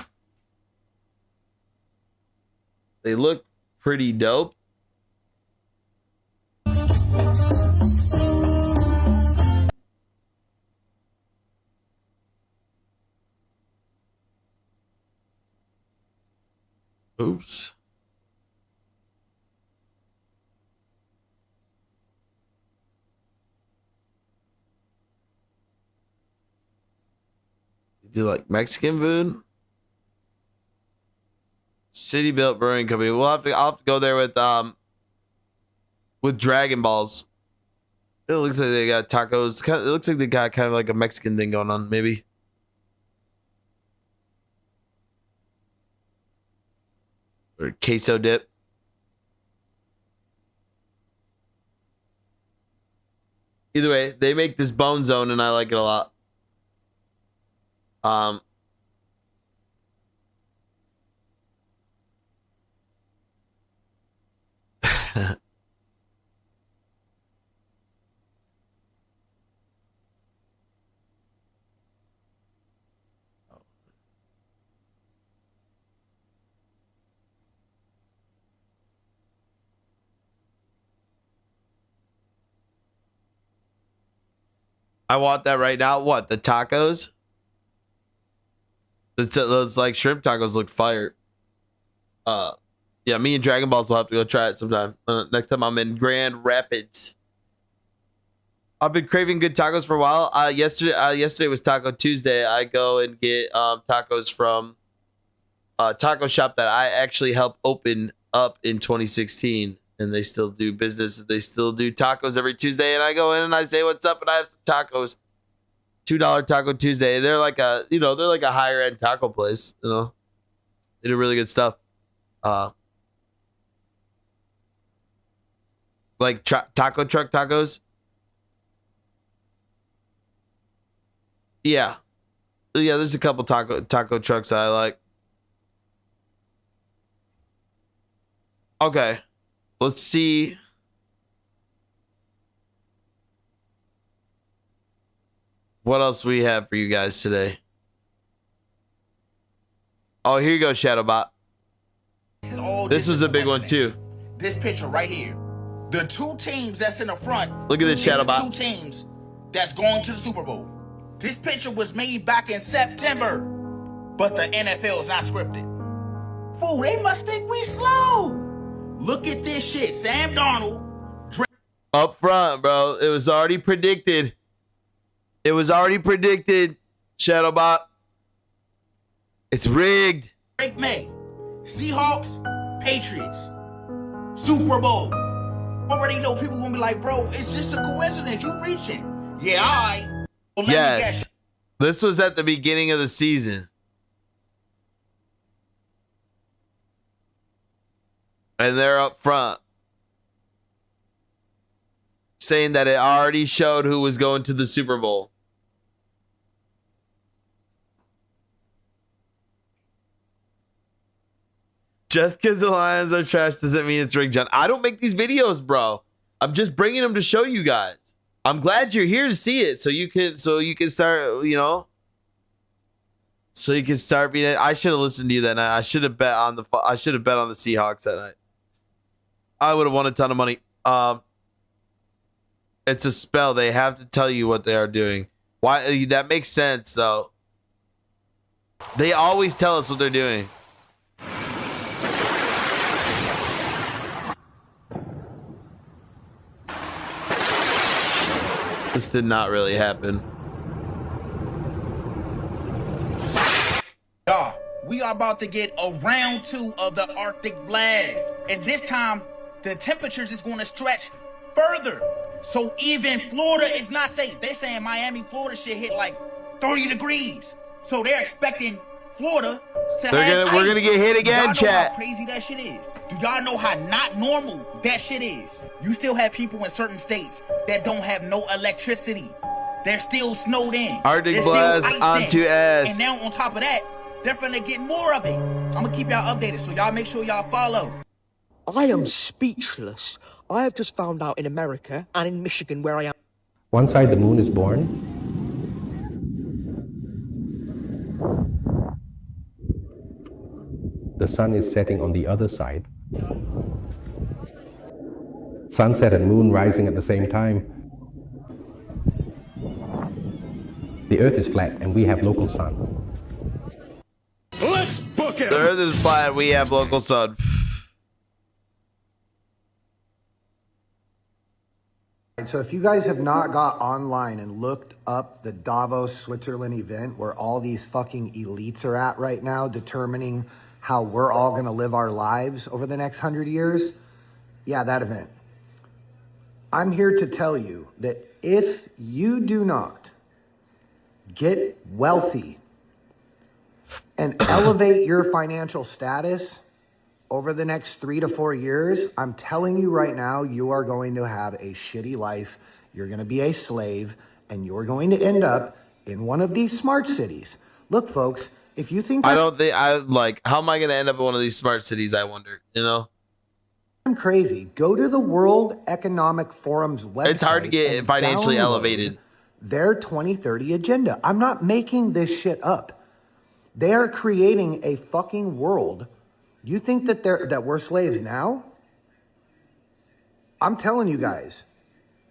They look pretty dope. Oops. Do like Mexican food? City Built Brewing Company. I'll have to go there with Dragon Balls. It looks like they got tacos. It looks like they got kind of like a Mexican thing going on, maybe. Or queso dip. Either way, they make this Bone Zone and I like it a lot. I want that right now. What? The tacos? Those like shrimp tacos look fire. Yeah, me and Dragon Balls will have to go try it sometime. Next time I'm in Grand Rapids. I've been craving good tacos for a while. Yesterday was Taco Tuesday. I go and get tacos from a taco shop that I actually helped open up in 2016. And they still do business. They still do tacos every Tuesday. And I go in and I say, what's up? And I have some tacos. $2 Taco Tuesday. They're like a, they're like a higher end taco place. They do really good stuff. Like taco truck tacos. Yeah, there's a couple taco trucks that I like. Okay, let's see. What else we have for you guys today? Oh, here you go, Shadowbot. This was a big one too. This picture right here. The two teams that's in the front. Look at this, is the Shadowbot. two teams that's going to the Super Bowl. This picture was made back in September, but the NFL is not scripted. Fool, they must think we slow. Look at this shit. Sam Darnold. Up front, bro. It was already predicted. Shadowbot. It's rigged. Drake May. Seahawks, Patriots. Super Bowl. Already know people gonna be like, bro, it's just a coincidence. You reaching. Yeah, all right. Well, let me Yes. guess. This was at the beginning of the season. And they're up front saying that it already showed who was going to the Super Bowl. Just because the Lions are trash doesn't mean it's rigged, John. I don't make these videos, bro. I'm just bringing them to show you guys. I'm glad you're here to see it, so you can start, so you can start being. I should have listened to you that night. I should have bet on the Seahawks that night. I would have won a ton of money. It's a spell. They have to tell you what they are doing. Why? That makes sense, though. They always tell us what they're doing. This did not really happen. Y'all, we are about to get a round 2 of the Arctic blast. And this time, the temperatures is going to stretch further. So even Florida is not safe. They're saying Miami, Florida shit hit like 30 degrees. So they're expecting Florida to have We're gonna get hit again, y'all know chat. how crazy that shit is? Do y'all know how not normal that shit is? You still have people in certain states that don't have no electricity. They're still snowed in. Arctic They're still blast iced onto in. ass. And now on top of that, they're finna get more of it. I'm gonna keep y'all updated, so y'all make sure y'all follow. I am speechless. I have just found out in America and in Michigan where I am. One side the moon is born. The sun is setting on the other side. Sunset and moon rising at the same time. The earth is flat and we have local sun. Let's book it. The earth is flat. We have local sun. So if you guys have not got online and looked up the Davos, Switzerland event where all these fucking elites are at right now determining how we're all going to live our lives over the next 100 years, yeah, that event. I'm here to tell you that if you do not get wealthy and elevate your financial status over the next 3 to 4 years, I'm telling you right now, you are going to have a shitty life. You're going to be a slave, and you're going to end up in one of these smart cities. Look, folks, if you think how am I going to end up in one of these smart cities? I wonder, I'm crazy, go to the World Economic Forum's website. It's hard to get financially elevated. Their 2030 agenda. I'm not making this shit up. They are creating a fucking world. You think that we're slaves now? I'm telling you guys,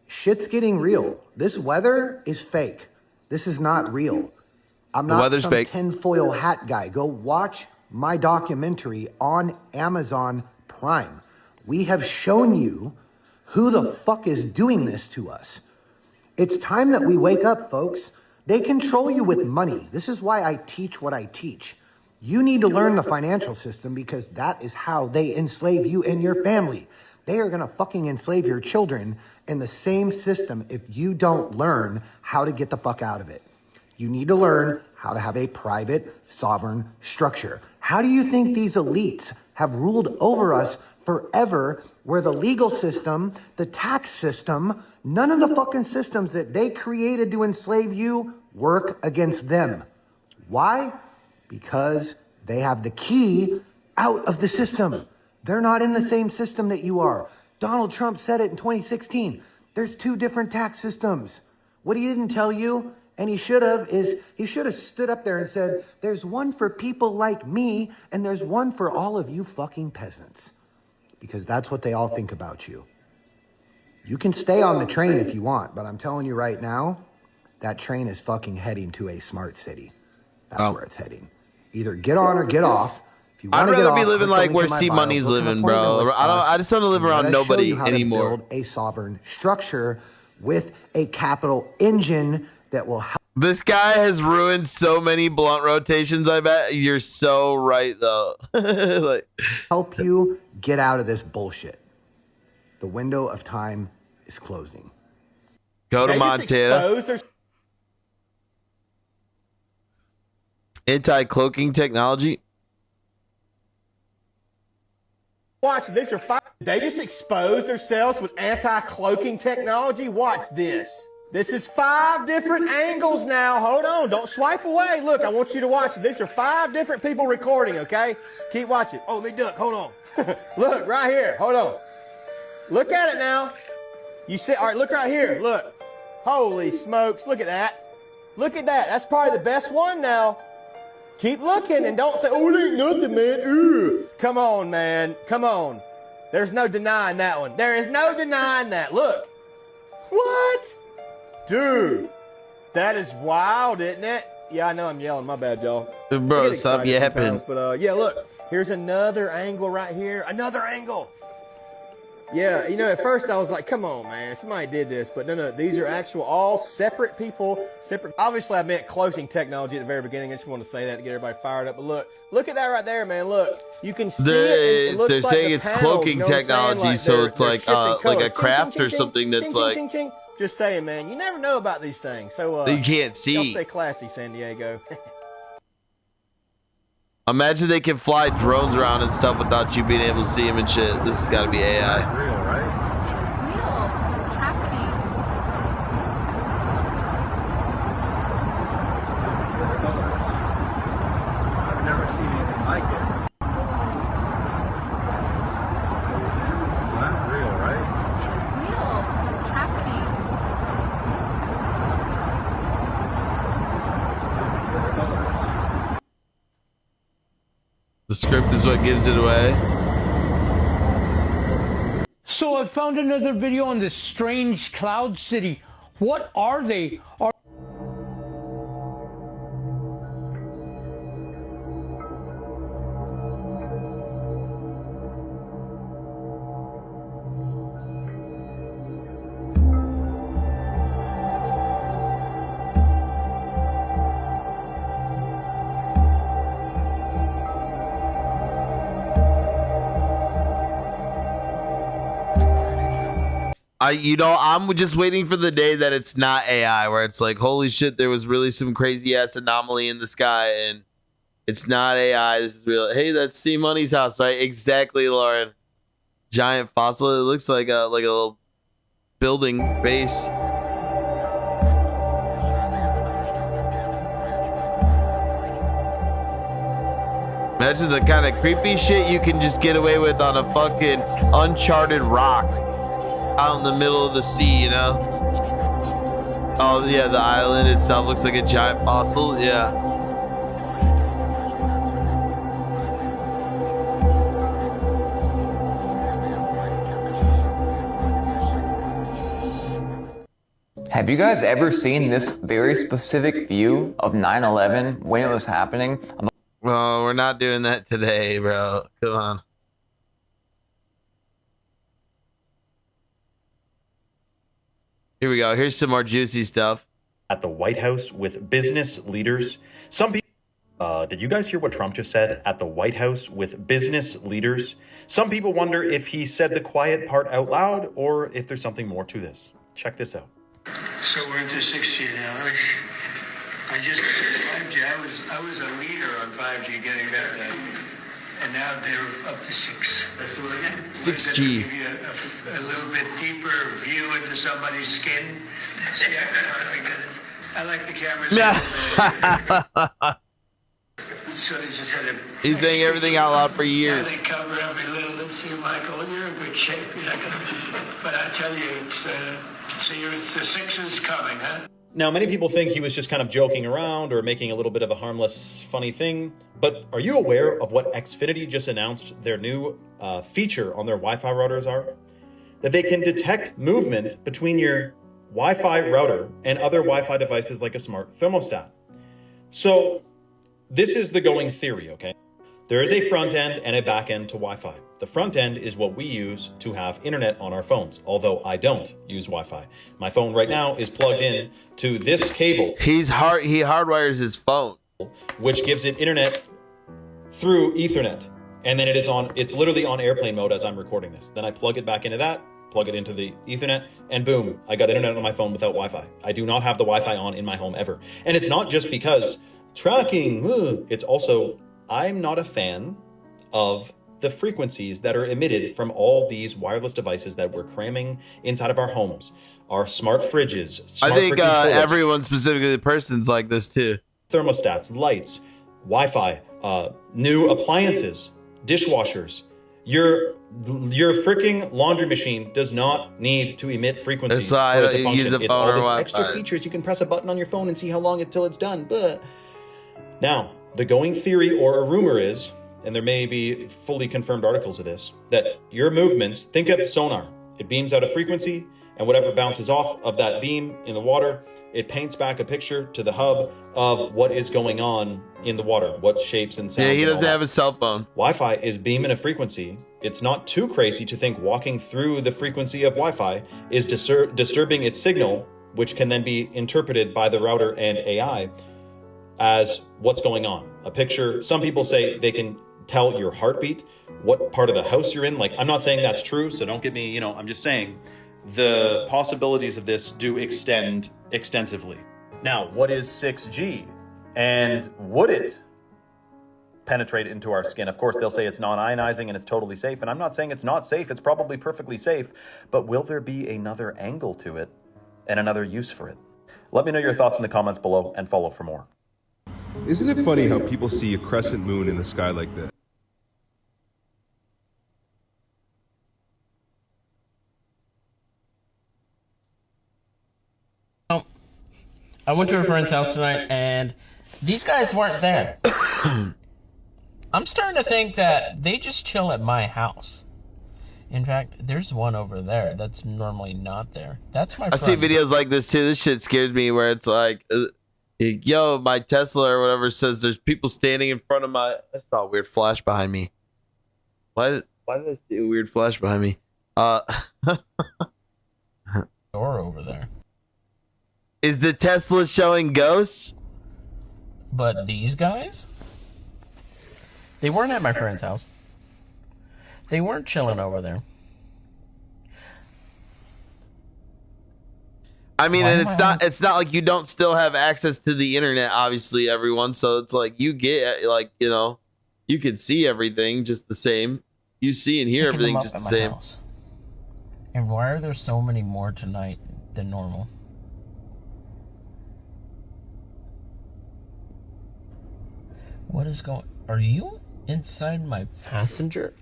shit's getting real. This weather is fake. This is not real. I'm not some tinfoil hat guy. Go watch my documentary on Amazon Prime. We have shown you who the fuck is doing this to us. It's time that we wake up, folks. They control you with money. This is why I teach what I teach. You need to learn the financial system because that is how they enslave you and your family. They are going to fucking enslave your children in the same system if you don't learn how to get the fuck out of it. You need to learn how to have a private, sovereign structure. How do you think these elites have ruled over us forever, where the legal system, the tax system, none of the fucking systems that they created to enslave you work against them? Why? Because they have the key out of the system. They're not in the same system that you are. Donald Trump said it in 2016. There's 2 different tax systems. What he didn't tell you, and he should have, is he should have stood up there and said, there's one for people like me, and there's one for all of you fucking peasants. Because that's what they all think about you. You can stay on the train if you want, but I'm telling you right now, that train is fucking heading to a smart city. That's where it's heading. Either get on or get off. If you I'd want to rather get be off, living click like the where link in my C bio, Money's book an living, appointment bro. with us, I just want to live and around let us show nobody you how to anymore. build a sovereign structure with a capital engine that will help. This guy has ruined so many blunt rotations. I bet you're so right, though. Like, help you get out of this bullshit. The window of time is closing. go to Montana. Anti-cloaking technology. Watch, these are 5. They just exposed themselves with anti-cloaking technology. Watch this. This is 5 different angles now. Hold on. Don't swipe away. Look, I want you to watch. These are 5 different people recording, okay? Keep watching. Oh, let me duck. Hold on. Look, right here. Hold on. Look at it now. You see, all right, look right here. Look. Holy smokes. Look at that. Look at that. That's probably the best one now. Keep looking and don't say, oh, it ain't nothing, man. Ooh. Come on, man. Come on. There's no denying that one. There is no denying that. Look. What? Dude. That is wild, isn't it? Yeah, I know I'm yelling. My bad, y'all. Bro, stop yapping. But yeah, look. Here's another angle right here. Another angle. Yeah, you know, at first I was like, come on, man, somebody did this. But no, these are actual all separate people, separate. Obviously, I meant cloaking technology at the very beginning. I just want to say that to get everybody fired up. But look at that right there, man. Look, you can see it. It looks they're like saying the it's panels, cloaking you know what I'm saying? technology, Like so they're it's like shifting colors. a craft Ching, or ching, something ching, that's ching, like ching, ching. Just saying, man, you never know about these things. So you can't y'all see. stay classy, San Diego. Imagine they can fly drones around and stuff without you being able to see them and shit. This has got to be AI. Real, right? I've never seen anything like it. Not real, right? The script is what gives it away. So I found another video on this strange cloud city. What are they? I'm just waiting for the day that it's not AI, where it's like, holy shit, there was really some crazy ass anomaly in the sky, and it's not AI. This is real. Hey, that's C Money's house, right? Exactly, Lauren. Giant fossil. It looks like a little building base. Imagine the kind of creepy shit you can just get away with on a fucking uncharted rock out in the middle of the sea, you know? Oh, yeah, the island itself looks like a giant fossil. Yeah. Have you guys ever seen this very specific view of 9/11 when it was happening? Well, we're not doing that today, bro. Come on. Here we go. Here's some more juicy stuff. At the White House with business leaders. Some people... did you guys hear what Trump just said? At the White House with business leaders. Some people wonder if he said the quiet part out loud or if there's something more to this. Check this out. So we're into 6th year now. I just 5G. I was a leader on 5G, getting that done, and now they're up to 6. Let's do it again. 6G. Give you a little bit deeper view into somebody's skin. See how perfect it is. I like the cameras. So they just had a. He's saying everything out loud for Now years. they cover every little. Let's see, Michael, you're in good shape. You're not gonna, but I tell you, it's the 6 is coming, huh? Now, many people think he was just kind of joking around or making a little bit of a harmless, funny thing. But are you aware of what Xfinity just announced their new feature on their Wi-Fi routers are? That they can detect movement between your Wi-Fi router and other Wi-Fi devices like a smart thermostat. So this is the going theory, okay? There is a front end and a back end to Wi-Fi. The front end is what we use to have internet on our phones, although I don't use Wi-Fi. My phone right now is plugged in to this cable. He hardwires his phone, which gives it internet through Ethernet. And then it's literally on airplane mode as I'm recording this. Then I plug it back into that, plug it into the Ethernet, and boom, I got internet on my phone without Wi-Fi. I do not have the Wi-Fi on in my home ever. And it's not just because tracking, it's also, I'm not a fan of the frequencies that are emitted from all these wireless devices that we're cramming inside of our homes, our smart fridges. I think freaking toilets, everyone, specifically the person's like this too. Thermostats, lights, Wi-Fi, new appliances, dishwashers. Your freaking laundry machine does not need to emit frequencies for it to function. It's all these extra features. You can press a button on your phone and see how long until it's done. But now, the going theory or a rumor is, and there may be fully confirmed articles of this, that your movements, think of sonar. It beams out a frequency, and whatever bounces off of that beam in the water, it paints back a picture to the hub of what is going on in the water, what shapes and sounds. Yeah, he doesn't have a cell phone. Wi-Fi is beaming a frequency. It's not too crazy to think walking through the frequency of Wi-Fi is disturbing its signal, which can then be interpreted by the router and AI as what's going on. A picture, some people say they can tell your heartbeat, what part of the house you're in. Like, I'm not saying that's true, so don't get me, I'm just saying the possibilities of this do extend extensively. Now, what is 6G? And would it penetrate into our skin? Of course, they'll say it's non-ionizing and it's totally safe. And I'm not saying it's not safe. It's probably perfectly safe. But will there be another angle to it and another use for it? Let me know your thoughts in the comments below and follow for more. Isn't it funny how people see a crescent moon in the sky like this? I went to a friend's house tonight, and these guys weren't there. I'm starting to think that they just chill at my house. In fact, there's one over there that's normally not there. That's my friend. I see videos like this too. This shit scares me where it's like, yo, my Tesla or whatever says there's people standing in front of my... I saw a weird flash behind me. Why did I see a weird flash behind me? Door over there. Is the Tesla showing ghosts? But these guys? They weren't at my friend's house. They weren't chilling over there. I mean, and it's not like you don't still have access to the internet, obviously, everyone. So it's like you get, like, you can see everything just the same. You see and hear everything just the same. House. And why are there so many more tonight than normal? What is going... Are you inside my passenger?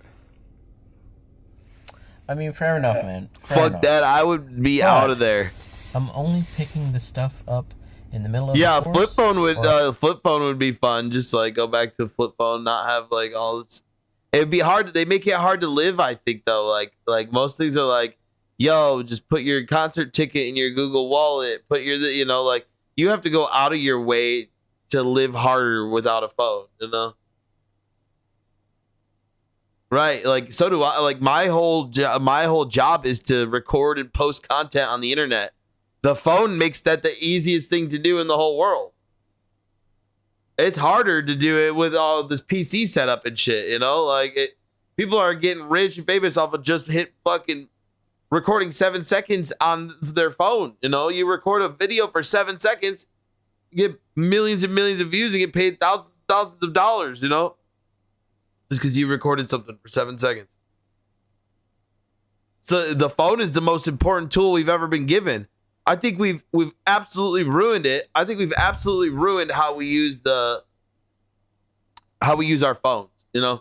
I mean, fair enough, man. Fuck that. I would be out of there. I'm only picking the stuff up in the middle of the forest, flip phone would be fun. Just like go back to flip phone, not have like all this. It'd be hard. They make it hard to live, I think, though. Like most things are like, yo, just put your concert ticket in your Google Wallet. Put your, like you have to go out of your way to live harder without a phone, Right, like so do I. Like my whole job is to record and post content on the internet. The phone makes that the easiest thing to do in the whole world. It's harder to do it with all this PC setup and shit, people are getting rich and famous off of just fucking recording 7 seconds on their phone. You record a video for 7 seconds, get millions and millions of views and get paid thousands of dollars, you know? Just because you recorded something for 7 seconds. So the phone is the most important tool we've ever been given. I think we've absolutely ruined it. I think we've absolutely ruined how we use our phones, you know?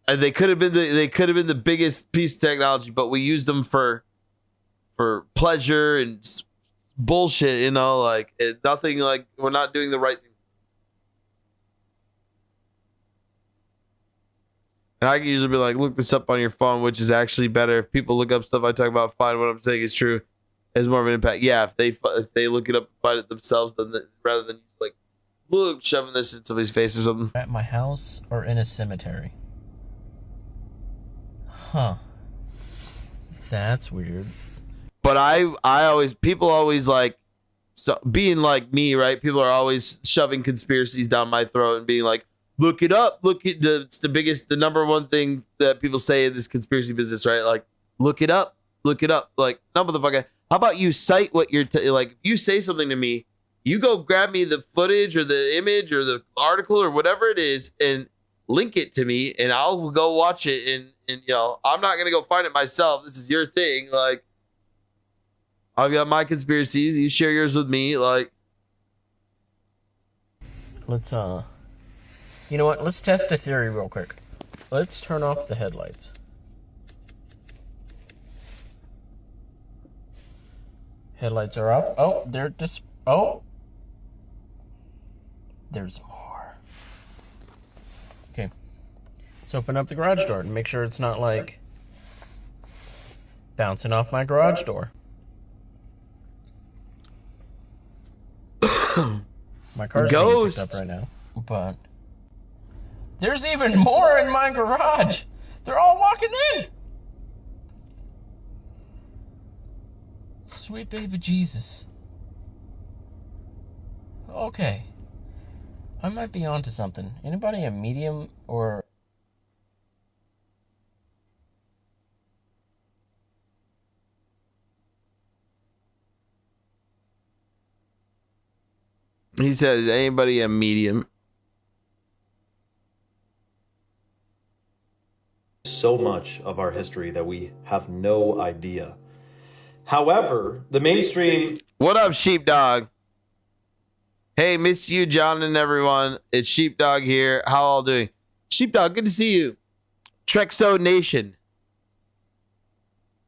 And they could have been the biggest piece of technology, but we used them for pleasure and bullshit, you know, like nothing, like we're not doing the right thing. And I can usually be like, look this up on your phone, which is actually better. If people look up stuff I talk about, fine. What I'm saying is true. Has more of an impact. Yeah, if they look it up and find it themselves, then rather than like, look, shoving this in somebody's face or something. At my house or in a cemetery? Huh. That's weird. But people always like, so being like me, right? People are always shoving conspiracies down my throat and being like, look it up. It's the number one thing that people say in this conspiracy business, right? Like, look it up. Like, no, motherfucker. How about you cite what you're like? If you say something to me, you go grab me the footage or the image or the article or whatever it is and link it to me, and I'll go watch it. And you know, I'm not gonna go find it myself. This is your thing. Like, I've got my conspiracies. You share yours with me. Like, let's you know what? Let's test a theory real quick. Let's turn off the headlights. Headlights are off. Oh, they're just. Oh, there's more. Okay, let's open up the garage door and make sure it's not like bouncing off my garage door. My car's being picked up right now, but there's even more in my garage. They're all walking in. Sweet baby Jesus. Okay. I might be onto something. Anybody a medium or... He says, anybody a medium? So much of our history that we have no idea. However, the mainstream... What up, Sheepdog? Hey, miss you, John, and everyone. It's Sheepdog here. How all doing? Sheepdog, good to see you. Trexo Nation.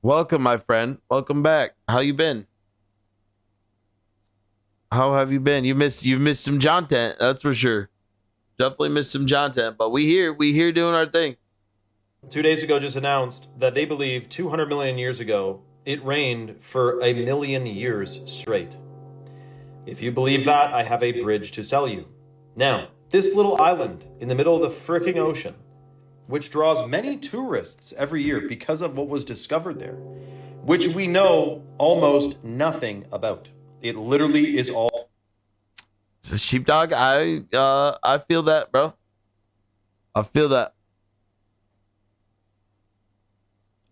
Welcome, my friend. Welcome back. How you been? How have you been? You've missed some content, that's for sure. Definitely missed some content, but we here doing our thing. 2 days ago just announced that they believe 200 million years ago, it rained for 1 million years straight. If you believe that, I have a bridge to sell you. Now, this little island in the middle of the fricking ocean, which draws many tourists every year because of what was discovered there, which we know almost nothing about. It literally is all... Sheepdog, I feel that, bro. I feel that.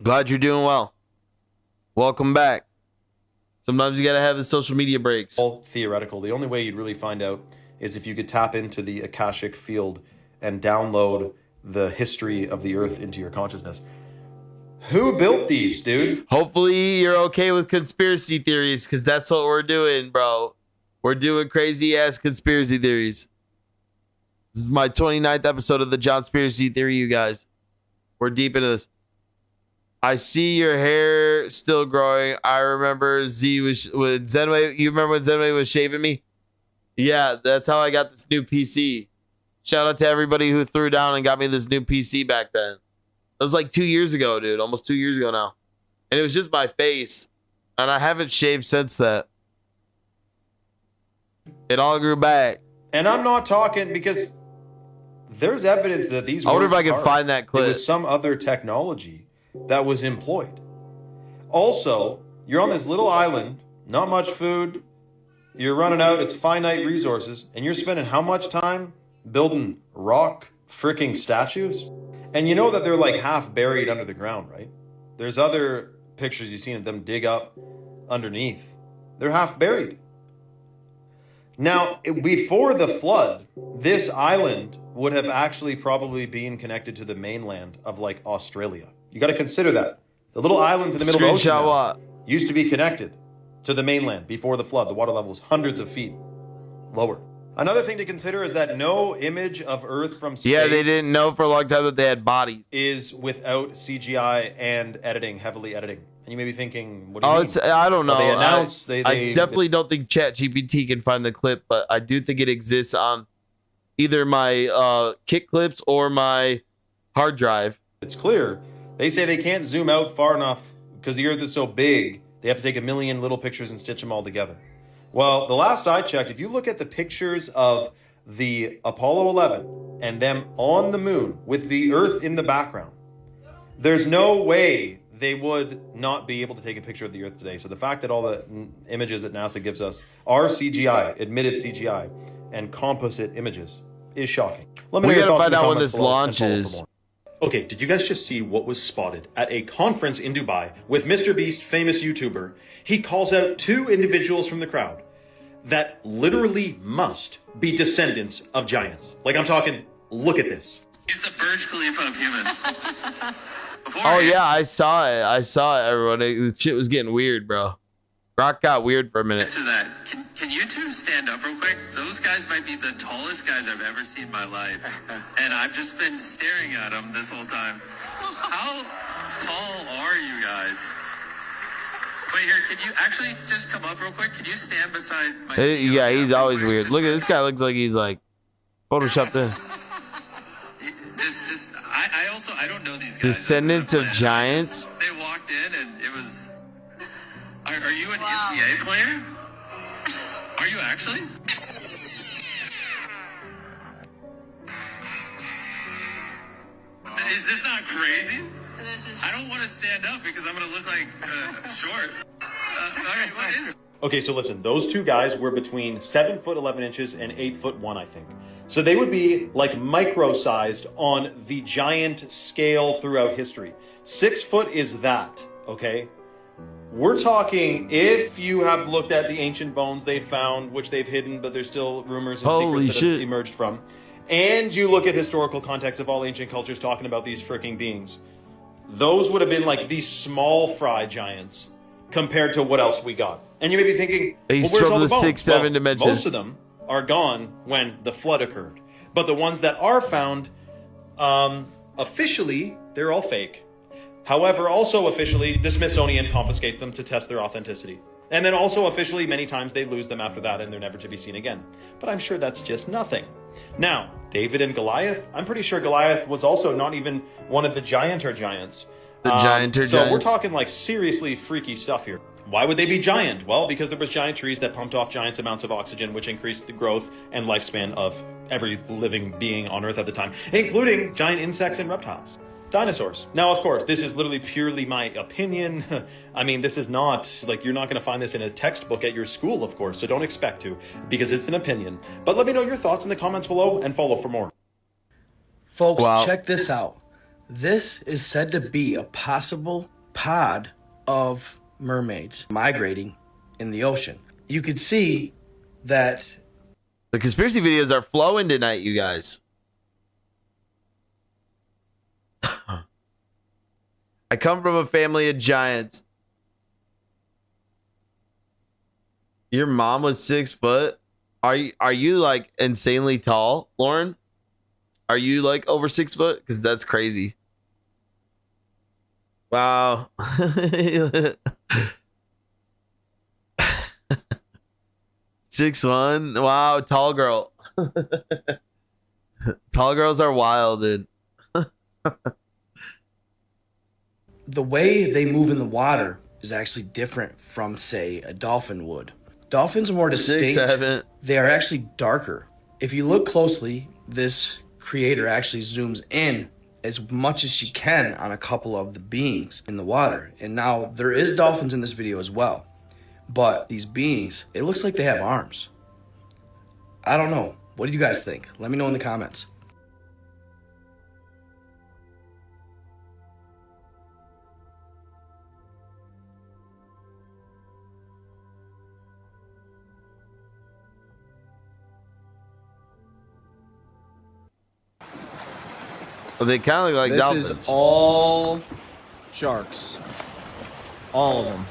Glad you're doing well. Welcome back. Sometimes you gotta have the social media breaks. All theoretical. The only way you'd really find out is if you could tap into the Akashic field and download the history of the Earth into your consciousness. Who built these, dude? Hopefully you're okay with conspiracy theories, because that's what we're doing, bro. We're doing crazy ass conspiracy theories. This is my 29th episode of the Jonspiracy Theory, you guys. We're deep into this. I see your hair still growing. I remember Z was with Zenway. You remember when Zenway was shaving me? Yeah, that's how I got this new PC. Shout out to everybody who threw down and got me this new PC back then. It was like 2 years ago, dude. Almost 2 years ago now. And it was just my face. And I haven't shaved since that. It all grew back. And I'm not talking because there's evidence that these... I wonder if I can find that clip. It was some other technology that was employed. Also, you're on this little island, not much food, you're running out, it's finite resources, and you're spending how much time building rock freaking statues? And you know that they're like half buried under the ground, right? There's other pictures you've seen of them dig up underneath. They're half buried. Now, before the flood, this island would have actually probably been connected to the mainland of like Australia. You got to consider that. The little islands in the middle of the ocean now used to be connected to the mainland before the flood. The water level was hundreds of feet lower. Another thing to consider is that no image of Earth from space. Yeah, they didn't know for a long time that they had bodies. Is without CGI and editing, heavily editing. And you may be thinking, what do you mean? I don't know. Well, they announced, I definitely don't think ChatGPT can find the clip, but I do think it exists on either my kick clips or my hard drive. It's clear. They say they can't zoom out far enough because the Earth is so big. They have to take a million little pictures and stitch them all together. Well, the last I checked, if you look at the pictures of the Apollo 11 and them on the moon with the Earth in the background, there's no way they would not be able to take a picture of the Earth today. So the fact that all the images that NASA gives us are CGI, admitted CGI, and composite images is shocking. Let me know We your gotta thoughts in find the out when comments this below and follow for launches. more. Okay, did you guys just see what was spotted at a conference in Dubai with Mr. Beast, famous YouTuber? He calls out two individuals from the crowd that literally must be descendants of giants. Like, I'm talking, look at this. He's the Burj Khalifa of humans. Oh yeah, I saw it. Everyone. The shit was getting weird, bro. Rock got weird for a minute. To that, can you two stand up real quick? Those guys might be the tallest guys I've ever seen in my life. And I've just been staring at them this whole time. How tall are you guys? Wait, here, can you actually just come up real quick? Can you stand beside my CEO? Yeah, he's always weird. Look at this guy. Looks like he's like photoshopped in. I don't know these guys. Descendants of giants. They walked in and it was. Are you an NBA player? Are you actually? Is this not crazy? I don't want to stand up because I'm going to look like short. All right, what is? Okay, so listen, those two guys were between 7 foot 11 inches and 8 foot 1, I think. So they would be like micro-sized on the giant scale throughout history. 6 foot is that, okay? We're talking, if you have looked at the ancient bones they found, which they've hidden, but there's still rumors and Holy secrets that have shit. emerged from, and you look at historical context of all ancient cultures talking about these freaking beings, those would have been like these small fry giants compared to what else we got. And you may be thinking, He's well, where's from all the the bones? 6-7 dimension. Most of them are gone when the flood occurred. But the ones that are found, officially, they're all fake. However, also officially, the Smithsonian confiscates them to test their authenticity. And then also officially, many times they lose them after that and they're never to be seen again. But I'm sure that's just nothing. Now, David and Goliath, I'm pretty sure Goliath was also not even one of the giants. The giants. So we're talking like seriously freaky stuff here. Why would they be giant? Well, because there was giant trees that pumped off giant amounts of oxygen, which increased the growth and lifespan of every living being on Earth at the time, including giant insects and reptiles. Dinosaurs. Now, of course, this is literally purely my opinion. I mean, this is not, like, you're not going to find this in a textbook at your school, of course, so don't expect to, because it's an opinion. But let me know your thoughts in the comments below and follow for more. Folks, check this out. This is said to be a possible pod of mermaids migrating in the ocean. You could see that the conspiracy videos are flowing tonight, you guys. I come from a family of giants. Your mom was 6 foot. Are you like insanely tall, Lauren? Are you like over 6 foot? Because that's crazy. Wow. 6'1". Wow, tall girl. Tall girls are wild, dude. the way they move in the water is actually different from, say, a dolphin would. Dolphins are more distinct. 6'7". They are actually darker. If you look closely, this creator actually zooms in as much as she can on a couple of the beings in the water. And now there is dolphins in this video as well. But these beings, it looks like they have arms. I don't know. What do you guys think? Let me know in the comments. They kind of look like This dolphins. is all sharks. All of them.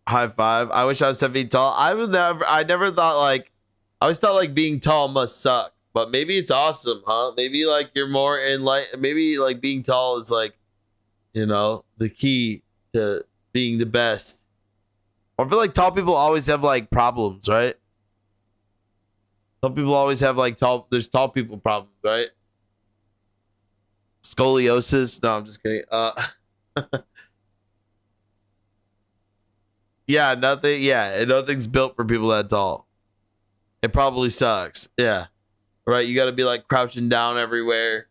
High five. I wish I was 7 feet tall. I never thought like, I always thought like being tall must suck, but maybe it's awesome, huh? Maybe like you're more in like, maybe like being tall is like, you know, the key to being the best. I feel like tall people always have like problems, right? Some people always have like there's tall people problems, right? Scoliosis. No, I'm just kidding. Yeah, nothing. Yeah, nothing's built for people that tall. It probably sucks. Yeah, right. You got to be like crouching down everywhere.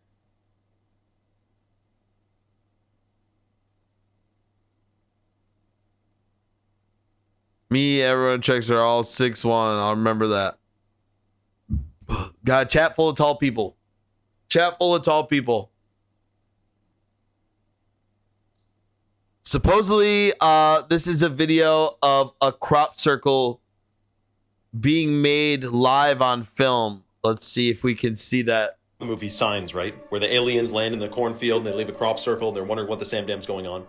Me, everyone checks are all 6'1". I'll remember that. Got a chat full of tall people. Chat full of tall people. Supposedly, this is a video of a crop circle being made live on film. Let's see if we can see that. The movie Signs, right? Where the aliens land in the cornfield and they leave a crop circle and they're wondering what the Sam Dam's going on.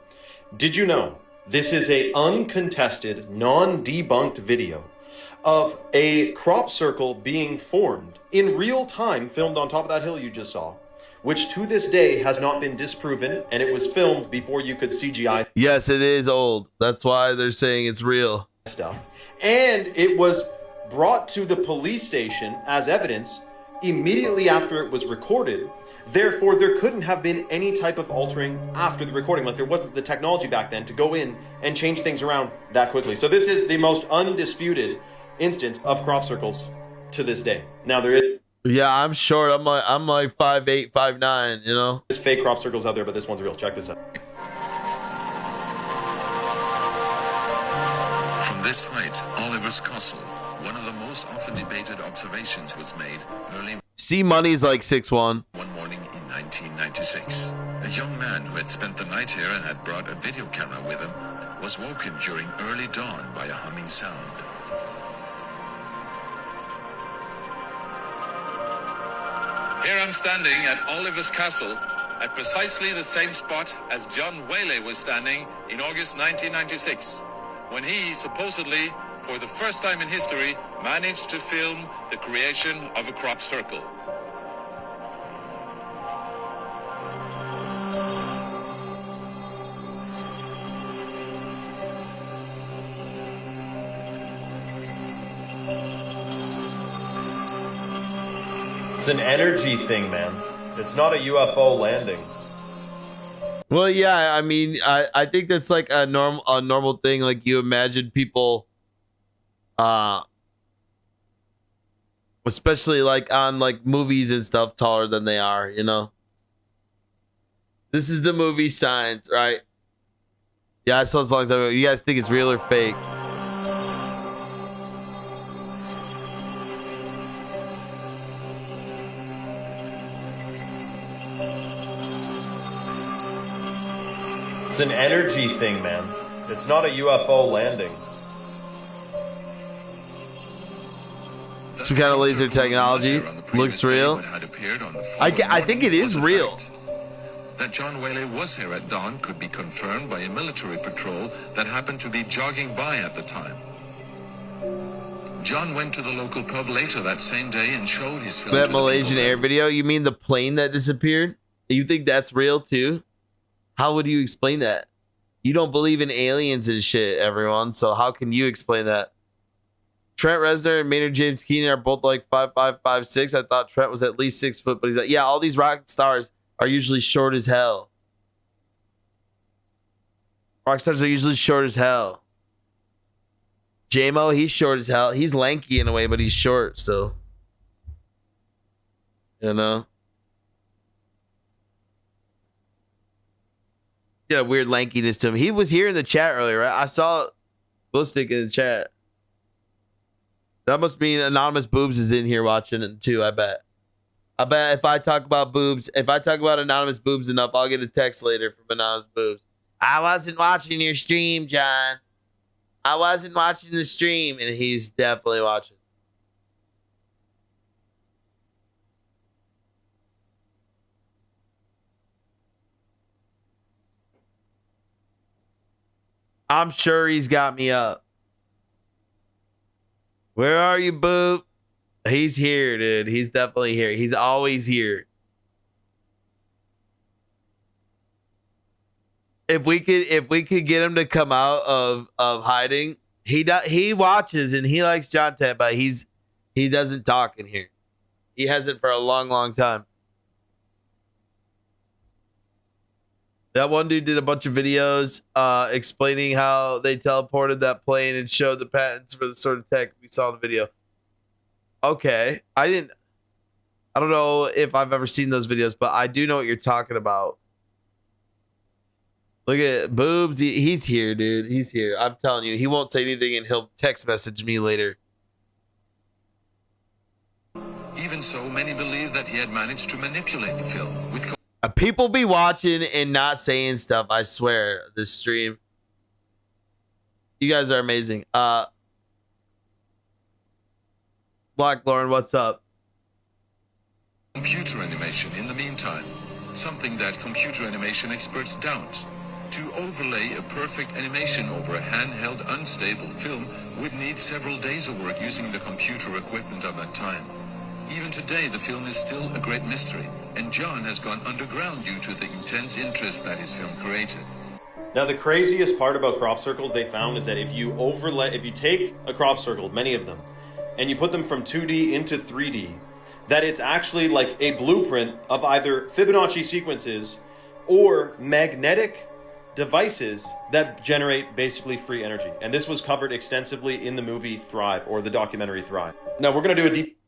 Did you know this is a uncontested, non-debunked video of a crop circle being formed in real time, filmed on top of that hill you just saw, which to this day has not been disproven, and it was filmed before you could CGI. Yes, it is old. That's why they're saying it's real. Stuff. And it was brought to the police station as evidence immediately after it was recorded. Therefore, there couldn't have been any type of altering after the recording. Like, there wasn't the technology back then to go in and change things around that quickly. So this is the most undisputed instance of crop circles to this day. Now, there is... Yeah, I'm short. I'm like 5'8", 5'9", you know? There's fake crop circles out there, but this one's real. Check this out. From this height, Oliver's Castle, one of the most often debated observations, was made early C Money's like 6'1". one morning in 1996. A young man who had spent the night here and had brought a video camera with him was woken during early dawn by a humming sound. Here I'm standing at Oliver's Castle at precisely the same spot as John Whaley was standing in August 1996, when he supposedly, for the first time in history, managed to film the creation of a crop circle. It's an energy thing, man. It's not a UFO landing. Well, yeah, I mean, I think that's like a normal thing. Like, you imagine people, especially like on like movies and stuff, taller than they are, you know? This is the movie Signs, right? Yeah, I saw this a long time ago. You guys think it's real or fake? It's an energy thing, man. It's not a UFO landing. Some kind of laser technology. Looks real. I think it is real. That John Whaley was here at dawn could be confirmed by a military patrol that happened to be jogging by at the time. John went to the local pub later that same day and showed his film. That Malaysian Air video? You mean the plane that disappeared? You think that's real too? How would you explain that? You don't believe in aliens and shit, everyone. So how can you explain that? Trent Reznor and Maynard James Keenan are both like 5'5", 5'6". I thought Trent was at least 6 foot, but he's like, yeah, all these rock stars are usually short as hell. Rock stars are usually short as hell. J-Mo, he's short as hell. He's lanky in a way, but he's short still. You know? Got a weird lankiness to him. He was here in the chat earlier, right? I saw Glowstick in the chat. That must mean Anonymous Boobs is in here watching it too, I bet. I bet if I talk about boobs, if I talk about Anonymous Boobs enough, I'll get a text later from Anonymous Boobs. I wasn't watching your stream, John. I wasn't watching the stream. And he's definitely watching. I'm sure he's got me up. Where are you, Boob? He's here, dude. He's definitely here. He's always here. If we could get him to come out of hiding, he watches and he likes content, but he doesn't talk in here. He hasn't for a long time. That one dude did a bunch of videos explaining how they teleported that plane and showed the patents for the sort of tech we saw in the video. Okay, I don't know if I've ever seen those videos, but I do know what you're talking about. Look at Boobs. He's here, dude. He's here. I'm telling you, he won't say anything and he'll text message me later. Even so, many believe that he had managed to manipulate the film with People be watching and not saying stuff, I swear, this stream. You guys are amazing. Black Lauren, what's up? computer animation in the meantime, something that computer animation experts doubt. To overlay a perfect animation over a handheld, unstable film would need several days of work using the computer equipment of that time. Even today, the film is still a great mystery, and John has gone underground due to the intense interest that his film created. Now, the craziest part about crop circles they found is that if you take a crop circle, many of them, and you put them from 2D into 3D, that it's actually like a blueprint of either Fibonacci sequences or magnetic devices that generate basically free energy. And this was covered extensively in the movie Thrive, or the documentary Thrive. Now, we're going to do a deep...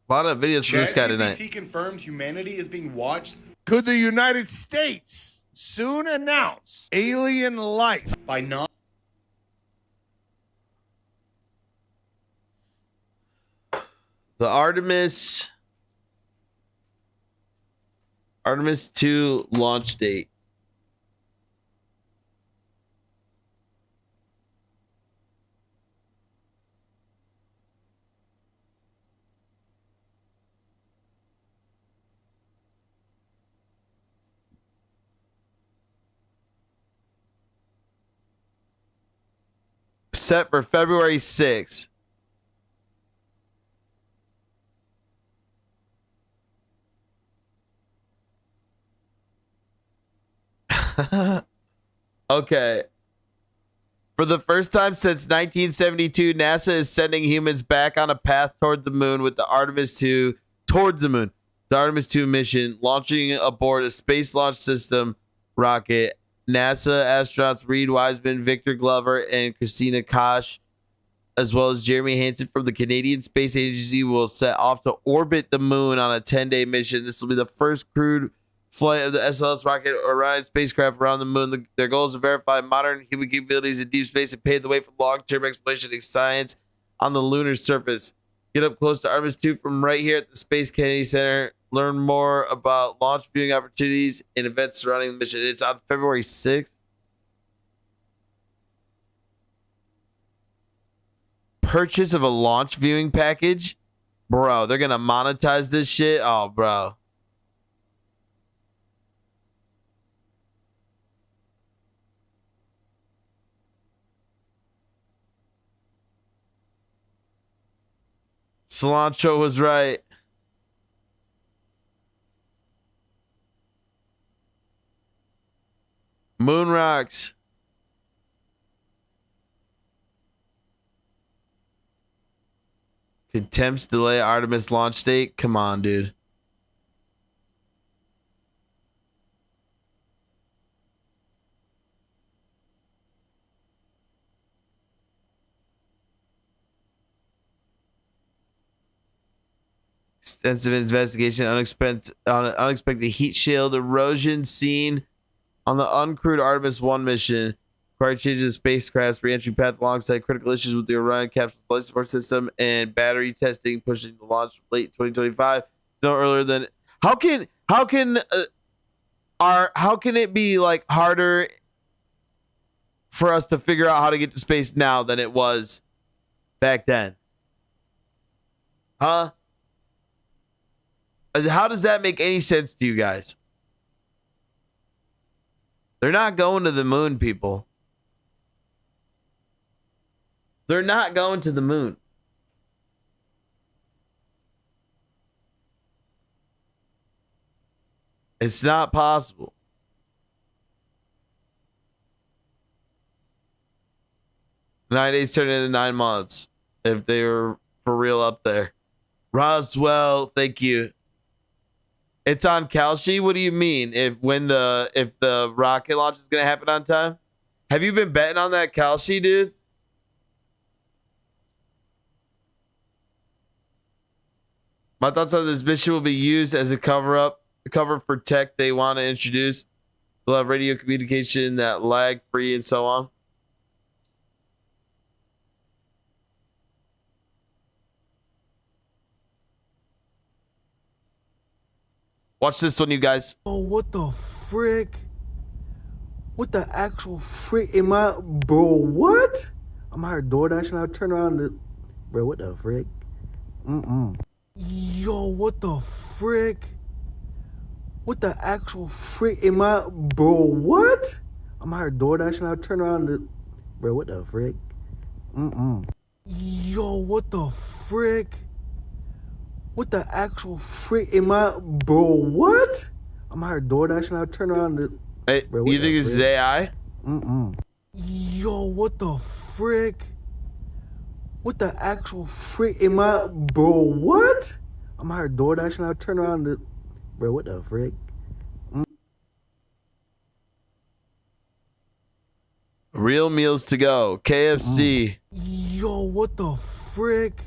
A lot of videos from this guy tonight. ChatGPT confirmed humanity is being watched. Could the United States soon announce alien life by not... The Artemis 2 launch date. Set for February 6th. Okay. For the first time since 1972, NASA is sending humans back on a path toward the moon with the Artemis 2 towards the moon. The Artemis 2 mission launching aboard a Space Launch System rocket. NASA astronauts Reed Wiseman, Victor Glover, and Christina Koch, as well as Jeremy Hansen from the Canadian Space Agency, will set off to orbit the moon on a 10-day mission. This will be the first crewed flight of the SLS rocket Orion spacecraft around the moon. Their goal is to verify modern human capabilities in deep space and pave the way for long-term exploration of science on the lunar surface. Get up close to Artemis 2 from right here at the Space Kennedy Center. Learn more about launch viewing opportunities and events surrounding the mission. It's on February 6th. Purchase of a launch viewing package? Bro, they're going to monetize this shit? Oh, bro. Cilantro was right. Moon rocks. Could Temps delay Artemis launch date? Come on, dude. Extensive investigation, unexpected heat shield erosion seen on the uncrewed Artemis 1 mission. required changes to spacecraft's re-entry path alongside critical issues with the Orion capsule flight support system and battery testing, pushing the launch from late 2025. No earlier than how can it be like harder for us to figure out how to get to space now than it was back then? Huh? How does that make any sense to you guys? They're not going to the moon, people. They're not going to the moon. It's not possible. Nine days turn into 9 months if they were for real up there. Roswell, thank you. It's on Kalshi. What do you mean? If the rocket launch is gonna happen on time? Have you been betting on that Kalshi, dude? My thoughts on this mission will be used as a cover for tech they want to introduce. They'll have radio communication that lag free and so on. Watch this one, you guys. Oh, what the frick? What the actual frick am I? Bro, what? I'm out here DoorDash and I turn around and... Bro, what the frick? Yo, what the frick? What the actual frick am I? Bro, what? I'm out here DoorDash and I turn around and... Bro, what the frick? Yo, what the frick? What the actual frick am I? Bro, what? I'm out here DoorDash and I turn around and... Hey, bro, you think this is AI? Yo, what the frick? What the actual frick am I? Bro, what? I'm out here DoorDash and I turn around and... Bro, what the frick? Real meals to go. KFC. Yo, what the frick?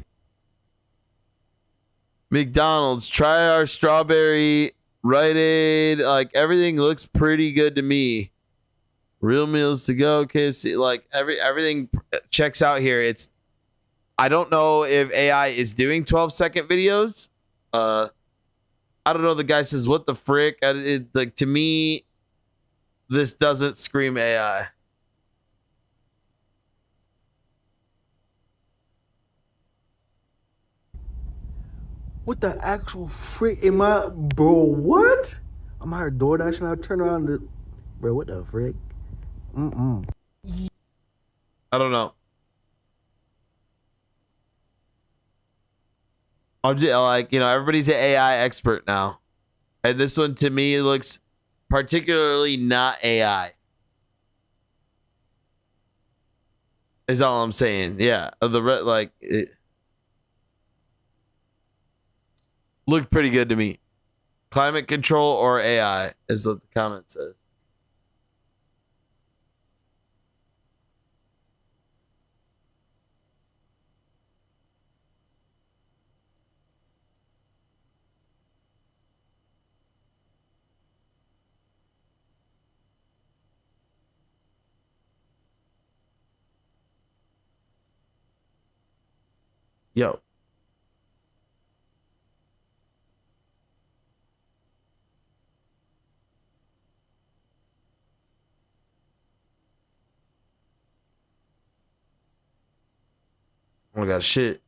McDonald's. Try our strawberry Rite Aid. Like, everything looks pretty good to me. Real meals to go. KFC. Like, everything checks out here. I don't know if AI is doing 12-second videos. I don't know. The guy says, what the frick? Like, to me, this doesn't scream AI. What the actual frick am I? Bro, what? I'm out here DoorDash and I turn around and... Bro, what the frick? I don't know. I'm just like, everybody's an AI expert now. And this one to me looks particularly not AI. Is all I'm saying. Yeah. It looked pretty good to me. Climate control or AI is what the comment says. Yo. Oh my god, shit.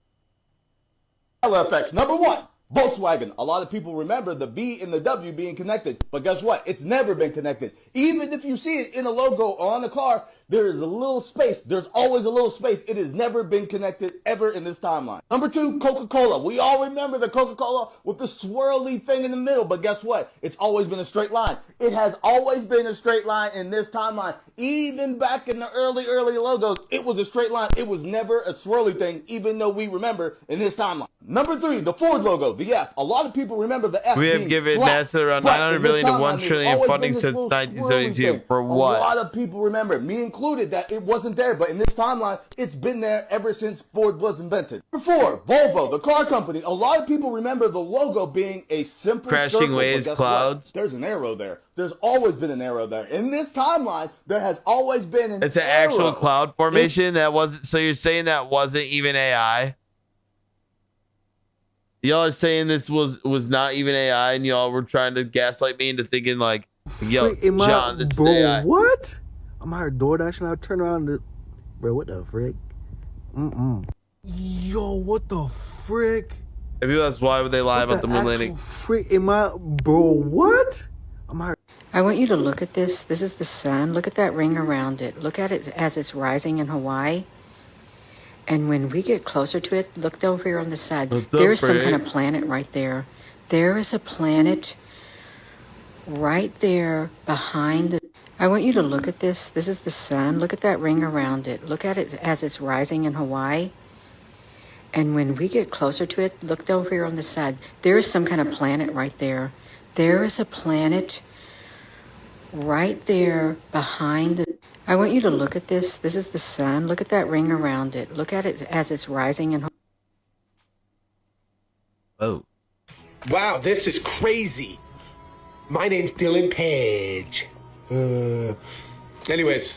LFX. Number one, Volkswagen. A lot of people remember the B and the W being connected, but guess what? It's never been connected. Even if you see it in a logo on the car, there is a little space. There's always a little space. It has never been connected ever in this timeline. Number two, Coca-Cola. We all remember the Coca-Cola with the swirly thing in the middle, but guess what? It's always been a straight line. It has always been a straight line in this timeline. Even back in the early logos, it was a straight line. It was never a swirly thing, even though we remember in this timeline. Number 3, the Ford logo, the F. A lot of people remember the F. We have being given flat, NASA around but 900 in this billion to timeline, 1 there's trillion always funding been this since little 1972. swirly thing. For what? A lot of people remember, me included, that it wasn't there, but in this timeline, it's been there ever since Ford was invented. Number 4, Volvo, the car company. A lot of people remember the logo being a simple Crashing circle, waves, but guess clouds. what? There's an arrow there. There's always been an arrow there. In this timeline, there has always been an It's an arrow. actual cloud formation that wasn't. So you're saying that wasn't even AI? Y'all are saying this was not even AI, and y'all were trying to gaslight me into thinking like, yo, John, this is AI. What? I'm hired DoorDash and I turn around to, bro, what the frick? Yo, what the frick? Maybe that's why would they lie about the moon landing. Frick, bro, what? I'm hired. I want you to look at this. This is the sun. Look at that ring around it. Look at it as it's rising in Hawaii. And when we get closer to it, look over here on the side. There is some kind of planet right there. There is a planet right there behind the... I want you to look at this. This is the sun. Look at that ring around it. Look at it as it's rising in Hawaii. And when we get closer to it, look over here on the side. There is some kind of planet right there. There is a planet right there behind the... I want you to look at this. This is the sun. Look at that ring around it. Look at it as it's rising in... Oh. Wow, this is crazy. My name's Dylan Page. Anyways,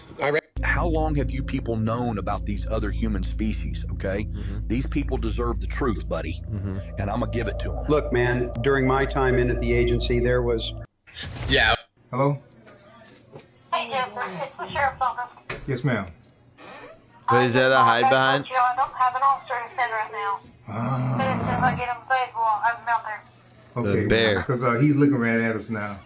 how long have you people known about these other human species, okay? These people deserve the truth, buddy. And I'm going to give it to them. Look, man, during my time in at the agency, there was... Yeah. Hello? Hey, Jennifer, it's the sheriff's office. Yes, ma'am. But is that a hide behind? I don't have an officer to send right now. But as soon as I get him available, I'll have him out there. Okay, The bear. because he's looking right at us now.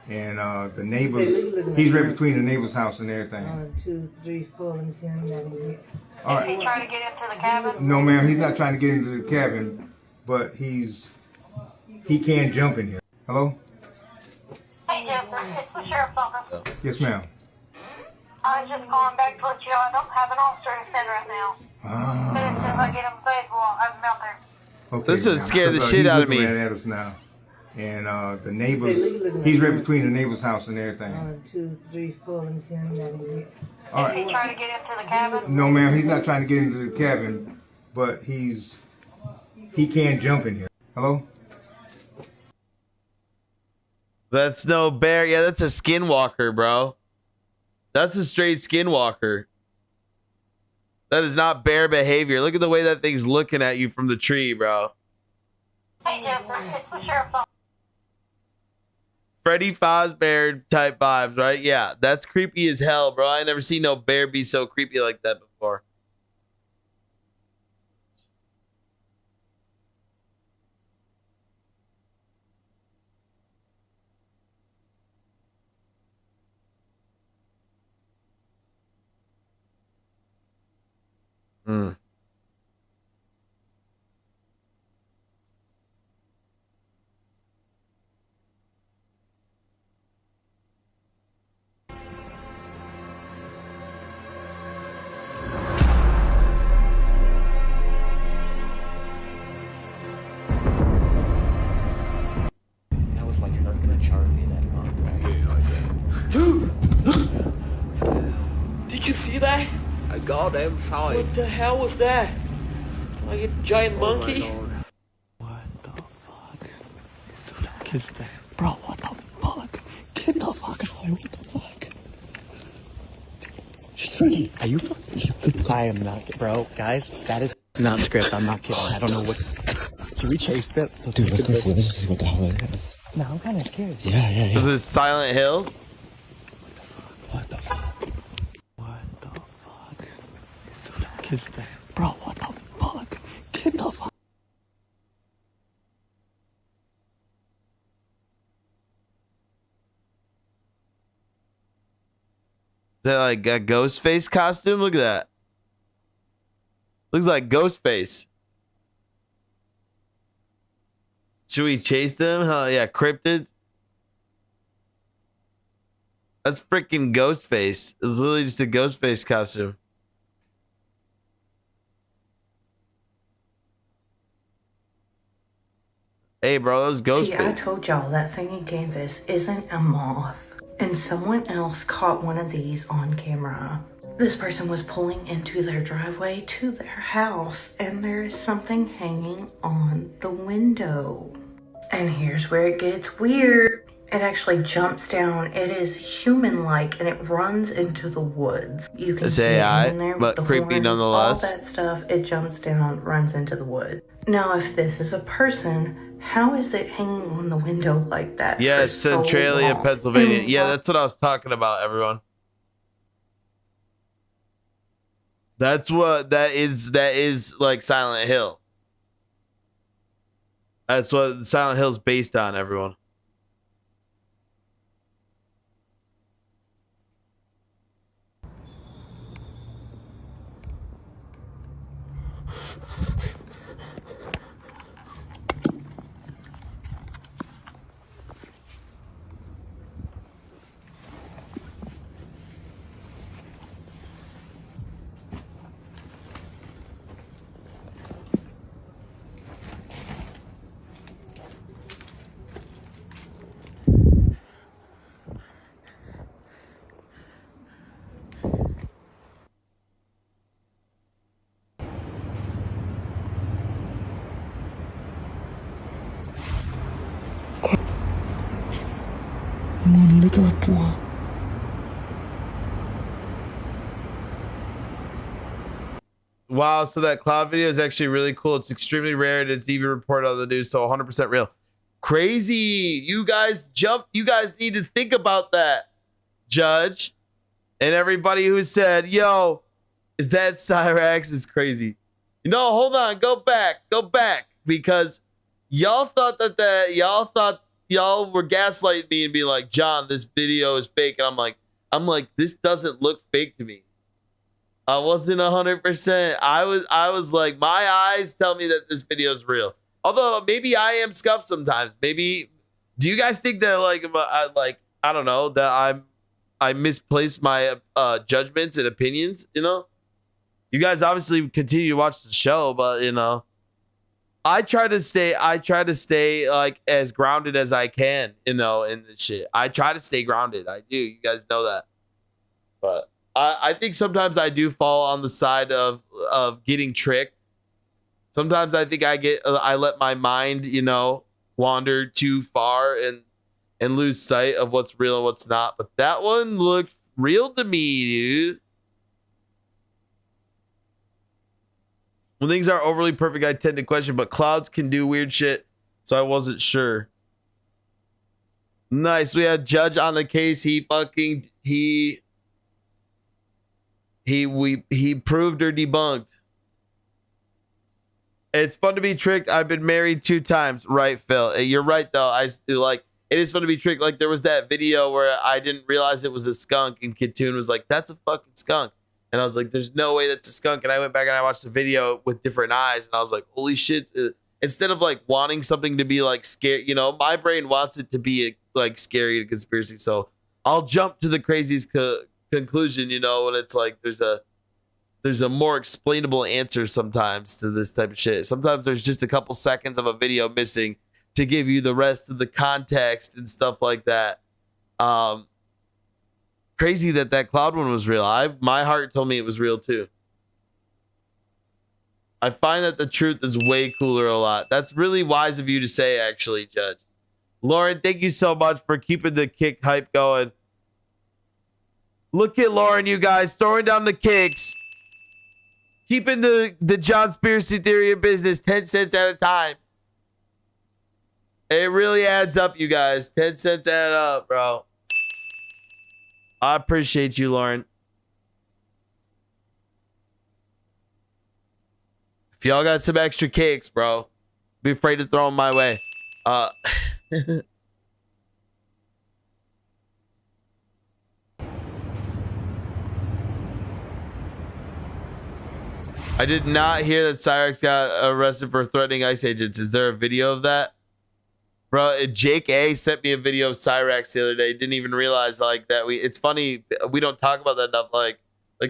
And the neighbors, he's right between the neighbor's house and everything. 1, 2, 3, 4. Let me see how many I can get. All right. Is he trying to get into the cabin? No, ma'am, he's not trying to get into the cabin, but he can jump in here. Hello? Hey, Jennifer, it's the sheriff's office. Yes, ma'am. I was just calling back to let you know I don't have an officer to send right now. But as soon as I get him available, I'll have him out there. Okay, This would ma'am, scare the 'cause, shit he's out of looking me. Right at us now. And the neighbors, he's right between the neighbor's house and everything. 1, 2, 3, 4. Let me see how many I can get. All right. Is he trying to get into the cabin? No, ma'am, he's not trying to get into the cabin, but he can jump in here. Hello? That's no bear. Yeah, that's a skinwalker, bro. That's a straight skinwalker. That is not bear behavior. Look at the way that thing's looking at you from the tree, bro. Hey, Jennifer, it's the sheriff's office. Freddy Fazbear type vibes, right? Yeah, that's creepy as hell, bro. I never seen no bear be so creepy like that before. Hmm. That was like her gonna charge me that long, right? Dude! Did you see that? I goddamn saw it. What the hell was that? Like a giant monkey? What the fuck is that? Bro, what the fuck? Get the fuck out of here, what the fuck? She's Freddy. Are you fucking... I am not, bro, guys, that is not script, I'm not kidding. I don't know what... Should we chase that? Dude, let's go see what the hell it is. No, I'm kind of scared. Yeah. Is this Silent Hill? What the fuck is that? Bro, what the fuck? Get the fuck... Is that like a ghost face costume? Look at that. Looks like Ghostface. Should we chase them? Hell yeah, cryptids. That's freaking Ghostface. It's literally just a Ghostface costume. Hey, bro, that was ghost See, I bait. told y'all that thing in Kansas isn't a moth. And someone else caught one of these on camera. This person was pulling into their driveway to their house, and there is something hanging on the window. And here's where it gets weird. It actually jumps down. It is human-like, and it runs into the woods. You can It's see it AI, in there but with the creepy horns, all nonetheless. that stuff. It jumps down, runs into the wood. Now, if this is a person, how is it hanging on the window like that? Yeah, for it's so Centralia, long? Pennsylvania. Yeah, that's what I was talking about, everyone. That's what that is like Silent Hill. That's what Silent Hill's based on, everyone. Wow, so that cloud video is actually really cool. It's extremely rare and it's even reported on the news, so 100% real. Crazy. You guys need to think about that, Judge. And everybody who said, yo, is that Cyrax is crazy. You know, hold on, go back. Because y'all thought y'all were gaslighting me and being like, John, this video is fake. And I'm like, this doesn't look fake to me. I wasn't 100%. I was like, my eyes tell me that this video is real. Although maybe I am scuffed sometimes. Maybe, do you guys think that I don't know, that I misplaced my judgments and opinions? You know, you guys obviously continue to watch the show, but you know, I try to stay like as grounded as I can. You know, in this shit, I try to stay grounded. I do. You guys know that, but. I think sometimes I do fall on the side of getting tricked. Sometimes I think I let my mind, you know, wander too far and lose sight of what's real and what's not. But that one looked real to me, dude. When things are overly perfect, I tend to question, but clouds can do weird shit, so I wasn't sure. Nice. We had Judge on the case. He proved or debunked. It's fun to be tricked. I've been married 2 times. Right, Phil. You're right, though. I still like it is fun to be tricked. Like there was that video where I didn't realize it was a skunk, and Kid Toon was like, "That's a fucking skunk," and I was like, "There's no way that's a skunk." And I went back and I watched the video with different eyes, and I was like, "Holy shit!" Instead of like wanting something to be like scary, you know, my brain wants it to be like scary and conspiracy. So I'll jump to the craziest conclusion, you know, when it's like there's a more explainable answer sometimes to this type of shit. Sometimes there's just a couple seconds of a video missing to give you the rest of the context and stuff like that. Crazy that cloud one was real. My heart told me it was real too. I find that the truth is way cooler a lot. That's really wise of you to say, actually, Judge. Lauren, thank you so much for keeping the kick hype going. Look at Lauren, you guys, throwing down the kicks. Keeping the Jonspiracy Theory of business 10 cents at a time. It really adds up, you guys. 10 cents add up, bro. I appreciate you, Lauren. If y'all got some extra cakes, bro, be afraid to throw them my way. I did not hear that Cyrex got arrested for threatening ICE agents. Is there a video of that? Bro, Jake A sent me a video of Cyrex the other day. Didn't even realize like that. It's funny. We don't talk about that enough. Like,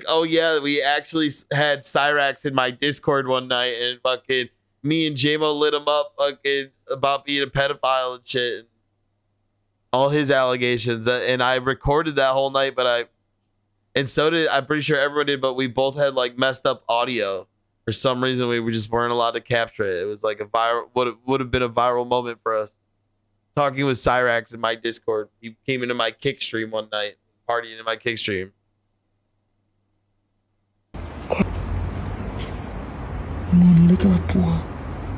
oh yeah, we actually had Cyrex in my Discord one night and fucking me and JMO lit him up fucking about being a pedophile and shit. All his allegations. And I recorded that whole night, and so did, I'm pretty sure everyone did, but we both had like messed up audio. For some reason, we just weren't allowed to capture it. It was like a viral, would have been a viral moment for us. Talking with Cyrax in my Discord. He came into my kick stream one night, partying in my kick stream.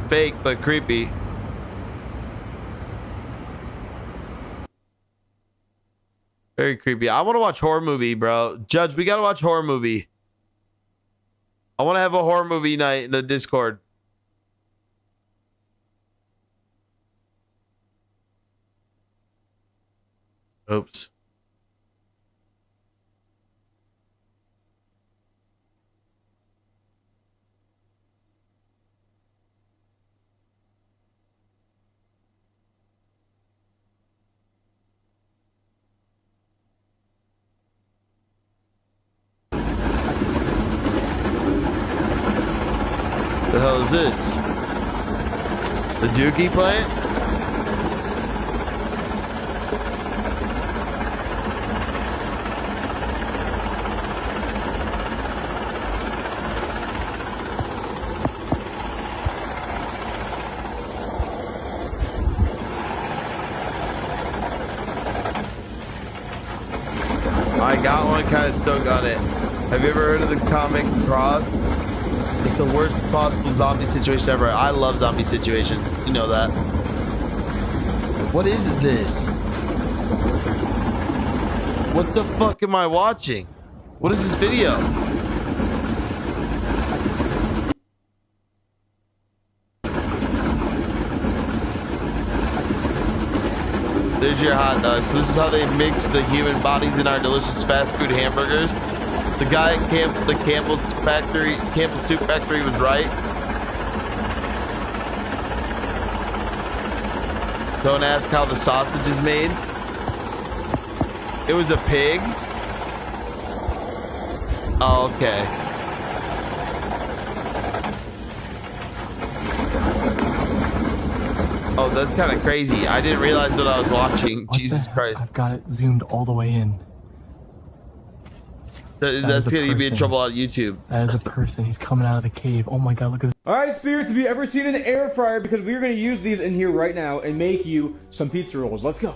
Fake, but creepy. Very creepy. I want to watch horror movie, bro. Judge, we got to watch horror movie. I want to have a horror movie night in the Discord. Oops. The hell is this? The Dookie plant? I got one, kind of stoked on it. Have you ever heard of the comic Cross? It's the worst possible zombie situation ever. I love zombie situations. You know that. What is this? What the fuck am I watching? What is this video? There's your hot dog. So this is how they mix the human bodies in our delicious fast food hamburgers. The guy at the Campbell Soup Factory was right. Don't ask how the sausage is made. It was a pig. Oh, okay. Oh, that's kind of crazy. I didn't realize what I was watching. Jesus Christ. I've got it zoomed all the way in. That's gonna be in trouble on YouTube. That is a person. He's coming out of the cave. Oh my god, look at this. Alright, spirits, have you ever seen an air fryer? Because we're going to use these in here right now and make you some pizza rolls. Let's go.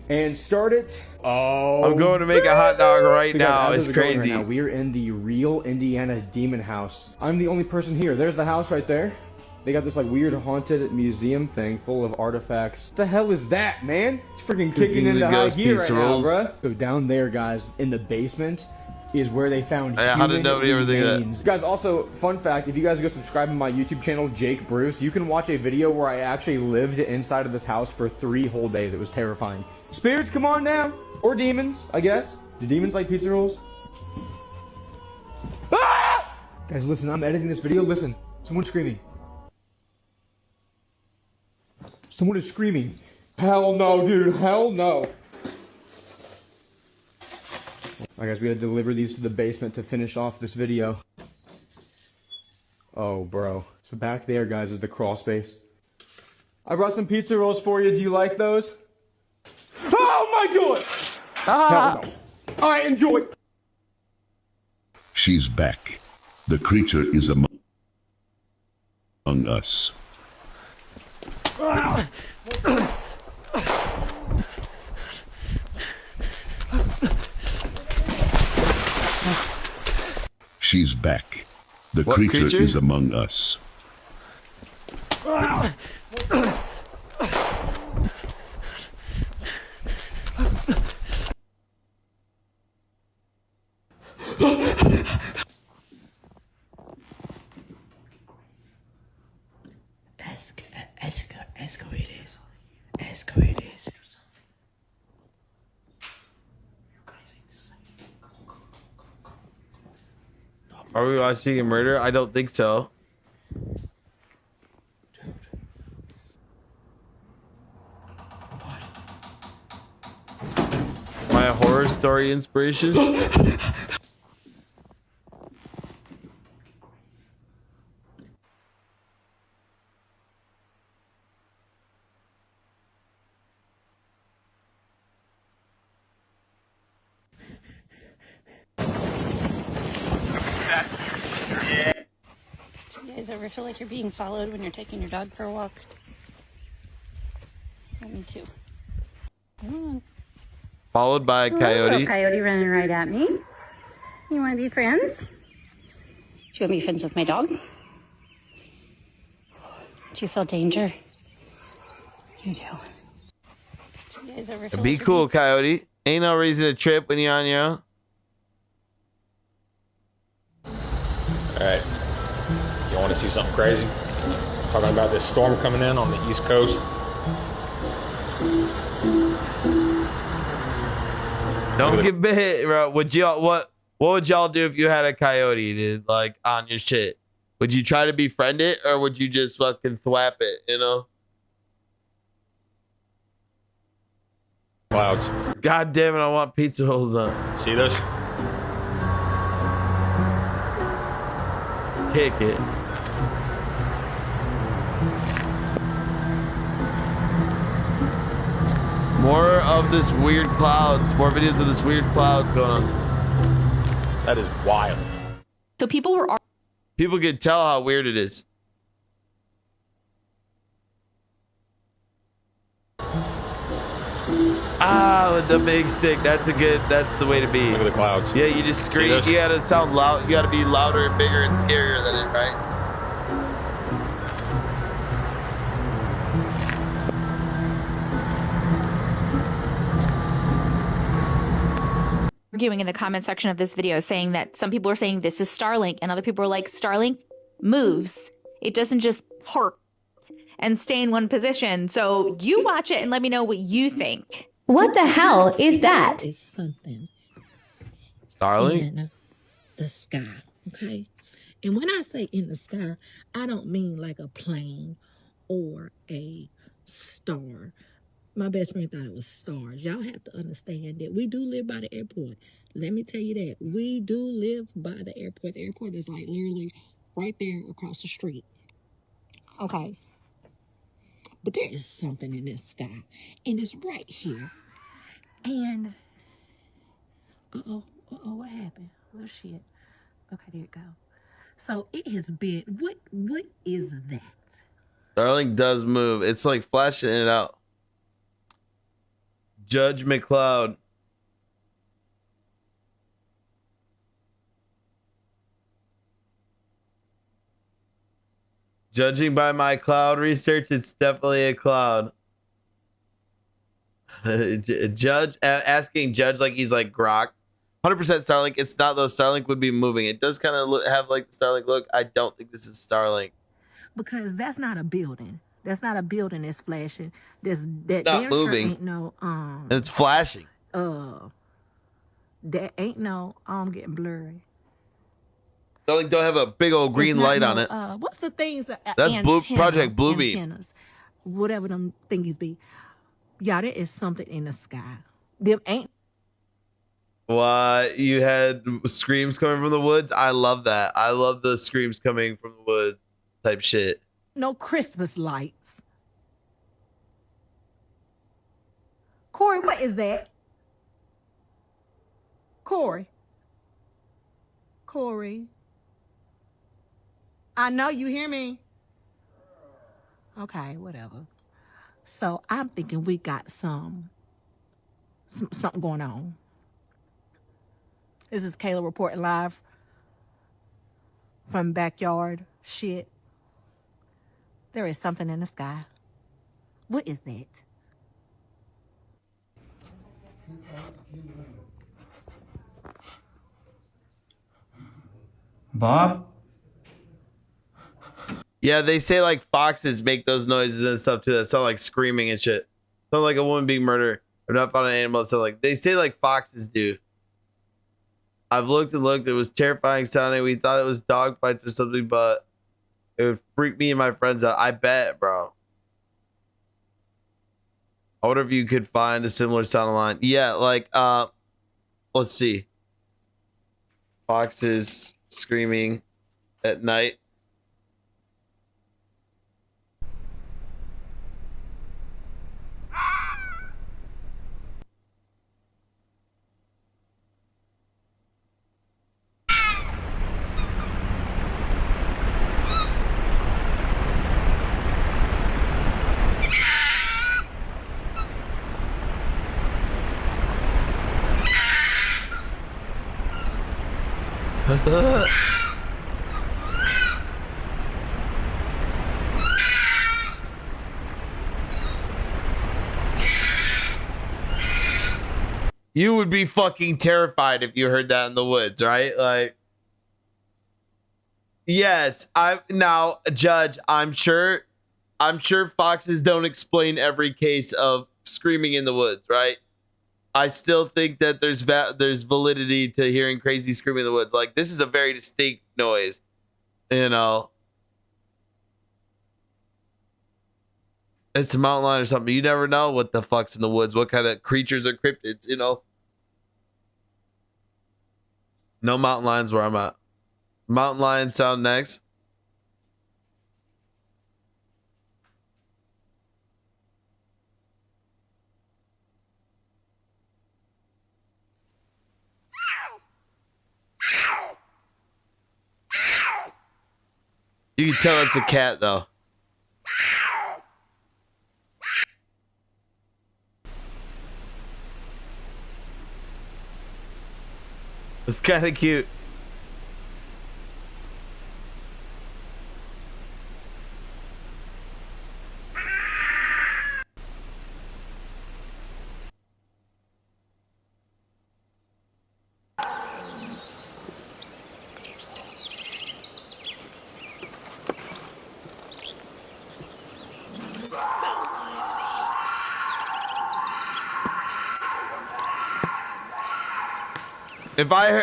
And start it. Oh, I'm going to make a hot dog right now. It's crazy. Right now, we are in the real Indiana Demon House. I'm the only person here. There's the house right there. They got this like weird haunted museum thing full of artifacts. What the hell is that, man? It's freaking kicking into high gear right now, bruh. So down there, guys, in the basement is where they found how did nobody ever think of that? Guys, also, fun fact, if you guys go subscribe to my YouTube channel, Jake Bruce, you can watch a video where I actually lived inside of this house for 3 whole days. It was terrifying. Spirits, come on down. Or demons, I guess. Do demons like pizza rolls? Ah! Guys, listen, I'm editing this video. Listen, someone's screaming. Someone is screaming. Hell no, dude. Hell no. Alright, guys, we gotta deliver these to the basement to finish off this video. Oh, bro. So back there, guys, is the crawl space. I brought some pizza rolls for you. Do you like those? Oh my god! Hell no. Alright, enjoy. She's back. The creature is among us. She's back. The creature is among us. Escalated. Are we watching a murder? I don't think so. Am I a horror story inspiration? You guys ever feel like you're being followed when you're taking your dog for a walk? Me too. Come on. Followed by a coyote. Little coyote running right at me. You want to be friends? Do you want to be friends with my dog? Do you feel danger? You do. You guys ever feel Be like cool, coyote. Ain't no reason to trip when you're on your own. Alright. You want to see something crazy? Talking about this storm coming in on the East Coast. Don't get bit, bro. What would y'all do if you had a coyote, dude? Like on your shit? Would you try to befriend it, or would you just fucking thwap it? You know? Clouds. God damn it! I want pizza rolls on. See this? Kick it. More of this weird clouds. More videos of this weird clouds going on. That is wild. So people can tell how weird it is. Ah, with the big stick. That's the way to be. Look at the clouds. Yeah, you just scream. You gotta sound loud. You gotta be louder and bigger and scarier than it, right? arguing in the comment section of this video saying that some people are saying this is Starlink and other people are like, Starlink moves. It doesn't just park and stay in one position. So you watch it and let me know what you think. What the hell is that? It's something Starlink in the sky, okay? And when I say in the sky, I don't mean like a plane or a star. My best friend thought it was stars. Y'all have to understand that we do live by the airport. Let me tell you that. We do live by the airport. The airport is like literally right there across the street. Okay. But there is something in this sky. And it's right here. And what happened? Oh shit. Okay, there it go. So it has been what is that? Starlink does move. It's like flashing it out. Judge McLeod. Judging by my cloud research, it's definitely a cloud. Judge asking Judge like he's like Grok. 100% Starlink. It's not though. Starlink would be moving. It does kind of have like the Starlink look. I don't think this is Starlink. Because that's not a building. That's not a building that's flashing. That not damn moving. Sure ain't no And it's flashing. That ain't no getting blurry. Starlink don't have a big old green light on it. What's the things that That's antenna, Project Bluebeam. antennas, whatever them thingies be. Yeah, there is something in the sky. Them ain't. What? You had screams coming from the woods? I love that. I love the screams coming from the woods type shit. No Christmas lights. Corey, what is that? Corey. I know you hear me. Okay, whatever. So I'm thinking we got something going on. This is Kayla reporting live from backyard shit. There is something in the sky. What is that? Bob? Yeah, they say like foxes make those noises and stuff too. That sound like screaming and shit. Sound like a woman being murdered. I've not found an animal. So like they say like foxes do. I've looked and looked. It was terrifying sounding. We thought it was dog fights or something, but it would freak me and my friends out. I bet, bro. I wonder if you could find a similar sound line. Yeah, like let's see. Foxes screaming at night. You would be fucking terrified if you heard that in the woods, right? Like, yes, Judge, I'm sure foxes don't explain every case of screaming in the woods, right? I still think that there's validity to hearing crazy screaming in the woods. Like, this is a very distinct noise, you know. It's a mountain lion or something. You never know what the fuck's in the woods, what kind of creatures or cryptids, you know. No mountain lions where I'm at. Mountain lion sound next. You can tell it's a cat though. It's kind of cute.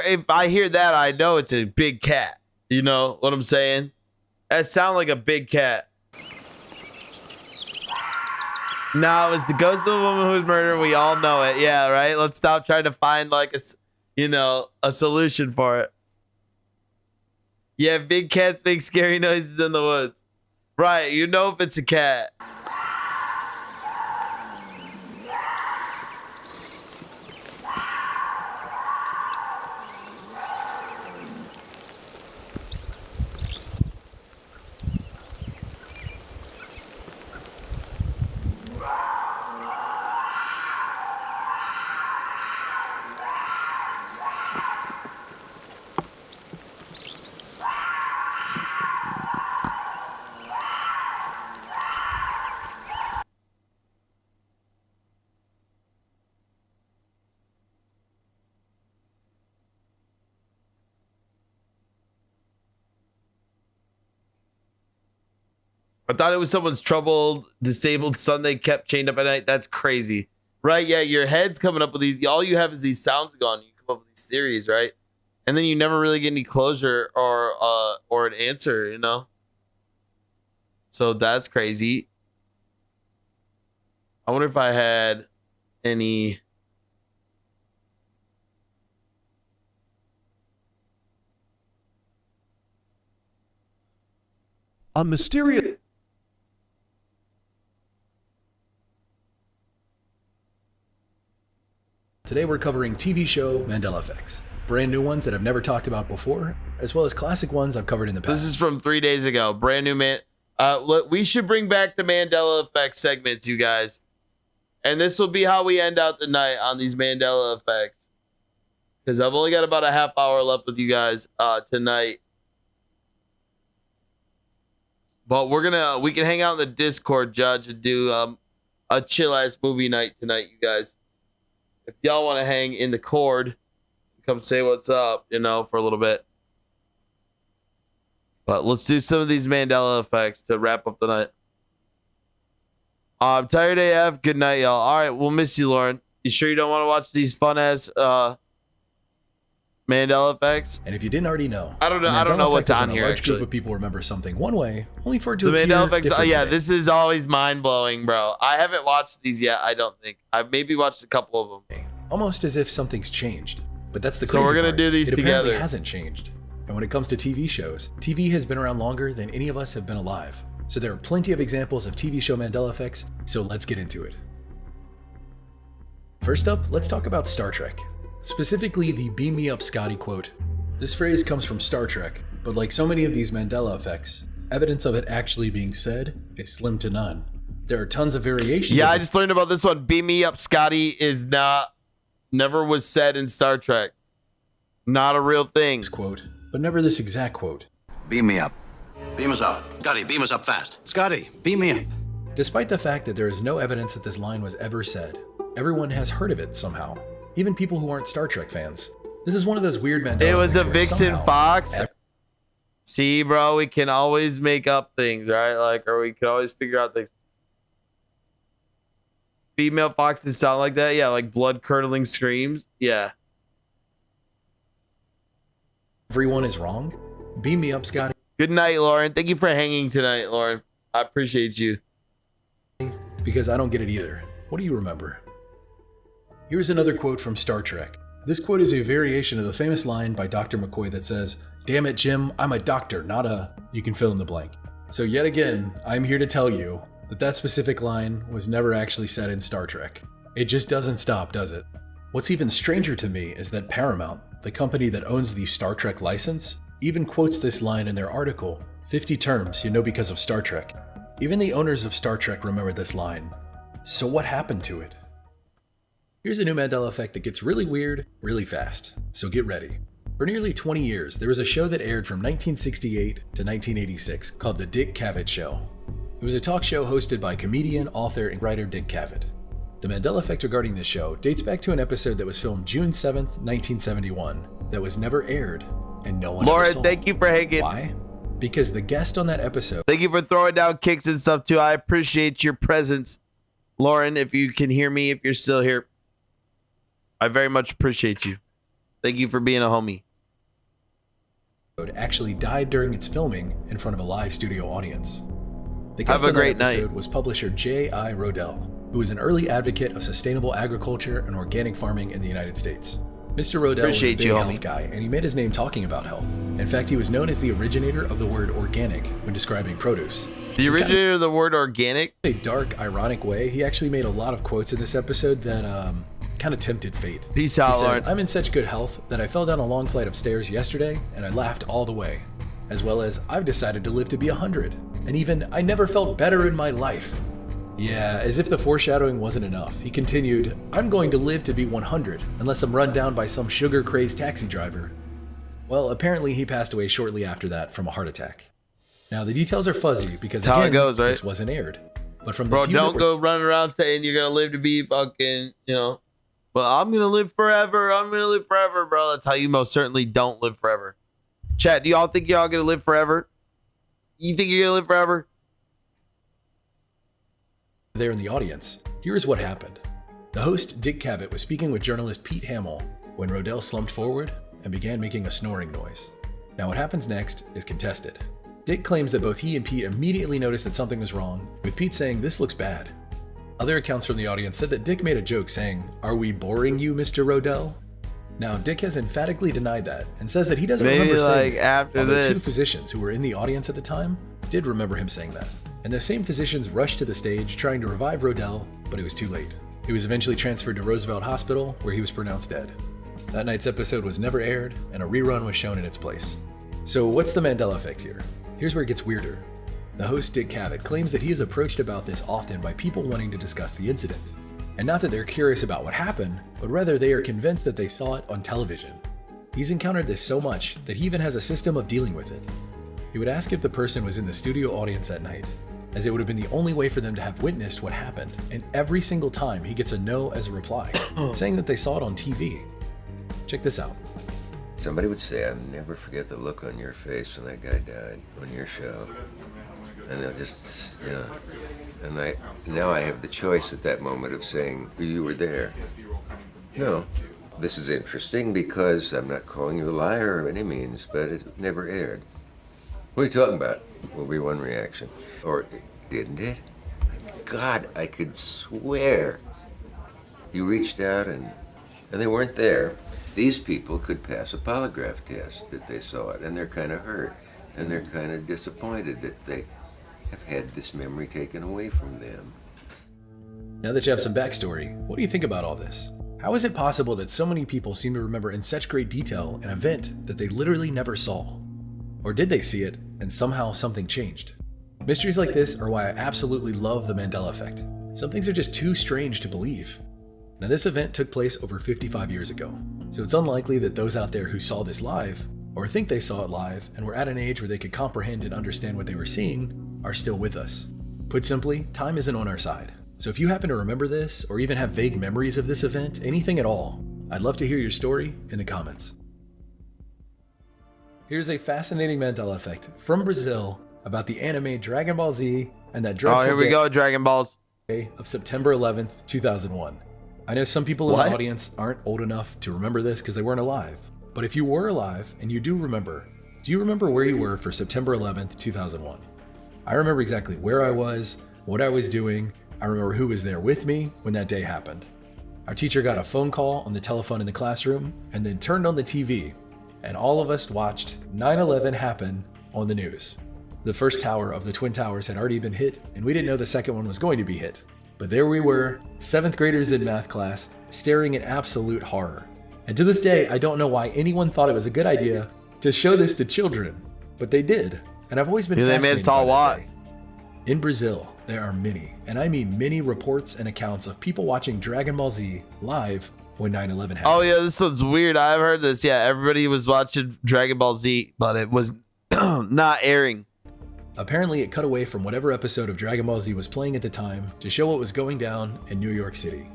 If I hear that, I know it's a big cat. You know what I'm saying? That sounds like a big cat. No, it's the ghost of the woman who was murdered. We all know it. Yeah, right. Let's stop trying to find like a solution for it. Yeah, big cats make scary noises in the woods. Right. You know if it's a cat. I thought it was someone's troubled, disabled son they kept chained up at night. That's crazy. Right? Yeah, your head's coming up with these. All you have is these sounds going. You come up with these theories, right? And then you never really get any closure or an answer, you know? So that's crazy. I wonder if I had any... A mysterious... Today we're covering TV show Mandela Effects. Brand new ones that I've never talked about before, as well as classic ones I've covered in the past. This is from 3 days ago. Brand new man. Look, we should bring back the Mandela Effect segments, you guys. And this will be how we end out the night on these Mandela Effects. Because I've only got about a half hour left with you guys tonight. But we can hang out in the Discord, Judge, and do a chill-ass movie night tonight, you guys. If y'all want to hang in the cord, come say what's up, you know, for a little bit. But let's do some of these Mandela Effects to wrap up the night. I'm tired AF. Good night, y'all. All right, we'll miss you, Lauren. You sure you don't want to watch these fun-ass Mandela Effects? And if you didn't already know, I don't know what's on here, a large actually. Group of people remember something one way, only for it to The appear Mandela Effects. different Yeah, today. this is always mind-blowing, bro. I haven't watched these yet, I don't think. I've maybe watched a couple of them. Almost as if something's changed. But that's the So crazy we're gonna part. do these it apparently together. hasn't changed. And when it comes to TV shows, TV has been around longer than any of us have been alive. So there are plenty of examples of TV show Mandela Effects, so let's get into it. First up, let's talk about Star Trek. Specifically the "Beam me up, Scotty" quote. This phrase comes from Star Trek, but like so many of these Mandela Effects, evidence of it actually being said is slim to none. There are tons of variations. Yeah, of I just learned about this one. Beam me up, Scotty never was said in Star Trek. Not a real thing. Quote, but never this exact quote. Beam me up. Beam us up. Scotty, beam us up fast. Scotty, beam me up. Despite the fact that there is no evidence that this line was ever said, everyone has heard of it somehow, even people who aren't Star Trek fans. This is one of those weird Mandela It was a things where Vixen somehow Fox. See, bro, we can always make up things, right? Like, or we can always figure out things. Female foxes sound like that? Yeah, like blood-curdling screams? Yeah. everyone is wrong? Beam me up, Scotty. Good night, Lauren. Thank you for hanging tonight, Lauren. I appreciate you. Because I don't get it either. What do you remember? Here's another quote from Star Trek. This quote is a variation of the famous line by Dr. McCoy that says, "Damn it, Jim, I'm a doctor, not a..." You can fill in the blank. So yet again, I'm here to tell you that that specific line was never actually said in Star Trek. It just doesn't stop, does it? What's even stranger to me is that Paramount, the company that owns the Star Trek license, even quotes this line in their article, 50 terms you know because of Star Trek. Even the owners of Star Trek remember this line. So what happened to it? Here's a new Mandela effect that gets really weird, really fast. So get ready. For nearly 20 years, there was a show that aired from 1968 to 1986 called The Dick Cavett Show. It was a talk show hosted by comedian, author, and writer Dick Cavett. The Mandela effect regarding this show dates back to an episode that was filmed June 7th, 1971, that was never aired, and no one Lauren, ever saw. thank you for hanging. Why? Because the guest on that episode... Thank you for throwing down kicks and stuff, too. I appreciate your presence. Lauren, if you can hear me, if you're still here, I very much appreciate you. Thank you for being a homie. Actually died during its filming in front of a live studio audience. The Have guest a on that great episode night. was publisher J.I. Rodell, who was an early advocate of sustainable agriculture and organic farming in the United States. Mr. Rodell Appreciate was a you, big homie. health guy, and he made his name talking about health. In fact, he was known as the originator of the word organic when describing produce. The originator of the word organic? In a dark, ironic way, he actually made a lot of quotes in this episode that kind of tempted fate. Peace out, He said, Lauren. "I'm in such good health that I fell down a long flight of stairs yesterday and I laughed all the way. As well as, I've decided to live to be 100. And even, I never felt better in my life." Yeah, as if the foreshadowing wasn't enough, he continued, "I'm going to live to be 100 unless I'm run down by some sugar-crazed taxi driver." Well, apparently he passed away shortly after that from a heart attack. Now, the details are fuzzy because, That's how it again, goes, right? this wasn't aired. But from the Bro, few that don't were- go running around saying you're going to live to be fucking, but I'm going to live forever. I'm going to live forever, bro. That's how you most certainly don't live forever. Chat, do y'all think y'all going to live forever? You think you're going to live forever? there in the audience. Here's what happened. The host, Dick Cavett, was speaking with journalist Pete Hamill when Rodell slumped forward and began making a snoring noise. Now what happens next is contested. Dick claims that both he and Pete immediately noticed that something was wrong, with Pete saying, "This looks bad." Other accounts from the audience said that Dick made a joke saying, "Are we boring you, Mr. Rodell?" Now, Dick has emphatically denied that and says that he doesn't Maybe, remember saying like, it, after although two this. physicians who were in the audience at the time did remember him saying that. And the same physicians rushed to the stage trying to revive Rodell, but it was too late. He was eventually transferred to Roosevelt Hospital, where he was pronounced dead. That night's episode was never aired, and a rerun was shown in its place. So what's the Mandela effect here? Here's where it gets weirder. The host, Dick Cavett, claims that he is approached about this often by people wanting to discuss the incident. And not that they're curious about what happened, but rather they are convinced that they saw it on television. He's encountered this so much that he even has a system of dealing with it. He would ask if the person was in the studio audience that night, as it would have been the only way for them to have witnessed what happened, and every single time he gets a no as a reply, saying that they saw it on TV. Check this out. Somebody would say, "I'll never forget the look on your face when that guy died on your show." And they'll just, and now I have the choice at that moment of saying, "You were there." No, this is interesting because I'm not calling you a liar or any means, but it never aired. What are you talking about? Will be one reaction. Or, didn't it? God, I could swear you reached out and they weren't there. These people could pass a polygraph test that they saw it, and they're kind of hurt, and they're kind of disappointed that they have had this memory taken away from them. Now that you have some backstory, what do you think about all this? How is it possible that so many people seem to remember in such great detail an event that they literally never saw? Or did they see it, and somehow something changed? Mysteries like this are why I absolutely love the Mandela effect. Some things are just too strange to believe. Now this event took place over 55 years ago, so it's unlikely that those out there who saw this live or think they saw it live and were at an age where they could comprehend and understand what they were seeing, are still with us. Put simply, time isn't on our side. So if you happen to remember this, or even have vague memories of this event, anything at all, I'd love to hear your story in the comments. Here's a fascinating Mandela effect from Brazil about the anime Dragon Ball Z and that dreadful here we go, Dragon Balls. Day of September 11th, 2001. I know some people in the audience aren't old enough to remember this because they weren't alive. But if you were alive and you do you remember where you were for September 11th, 2001? I remember exactly where I was, what I was doing. I remember who was there with me when that day happened. Our teacher got a phone call on the telephone in the classroom and then turned on the TV, and all of us watched 9/11 happen on the news. The first tower of the Twin Towers had already been hit, and we didn't know the second one was going to be hit. But there we were, 7th graders in math class, staring in absolute horror. And to this day, I don't know why anyone thought it was a good idea to show this to children, but they did. And I've always been fascinated they made us all by that day. In Brazil, there are many, and I mean many reports and accounts of people watching Dragon Ball Z live when 9/11 happened. Oh yeah, this one's weird. I've heard this. Yeah, everybody was watching Dragon Ball Z, but it was not airing. Apparently, it cut away from whatever episode of Dragon Ball Z was playing at the time to show what was going down in New York City.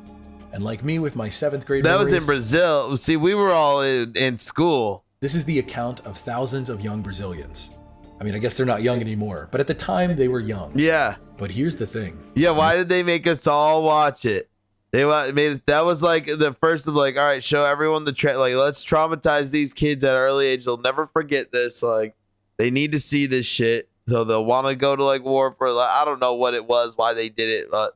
And like me with my 7th grade That was in memories, Brazil. See, we were all in school. This is the account of thousands of young Brazilians. I mean, I guess they're not young anymore, but at the time they were young. Yeah. But here's the thing. Yeah, why did they make us all watch it? They made it, that was like the first of like, all right, show everyone like let's traumatize these kids at an early age. They'll never forget this. Like, they need to see this shit. So they'll want to go to like war for like, I don't know what it was, why they did it, but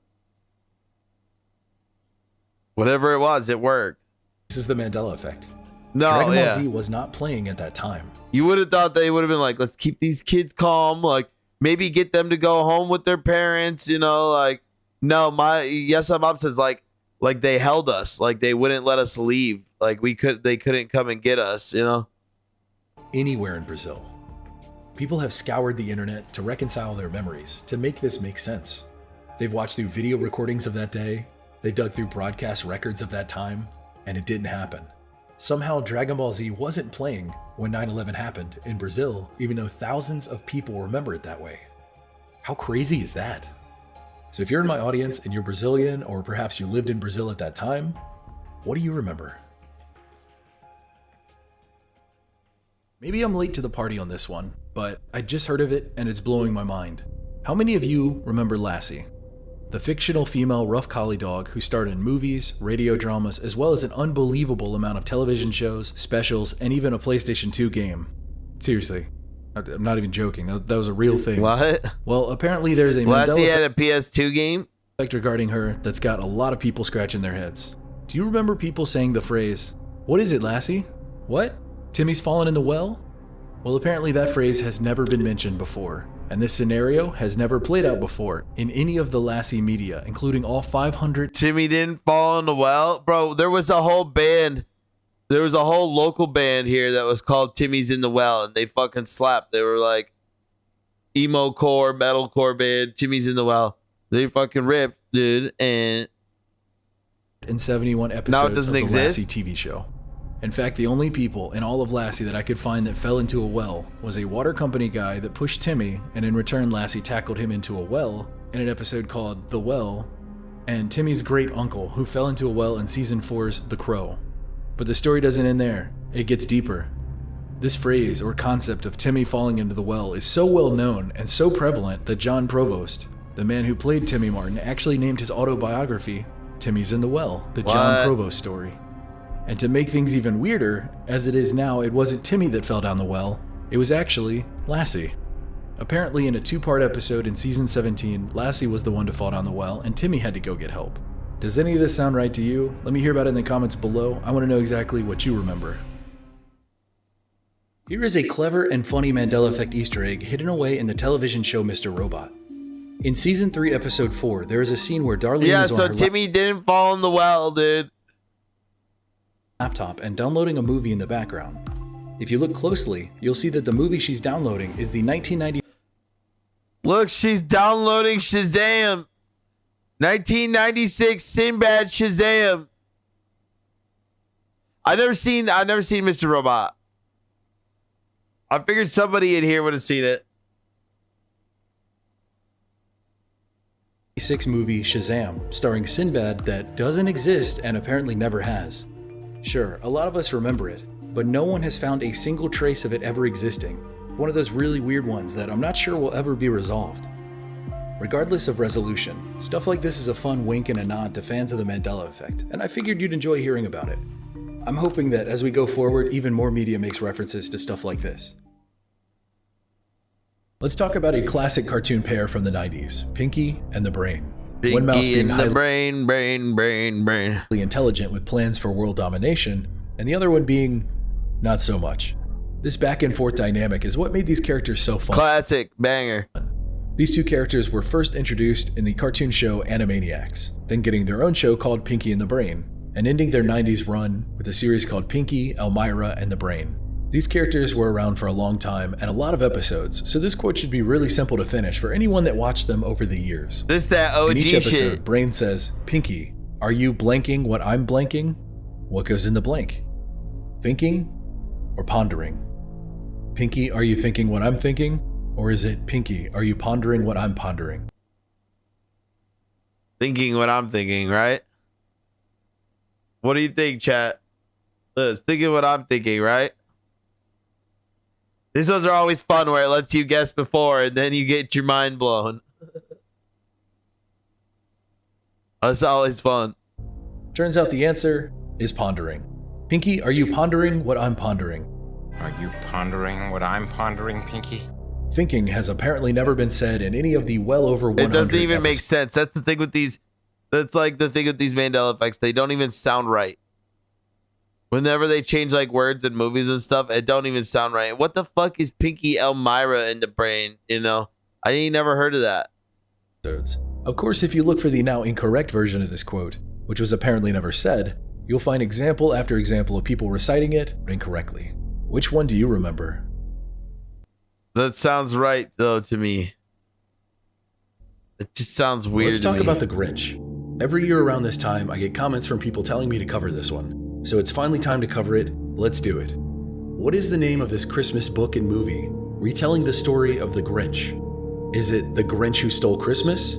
whatever it was, it worked. This is the Mandela effect. No, Dragon Ball Z was not playing at that time. You would have thought they would have been like, let's keep these kids calm, like maybe get them to go home with their parents, you know, like no, my mom says like they held us, like they wouldn't let us leave, like they couldn't come and get us, you know. Anywhere in Brazil, people have scoured the internet to reconcile their memories, to make this make sense. They've watched through video recordings of that day, they dug through broadcast records of that time, and it didn't happen. Somehow Dragon Ball Z wasn't playing when 9/11 happened in Brazil, even though thousands of people remember it that way. How crazy is that? So if you're in my audience and you're Brazilian, or perhaps you lived in Brazil at that time, what do you remember? Maybe I'm late to the party on this one, but I just heard of it and it's blowing my mind. How many of you remember Lassie? The fictional female rough collie dog who starred in movies, radio dramas, as well as an unbelievable amount of television shows, specials, and even a PlayStation 2 game. Seriously. I'm not even joking. That was a real thing. What? Well, apparently there's a Lassie had a PS2 game effect regarding her that's got a lot of people scratching their heads. Do you remember people saying the phrase, "What is it, Lassie? What? Timmy's fallen in the well?" Well, apparently that phrase has never been mentioned before, and this scenario has never played out before in any of the Lassie media, including all 500. Timmy didn't fall in the well? Bro, there was a whole band. There was a whole local band here that was called Timmy's in the Well, and they fucking slapped. They were like emo core, metalcore band, Timmy's in the Well. They fucking ripped, dude, and 71 episodes now it doesn't of the exist? Lassie TV show. In fact, the only people in all of Lassie that I could find that fell into a well was a water company guy that pushed Timmy, and in return Lassie tackled him into a well in an episode called The Well, and Timmy's great uncle who fell into a well in season 4's The Crow. But the story doesn't end there, it gets deeper. This phrase or concept of Timmy falling into the well is so well known and so prevalent that John Provost, the man who played Timmy Martin, actually named his autobiography Timmy's in the Well, the John Provost story. And to make things even weirder, as it is now, it wasn't Timmy that fell down the well, it was actually Lassie. Apparently in a 2-part episode in season 17, Lassie was the one to fall down the well and Timmy had to go get help. Does any of this sound right to you? Let me hear about it in the comments below. I want to know exactly what you remember. Here is a clever and funny Mandela Effect Easter egg hidden away in the television show Mr. Robot. In season 3 episode 4, there is a scene where Darlene is on so her Timmy didn't fall in the well, dude. Laptop and downloading a movie in the background. If you look closely, you'll see that the movie she's downloading is the 1990. Look, she's downloading Shazam. 1996 Sinbad Shazam. I've never seen Mr. Robot. I figured somebody in here would have seen it. '86 movie Shazam, starring Sinbad, that doesn't exist and apparently never has. Sure, a lot of us remember it, but no one has found a single trace of it ever existing. One of those really weird ones that I'm not sure will ever be resolved. Regardless of resolution, stuff like this is a fun wink and a nod to fans of the Mandela Effect, and I figured you'd enjoy hearing about it. I'm hoping that as we go forward, even more media makes references to stuff like this. Let's talk about a classic cartoon pair from the 90s, Pinky and the Brain. One mouse Pinky being and the highly brain. intelligent with plans for world domination, and the other one being not so much. This back and forth dynamic is what made these characters so fun. Classic banger. These two characters were first introduced in the cartoon show Animaniacs, then getting their own show called Pinky and the Brain, and ending their 90s run with a series called Pinky, Elmira, and the Brain. These characters were around for a long time and a lot of episodes, so this quote should be really simple to finish for anyone that watched them over the years. This that OG in each episode, shit. Brain says, Pinky, are you blanking what I'm blanking? What goes in the blank? Thinking or pondering? Pinky, are you thinking what I'm thinking? Or is it, Pinky, are you pondering what I'm pondering? Thinking what I'm thinking, right? What do you think, chat? Liz, thinking what I'm thinking, right? These ones are always fun where it lets you guess before and then you get your mind blown. That's always fun. Turns out the answer is pondering. Pinky, are you pondering what I'm pondering? Are you pondering what I'm pondering, Pinky? Thinking has apparently never been said in any of the well over 100 It doesn't even make episodes. sense. That's the thing with these. That's like the thing with these Mandela effects. They don't even sound right. Whenever they change like words in movies and stuff, it don't even sound right. What the fuck is Pinky, Elmira in the Brain? You know, I ain't never heard of that. Of course, if you look for the now incorrect version of this quote, which was apparently never said, you'll find example after example of people reciting it incorrectly. Which one do you remember? That sounds right though to me. It just sounds weird. Let's talk about The Grinch. Every year around this time, I get comments from people telling me to cover this one. So it's finally time to cover it. Let's do it. What is the name of this Christmas book and movie retelling the story of the Grinch? Is it The Grinch Who Stole Christmas?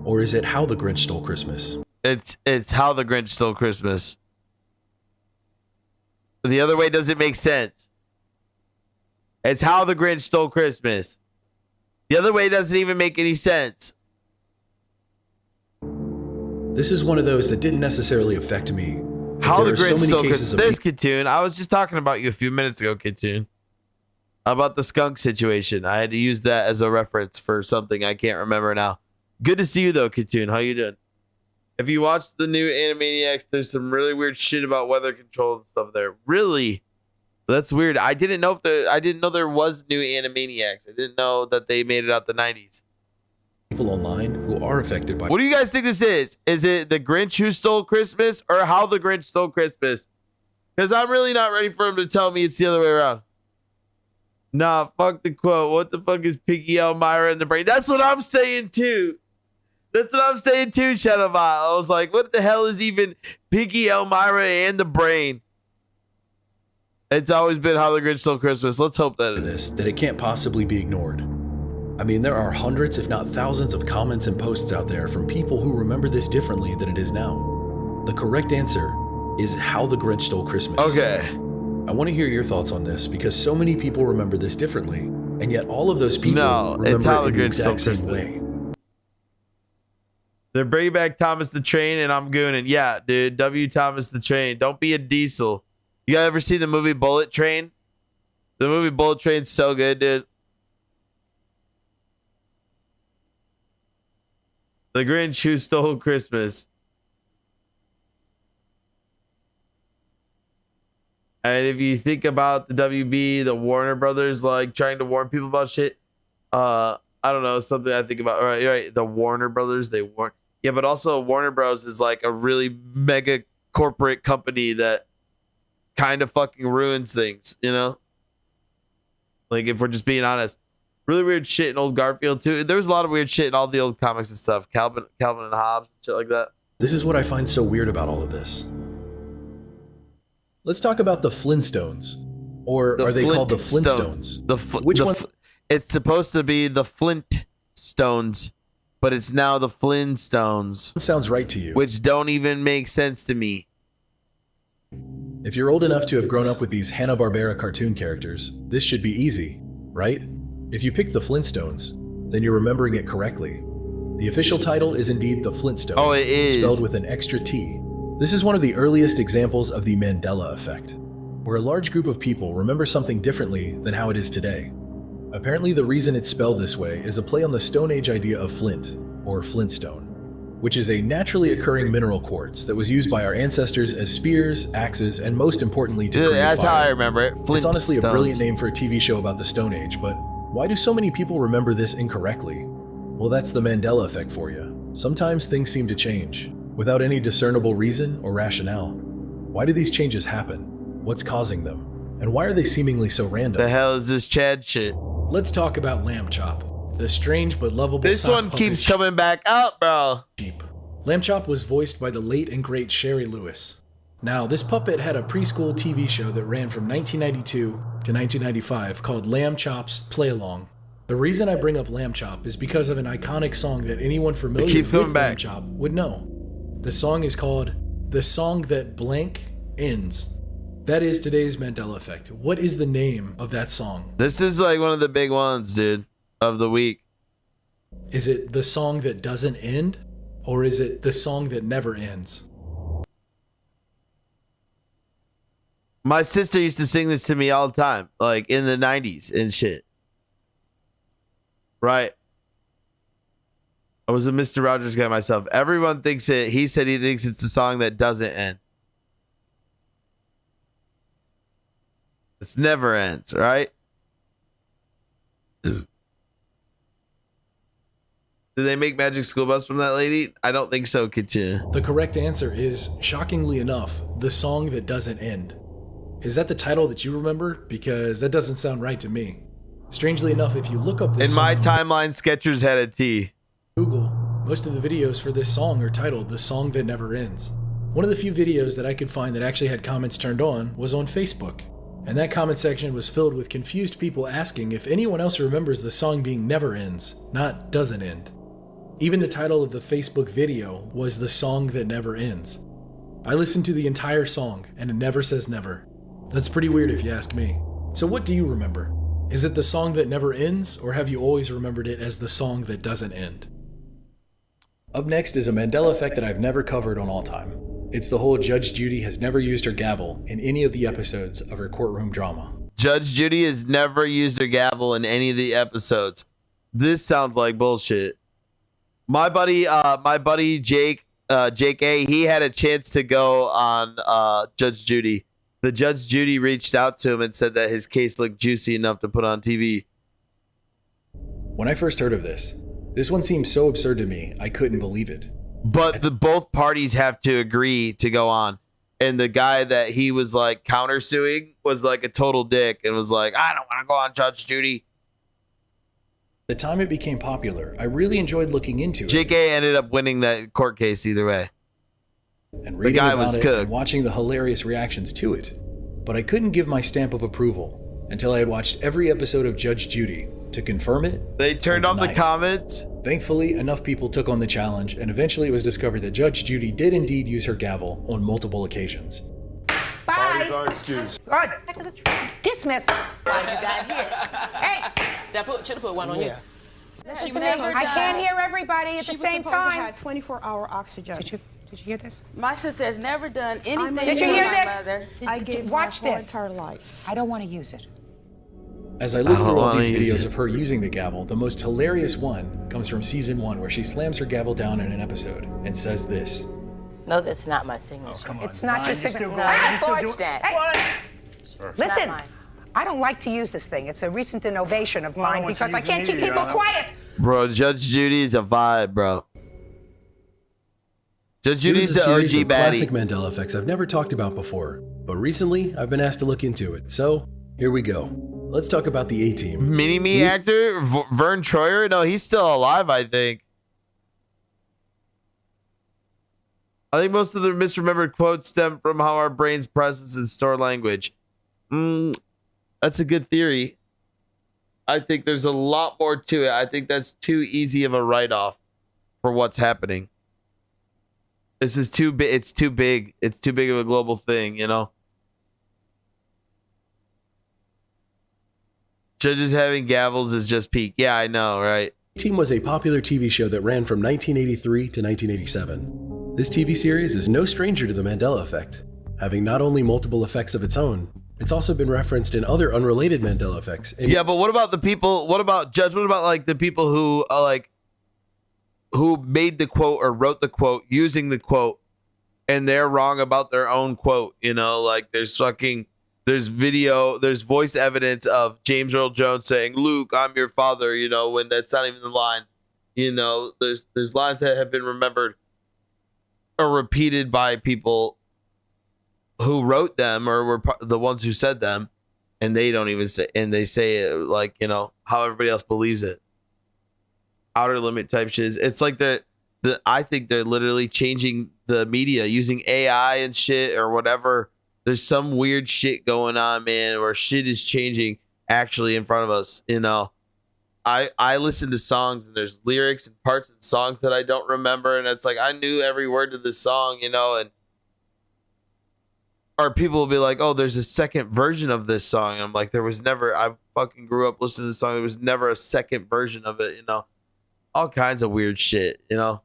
Or is it How the Grinch Stole Christmas? It's How the Grinch Stole Christmas. The other way doesn't make sense. It's How the Grinch Stole Christmas. The other way doesn't even make any sense. This is one of those that didn't necessarily affect me. How the There are so Grinch many Stole cases Christmas. of There's Katoon. I was just talking about you a few minutes ago, Katoon. About the skunk situation. I had to use that as a reference for something I can't remember now. Good to see you though, Katoon. How you doing? If you watched the new Animaniacs, there's some really weird shit about weather control and stuff there. Really? That's weird. I didn't know there was new Animaniacs. I didn't know that they made it out the 90s. People online who are affected by. What do you guys think this is? Is it The Grinch Who Stole Christmas or How the Grinch Stole Christmas? Because I'm really not ready for him to tell me it's the other way around. Nah, fuck the quote. What the fuck is Pinky, Elmira, and the Brain? That's what I'm saying too. That's what I'm saying too, Shadowbot. I was like, what the hell is even Pinky, Elmira, and the Brain? It's always been How the Grinch Stole Christmas. Let's hope that it is. That it can't possibly be ignored. I mean, there are hundreds, if not thousands, of comments and posts out there from people who remember this differently than it is now. The correct answer is How the Grinch Stole Christmas. Okay. I want to hear your thoughts on this because so many people remember this differently, and yet all of those people remember How it the in the Grinch Stole exact same Christmas. way. They're bringing back Thomas the Train, and I'm gooning. Yeah, dude. W. Thomas the Train. Don't be a diesel. You guys ever seen the movie Bullet Train? The movie Bullet Train's so good, dude. The Grinch Who Stole Christmas. And if you think about the WB, the Warner Brothers, like trying to warn people about shit, I don't know, something I think about. Right. The Warner Brothers, they warn. Yeah, but also Warner Bros is like a really mega corporate company that kind of fucking ruins things, you know? Like if we're just being honest. Really weird shit in old Garfield too. There was a lot of weird shit in all the old comics and stuff. Calvin and Hobbes, shit like that. This is what I find so weird about all of this. Let's talk about the Flintstones. Or are they called the Flintstones? Which one? It's supposed to be the Flintstones, but it's now the Flintstones. Sounds right to you. Which don't even make sense to me. If you're old enough to have grown up with these Hanna-Barbera cartoon characters, this should be easy, right? If you picked the Flintstones, then you're remembering it correctly. The official title is indeed the Flintstones. Oh, it is. Spelled with an extra T. This is one of the earliest examples of the Mandela effect, where a large group of people remember something differently than how it is today. Apparently, the reason it's spelled this way is a play on the Stone Age idea of flint, or flintstone, which is a naturally occurring mineral quartz that was used by our ancestors as spears, axes, and most importantly to create that's fire. how I remember it. It's honestly a Flintstones. brilliant name for a TV show about the Stone Age, but why do so many people remember this incorrectly? Well, that's the Mandela effect for you. Sometimes things seem to change, without any discernible reason or rationale. Why do these changes happen? What's causing them? And why are they seemingly so random? The hell is this Chad shit? Let's talk about Lamb Chop, the strange but lovable This sock one keeps puppet coming back up, bro. sheep. Lamb Chop was voiced by the late and great Sherry Lewis. Now, this puppet had a preschool TV show that ran from 1992 to 1995 called Lamb Chop's Play Along. The reason I bring up Lamb Chop is because of an iconic song that anyone familiar with Lamb Chop would know. The song is called The Song That Blank Ends. That is today's Mandela effect. What is the name of that song? This is like one of the big ones, dude, of the week. Is it The Song That Doesn't End? Or is it The Song That Never Ends? My sister used to sing this to me all the time, like in the 90s and shit. Right. I was a Mr. Rogers guy myself. Everyone thinks it. He said he thinks it's the song that doesn't end. It never ends, right? Did they make Magic School Bus from that lady? I don't think so, Kitchen. The correct answer is, shockingly enough, The Song That Doesn't End. Is that the title that you remember? Because that doesn't sound right to me. Strangely enough, if you look up this In my song, timeline, Skechers had a T. Google, most of the videos for this song are titled The Song That Never Ends. One of the few videos that I could find that actually had comments turned on was on Facebook. And that comment section was filled with confused people asking if anyone else remembers the song being Never Ends, not Doesn't End. Even the title of the Facebook video was The Song That Never Ends. I listened to the entire song, and it never says never. That's pretty weird if you ask me. So what do you remember? Is it the song that never ends, or have you always remembered it as the song that doesn't end? Up next is a Mandela effect that I've never covered on All Time. It's the whole Judge Judy has never used her gavel in any of the episodes of her courtroom drama. Judge Judy has never used her gavel in any of the episodes. This sounds like bullshit. My buddy Jake A, he had a chance to go on Judge Judy. The Judge Judy reached out to him and said that his case looked juicy enough to put on TV. When I first heard of this one seemed so absurd to me, I couldn't believe it. But both parties have to agree to go on. And the guy that he was like countersuing was like a total dick and was like, I don't want to go on Judge Judy. The time it became popular, I really enjoyed looking into it. JK ended up winning that court case either way. And The reading guy about was it cooked. and watching the hilarious reactions to it. But I couldn't give my stamp of approval until I had watched every episode of Judge Judy to confirm it. They turned off the deny it. comments. Thankfully, enough people took on the challenge, and eventually it was discovered that Judge Judy did indeed use her gavel on multiple occasions. Bye. Are excused. Good. Dismiss. Why you got here? Hey. Should have put one on you. I can't hear everybody at the same time. Had 24-hour oxygen. Did you hear this? My sister has never done anything. Did you to hear my this? mother. I gave Watch her this. entire life. I don't want to use it. As I look through all these wanna use videos it. of her using the gavel, the most hilarious one comes from season 1, where she slams her gavel down in an episode and says this. No, that's not my signature. It's not your signature. No, I forged that. Listen, mine. I don't like to use this thing. It's a recent innovation of mine want you because I using can't it keep either, people huh? quiet. Bro, Judge Judy is a vibe, bro. Judge Judy's Here's a the series OG of classic baddie. Mandela effects I've never talked about before, but recently I've been asked to look into it, so here we go. Let's talk about the A-Team. Mini-Me actor? Vern Troyer? No, he's still alive, I think. I think most of the misremembered quotes stem from how our brains process and store language. That's a good theory. I think there's a lot more to it. I think that's too easy of a write-off for what's happening. This is too big. It's too big. It's too big of a global thing, you know? Judges having gavels is just peak. Yeah, I know, right? A-Team was a popular TV show that ran from 1983 to 1987. This TV series is no stranger to the Mandela effect, having not only multiple effects of its own, it's also been referenced in other unrelated Mandela effects. Yeah, but what about the people? What about Judge? What about like the people who who made the quote or wrote the quote using the quote, and they're wrong about their own quote? You know, like there's video, there's voice evidence of James Earl Jones saying, "Luke, I'm your father," you know, when that's not even the line. You know, there's lines that have been remembered or repeated by people who wrote them or were the ones who said them, and they don't even say, and they say it like, you know, how everybody else believes it. Outer limit type shit. It's like I think they're literally changing the media using AI and shit or whatever. There's some weird shit going on, man, where shit is changing actually in front of us. You know, I listen to songs and there's lyrics and parts of songs that I don't remember. And it's like, I knew every word to this song, you know, and or people will be like, oh, there's a second version of this song. And I'm like, there was never, I fucking grew up listening to this song. There was never a second version of it, you know, all kinds of weird shit, you know.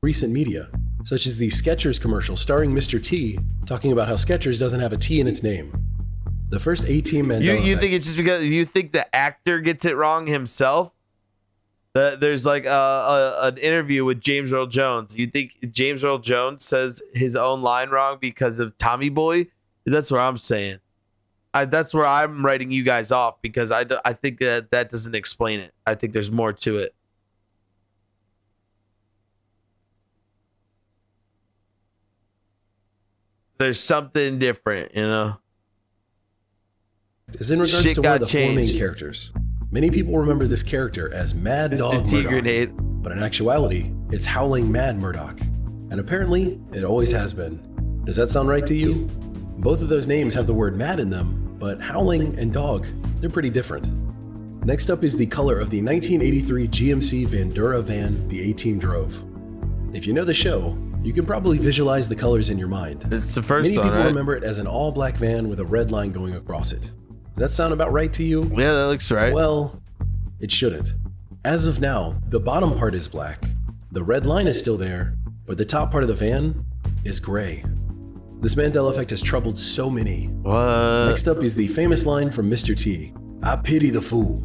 Recent media, such as the Skechers commercial starring Mr. T, talking about how Skechers doesn't have a T in its name. The first A-Team Mandela You think it's just because you think the actor gets it wrong himself? There's like an interview with James Earl Jones. You think James Earl Jones says his own line wrong because of Tommy Boy? That's what I'm saying. That's where I'm writing you guys off, because I think that doesn't explain it. I think there's more to it. There's something different, you know? Is in regards Shit to one of got the four main changed. characters. Many people remember this character as Mad Mr. Dog T Murdoch, Grenade. but in actuality, it's Howling Mad Murdoch. And apparently, it always has been. Does that sound right to you? Both of those names have the word mad in them, but Howling and Dog, they're pretty different. Next up is the color of the 1983 GMC Vandura van the A-Team drove. If you know the show, you can probably visualize the colors in your mind. It's the first Many one, people right? remember it as an all-black van with a red line going across it. Does that sound about right to you? Yeah, that looks right. Well, it shouldn't. As of now, the bottom part is black. The red line is still there, but the top part of the van is gray. This Mandela effect has troubled so many. What? Next up is the famous line from Mr. T, "I pity the fool."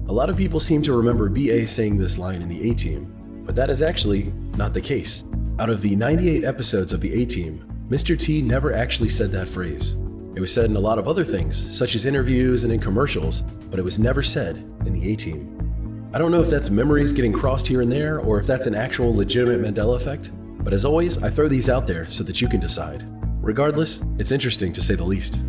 A lot of people seem to remember BA saying this line in the A-Team, but that is actually not the case. Out of the 98 episodes of the A-Team, Mr. T never actually said that phrase. It was said in a lot of other things, such as interviews and in commercials, but it was never said in the A-Team. I don't know if that's memories getting crossed here and there, or if that's an actual legitimate Mandela effect, but as always, I throw these out there so that you can decide. Regardless, it's interesting to say the least.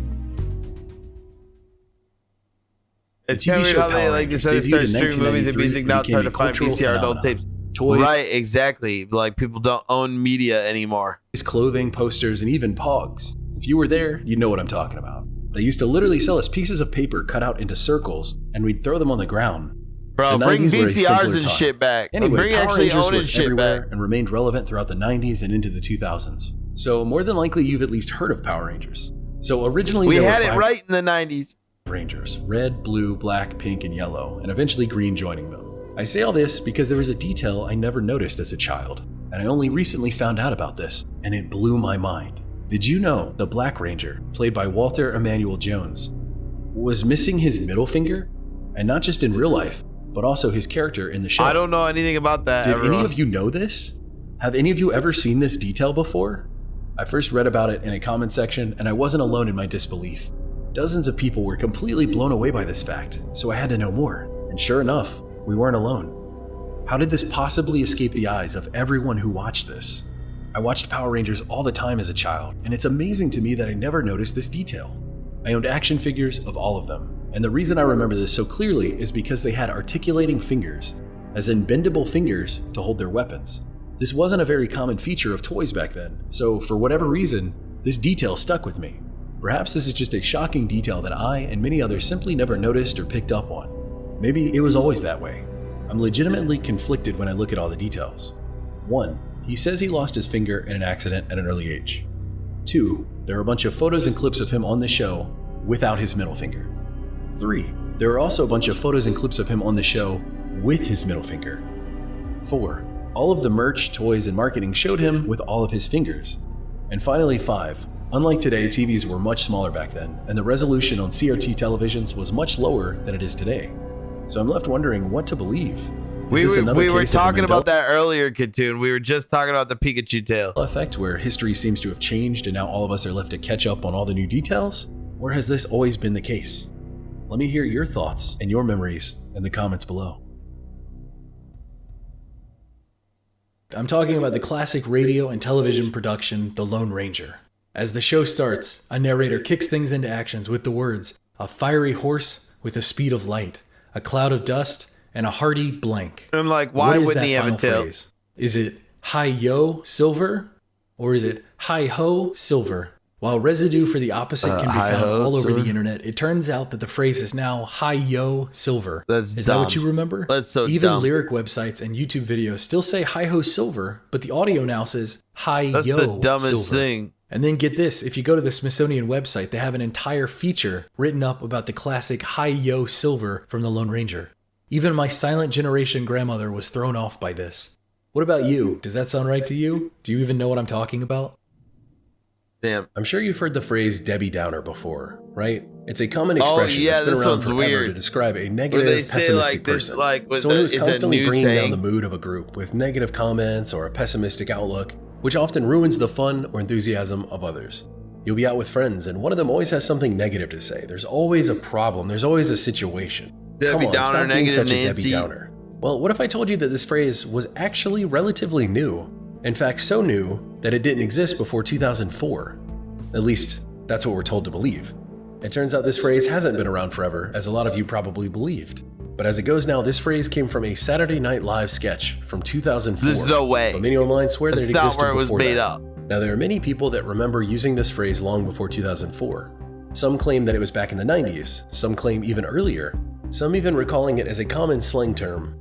It's TV kind of weird show how they Power like Rangers decided to start debuted in streaming movies and 1993 music. Now it's became hard a to find cultural VCR adult phenomenon. tapes. Toys, Right, exactly. Like people don't own media anymore. clothing, posters, and even pogs. If you were there, you'd know what I'm talking about. They used to literally sell us pieces of paper cut out into circles, and we'd throw them on the ground. Bro, The bring 90s were a VCRs simpler and time. shit back. Anyway, Bring Power actually Rangers owning was shit everywhere back. and remained relevant throughout the 90s and into the 2000s. So more than likely you've at least heard of Power Rangers. So originally We there had were it 5 right in the 90s. Rangers, red, blue, black, pink, and yellow, and eventually green joining them. I say all this because there was a detail I never noticed as a child, and I only recently found out about this, and it blew my mind. Did you know the Black Ranger, played by Walter Emmanuel Jones, was missing his middle finger? And not just in real life, but also his character in the show. I don't know anything about that. Did everyone. any of you know this? Have any of you ever seen this detail before? I first read about it in a comment section, and I wasn't alone in my disbelief. Dozens of people were completely blown away by this fact, so I had to know more. And sure enough, we weren't alone. How did this possibly escape the eyes of everyone who watched this? I watched Power Rangers all the time as a child, and it's amazing to me that I never noticed this detail. I owned action figures of all of them, and the reason I remember this so clearly is because they had articulating fingers, as in bendable fingers to hold their weapons. This wasn't a very common feature of toys back then, so for whatever reason, this detail stuck with me. Perhaps this is just a shocking detail that I and many others simply never noticed or picked up on. Maybe it was always that way. I'm legitimately conflicted when I look at all the details. 1. He says he lost his finger in an accident at an early age. 2. There are a bunch of photos and clips of him on the show without his middle finger. 3. There are also a bunch of photos and clips of him on the show with his middle finger. 4. All of the merch, toys, and marketing showed him with all of his fingers. And finally, 5. Unlike today, TVs were much smaller back then, and the resolution on CRT televisions was much lower than it is today. So I'm left wondering what to believe. We were talking about that earlier, Katoon. We were just talking about the Pikachu tail effect, where history seems to have changed and now all of us are left to catch up on all the new details? Or has this always been the case? Let me hear your thoughts and your memories in the comments below. I'm talking about the classic radio and television production, The Lone Ranger. As the show starts, a narrator kicks things into actions with the words, "A fiery horse with the speed of light, a cloud of dust, and a hearty blank." I'm like, why wouldn't he have a tail? Phrase? Is it hi-yo silver? Or is it hi-ho silver? While residue for the opposite can be found all over the internet, it turns out that the phrase is now hi-yo silver. Is that what you remember? That's so Even dumb. lyric websites and YouTube videos still say hi-ho silver, but the audio now says hi-yo silver. That's the dumbest thing. And then get this, if you go to the Smithsonian website, they have an entire feature written up about the classic hi-yo silver from the Lone Ranger. Even my silent generation grandmother was thrown off by this. What about you? Does that sound right to you? Do you even know what I'm talking about? Damn. I'm sure you've heard the phrase Debbie Downer before, right? It's a common expression that's been around forever weird. to describe a Where negative, they say pessimistic like person. this, like was Someone who's is a constantly new bringing saying? down the mood of a group with negative comments or a pessimistic outlook, which often ruins the fun or enthusiasm of others. You'll be out with friends, and one of them always has something negative to say. There's always a problem. There's always a situation. Debbie Come on, Downer, stop being negative such a Nancy. Debbie Downer. Well, what if I told you that this phrase was actually relatively new? In fact, so new that it didn't exist before 2004. At least, that's what we're told to believe. It turns out this phrase hasn't been around forever, as a lot of you probably believed. But as it goes now, this phrase came from a Saturday Night Live sketch from 2004. There's no way. But many online swear that That's it not existed where it was before made that. up. Now, there are many people that remember using this phrase long before 2004. Some claim that it was back in the 90s, some claim even earlier, some even recalling it as a common slang term.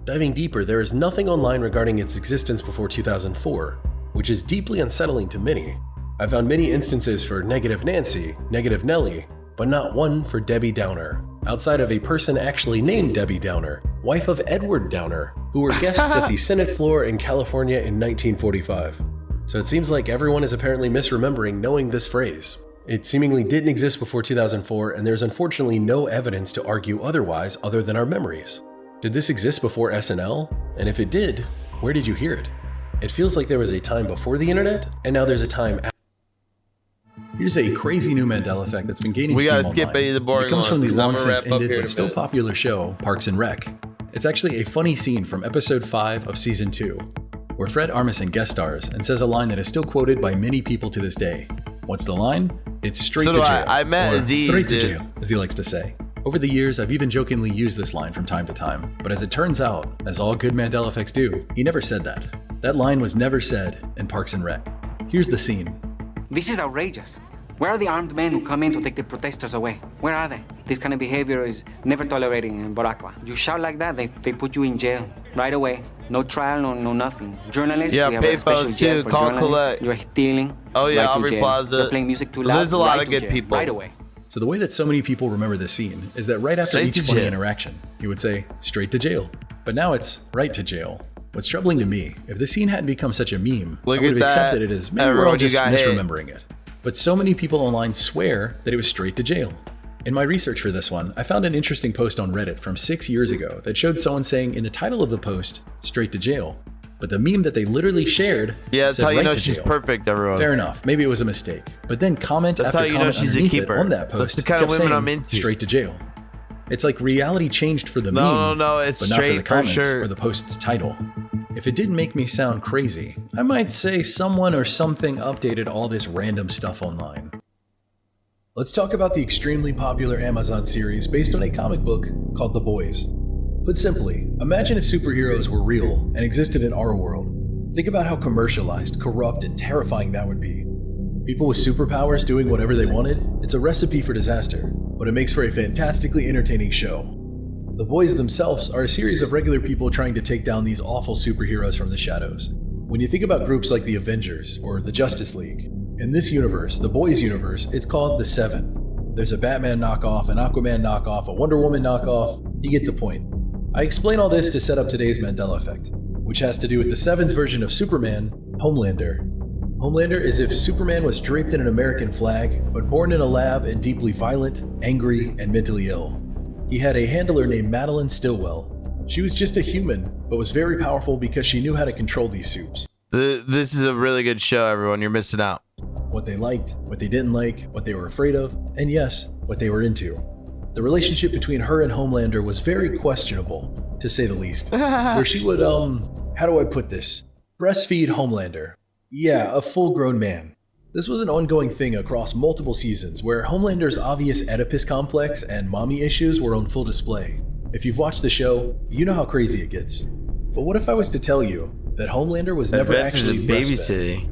Diving deeper, there is nothing online regarding its existence before 2004, which is deeply unsettling to many. I found many instances for Negative Nancy, Negative Nelly, but not one for Debbie Downer, outside of a person actually named Debbie Downer, wife of Edward Downer, who were guests at the Senate floor in California in 1945. So it seems like everyone is apparently misremembering knowing this phrase. It seemingly didn't exist before 2004, and there's unfortunately no evidence to argue otherwise other than our memories. Did this exist before SNL? And if it did, where did you hear it? It feels like there was a time before the internet, and now there's a time after. Here's a crazy new Mandela effect that's been gaining steam online. We gotta skip any of the boring It comes from the ones, 'cause I'm long gonna since wrap up ended here in but a still minute. popular show, Parks and Rec. It's actually a funny scene from episode 5 of season 2, where Fred Armisen guest stars and says a line that is still quoted by many people to this day. What's the line? It's straight So to do jail. I met or Aziz, straight to dude. jail, as he likes to say. Over the years, I've even jokingly used this line from time to time, but as it turns out, as all good Mandela effects do, he never said that. That line was never said in Parks and Rec. Here's the scene. This is outrageous. Where are the armed men who come in to take the protesters away? Where are they? This kind of behavior is never tolerated in Boracua. You shout like that, they put you in jail right away. No trial, no nothing. Journalists, Yeah, we have a special PayPal jail too. for Call journalists. Collect. You're stealing. Oh yeah, right to Aubrey jail. Plaza. You're playing music too loud. There's a lot right of to good jail. people. Right away. So the way that so many people remember this scene is that right after Straight each to funny jail. interaction, he would say, straight to jail. But now it's right to jail. What's troubling to me, if this scene hadn't become such a meme, Look I would at have that. accepted it as maybe we're all Everyone, you just got hit. misremembering it. But so many people online swear that it was straight to jail. In my research for this one, I found an interesting post on Reddit from 6 years ago that showed someone saying in the title of the post, straight to jail. But the meme that they literally shared Yeah, that's said how you right know to she's jail. perfect, everyone. Fair enough, maybe it was a mistake. But then comment That's after how you know comment she's a underneath it keeper. on that post That's the kind of kept women saying, I'm into. straight to jail. It's like reality changed for the meme, No, it's but not for the straight for comments sure. or the post's title. If it didn't make me sound crazy, I might say someone or something updated all this random stuff online. Let's talk about the extremely popular Amazon series based on a comic book called The Boys. Put simply, imagine if superheroes were real and existed in our world. Think about how commercialized, corrupt, and terrifying that would be. People with superpowers doing whatever they wanted, it's a recipe for disaster, but it makes for a fantastically entertaining show. The boys themselves are a series of regular people trying to take down these awful superheroes from the shadows. When you think about groups like the Avengers or the Justice League, in this universe, the boys universe, it's called the Seven. There's a Batman knockoff, an Aquaman knockoff, a Wonder Woman knockoff, you get the point. I explain all this to set up today's Mandela effect, which has to do with the Seven's version of Superman, Homelander. Homelander is if Superman was draped in an American flag, but born in a lab and deeply violent, angry, and mentally ill. He had a handler named Madeline Stillwell. She was just a human, but was very powerful because she knew how to control these soups. This is a really good show, everyone. You're missing out. What they liked, what they didn't like, what they were afraid of, and yes, what they were into. The relationship between her and Homelander was very questionable, to say the least. Where she would, how do I put this? Breastfeed Homelander. Yeah, a full-grown man. This was an ongoing thing across multiple seasons, where Homelander's obvious Oedipus complex and mommy issues were on full display. If you've watched the show, you know how crazy it gets. But what if I was to tell you that Homelander was never actually breastfed?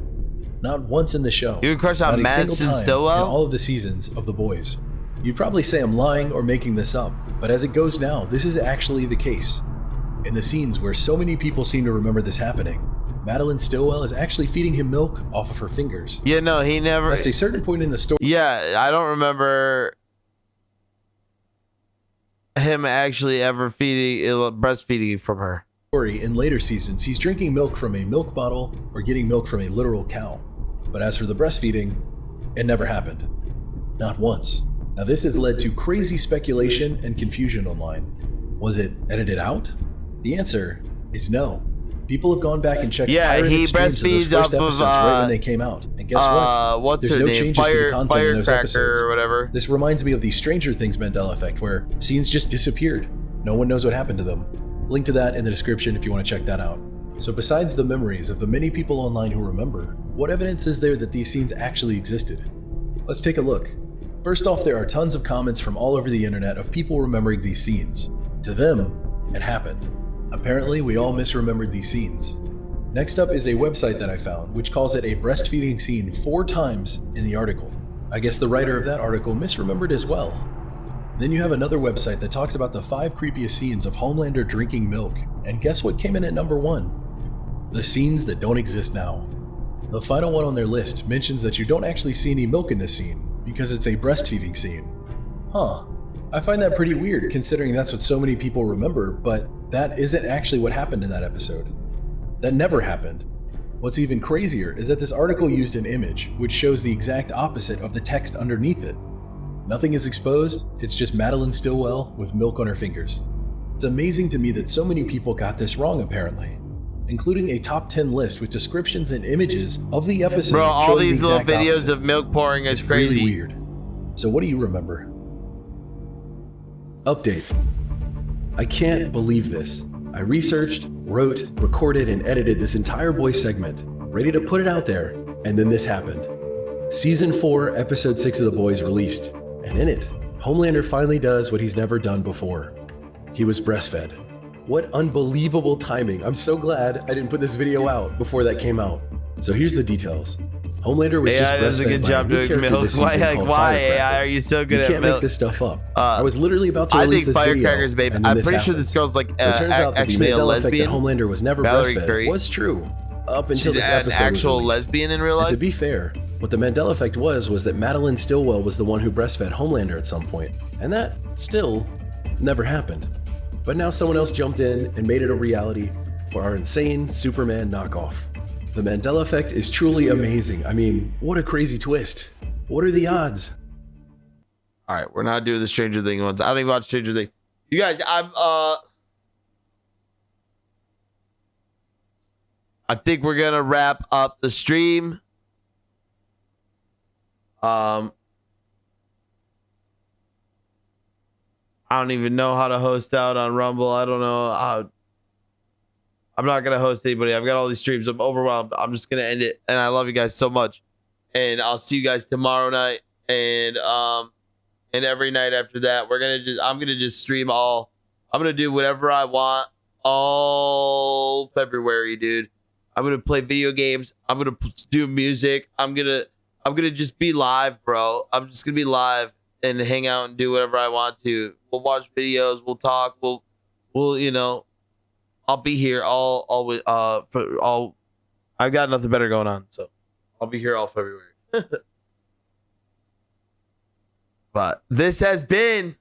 Not once in the show. You would crush on Madison Stillwell? In all of the seasons of The Boys. You'd probably say I'm lying or making this up, but as it goes now, this is actually the case. In the scenes where so many people seem to remember this happening, Madeline Stillwell is actually feeding him milk off of her fingers. Yeah, no, he never... At a certain point in the story... Yeah, I don't remember him actually ever breastfeeding from her. In later seasons, he's drinking milk from a milk bottle or getting milk from a literal cow. But as for the breastfeeding, it never happened. Not once. Now this has led to crazy speculation and confusion online. Was it edited out? The answer is no. People have gone back and checked he breastfeeds off of right when they came out. And guess what? What's There's her no name? changes to the content in those episodes. Firecracker or whatever. This reminds me of the Stranger Things Mandela effect, where scenes just disappeared. No one knows what happened to them. Link to that in the description if you want to check that out. So besides the memories of the many people online who remember, what evidence is there that these scenes actually existed? Let's take a look. First off, there are tons of comments from all over the internet of people remembering these scenes. To them, it happened. Apparently, we all misremembered these scenes. Next up is a website that I found, which calls it a breastfeeding scene 4 times in the article. I guess the writer of that article misremembered as well. Then you have another website that talks about the 5 creepiest scenes of Homelander drinking milk, and guess what came in at number 1? The scenes that don't exist now. The final one on their list mentions that you don't actually see any milk in this scene, because it's a breastfeeding scene. Huh. I find that pretty weird, considering that's what so many people remember, but that isn't actually what happened in that episode. That never happened. What's even crazier is that this article used an image, which shows the exact opposite of the text underneath it. Nothing is exposed, it's just Madeline Stillwell with milk on her fingers. It's amazing to me that so many people got this wrong, apparently, including a top 10 list with descriptions and images of the episode. Bro, all these little videos of milk pouring is crazy. Really weird. So what do you remember? Update. I can't believe this. I researched, wrote, recorded, and edited this entire Boys segment, ready to put it out there, and then this happened. Season 4, Episode 6 of The Boys released, and in it, Homelander finally does what he's never done before. He was breastfed. What unbelievable timing. I'm so glad I didn't put this video out before that came out. So here's the details. Homelander was just breastfed does a good by job a new doing character milk. this season called Why Firecracker. AI are you so good You at can't milk? make this stuff up. I was literally about to release this video. I think Firecracker's babe. and then I'm this pretty sure happens. this girl's like It turns out that actually the a Mandela lesbian. effect that Homelander was never Valerie breastfed Curry. was true up until She's this an episode actual was released. lesbian in real And life. to be fair, what the Mandela effect was that Madeline Stillwell was the one who breastfed Homelander at some point, and that still never happened. But now someone else jumped in and made it a reality for our insane Superman knockoff. The Mandela effect is truly amazing. I mean, what a crazy twist. What are the odds? All right, we're not doing the Stranger Things ones. I don't even watch Stranger Things. You guys, I think we're gonna wrap up the stream. I don't even know how to host out on Rumble. I don't know how. I'm not gonna host anybody. I've got all these streams. I'm overwhelmed. I'm just gonna end it. And I love you guys so much. And I'll see you guys tomorrow night. And every night after that, I'm gonna just stream all. I'm gonna do whatever I want all February, dude. I'm gonna play video games. I'm gonna do music. I'm gonna I'm going to just be live, bro. I'm just going to be live and hang out and do whatever I want to. We'll watch videos. We'll talk. We'll, you know, I'll be here I've got nothing better going on. So I'll be here all February. But this has been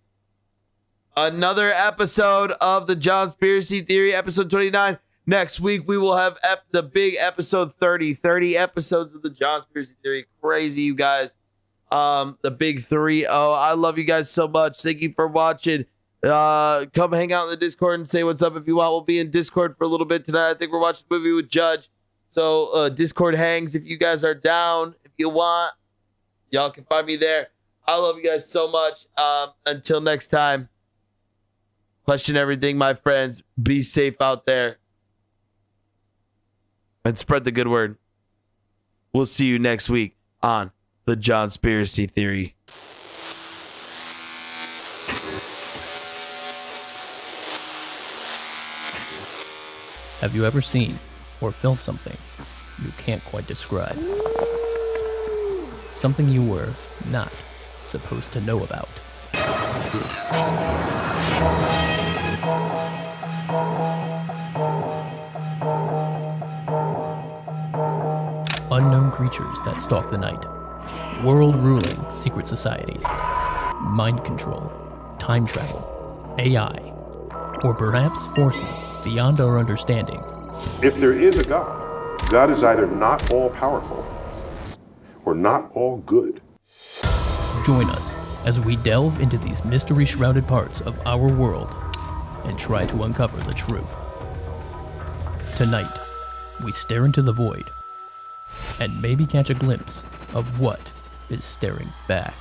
another episode of the Jonspiracy Theory, episode 29. Next week, we will have the big episode 30. 30 episodes of the Jonspiracy Theory. Crazy, you guys. The big 3-0. I love you guys so much. Thank you for watching. Come hang out in the Discord and say what's up if you want. We'll be in Discord for a little bit tonight. I think we're watching a movie with Judge. So Discord hangs if you guys are down. If you want, y'all can find me there. I love you guys so much. Until next time, question everything, my friends. Be safe out there. And spread the good word. We'll see you next week on the Jonspiracy Theory. Have you ever seen or felt something you can't quite describe? Something you were not supposed to know about? Unknown creatures that stalk the night. World-ruling secret societies. Mind control. Time travel. AI. Or perhaps forces beyond our understanding. If there is a God, God is either not all-powerful or not all good. Join us as we delve into these mystery-shrouded parts of our world and try to uncover the truth. Tonight, we stare into the void and maybe catch a glimpse of what is staring back.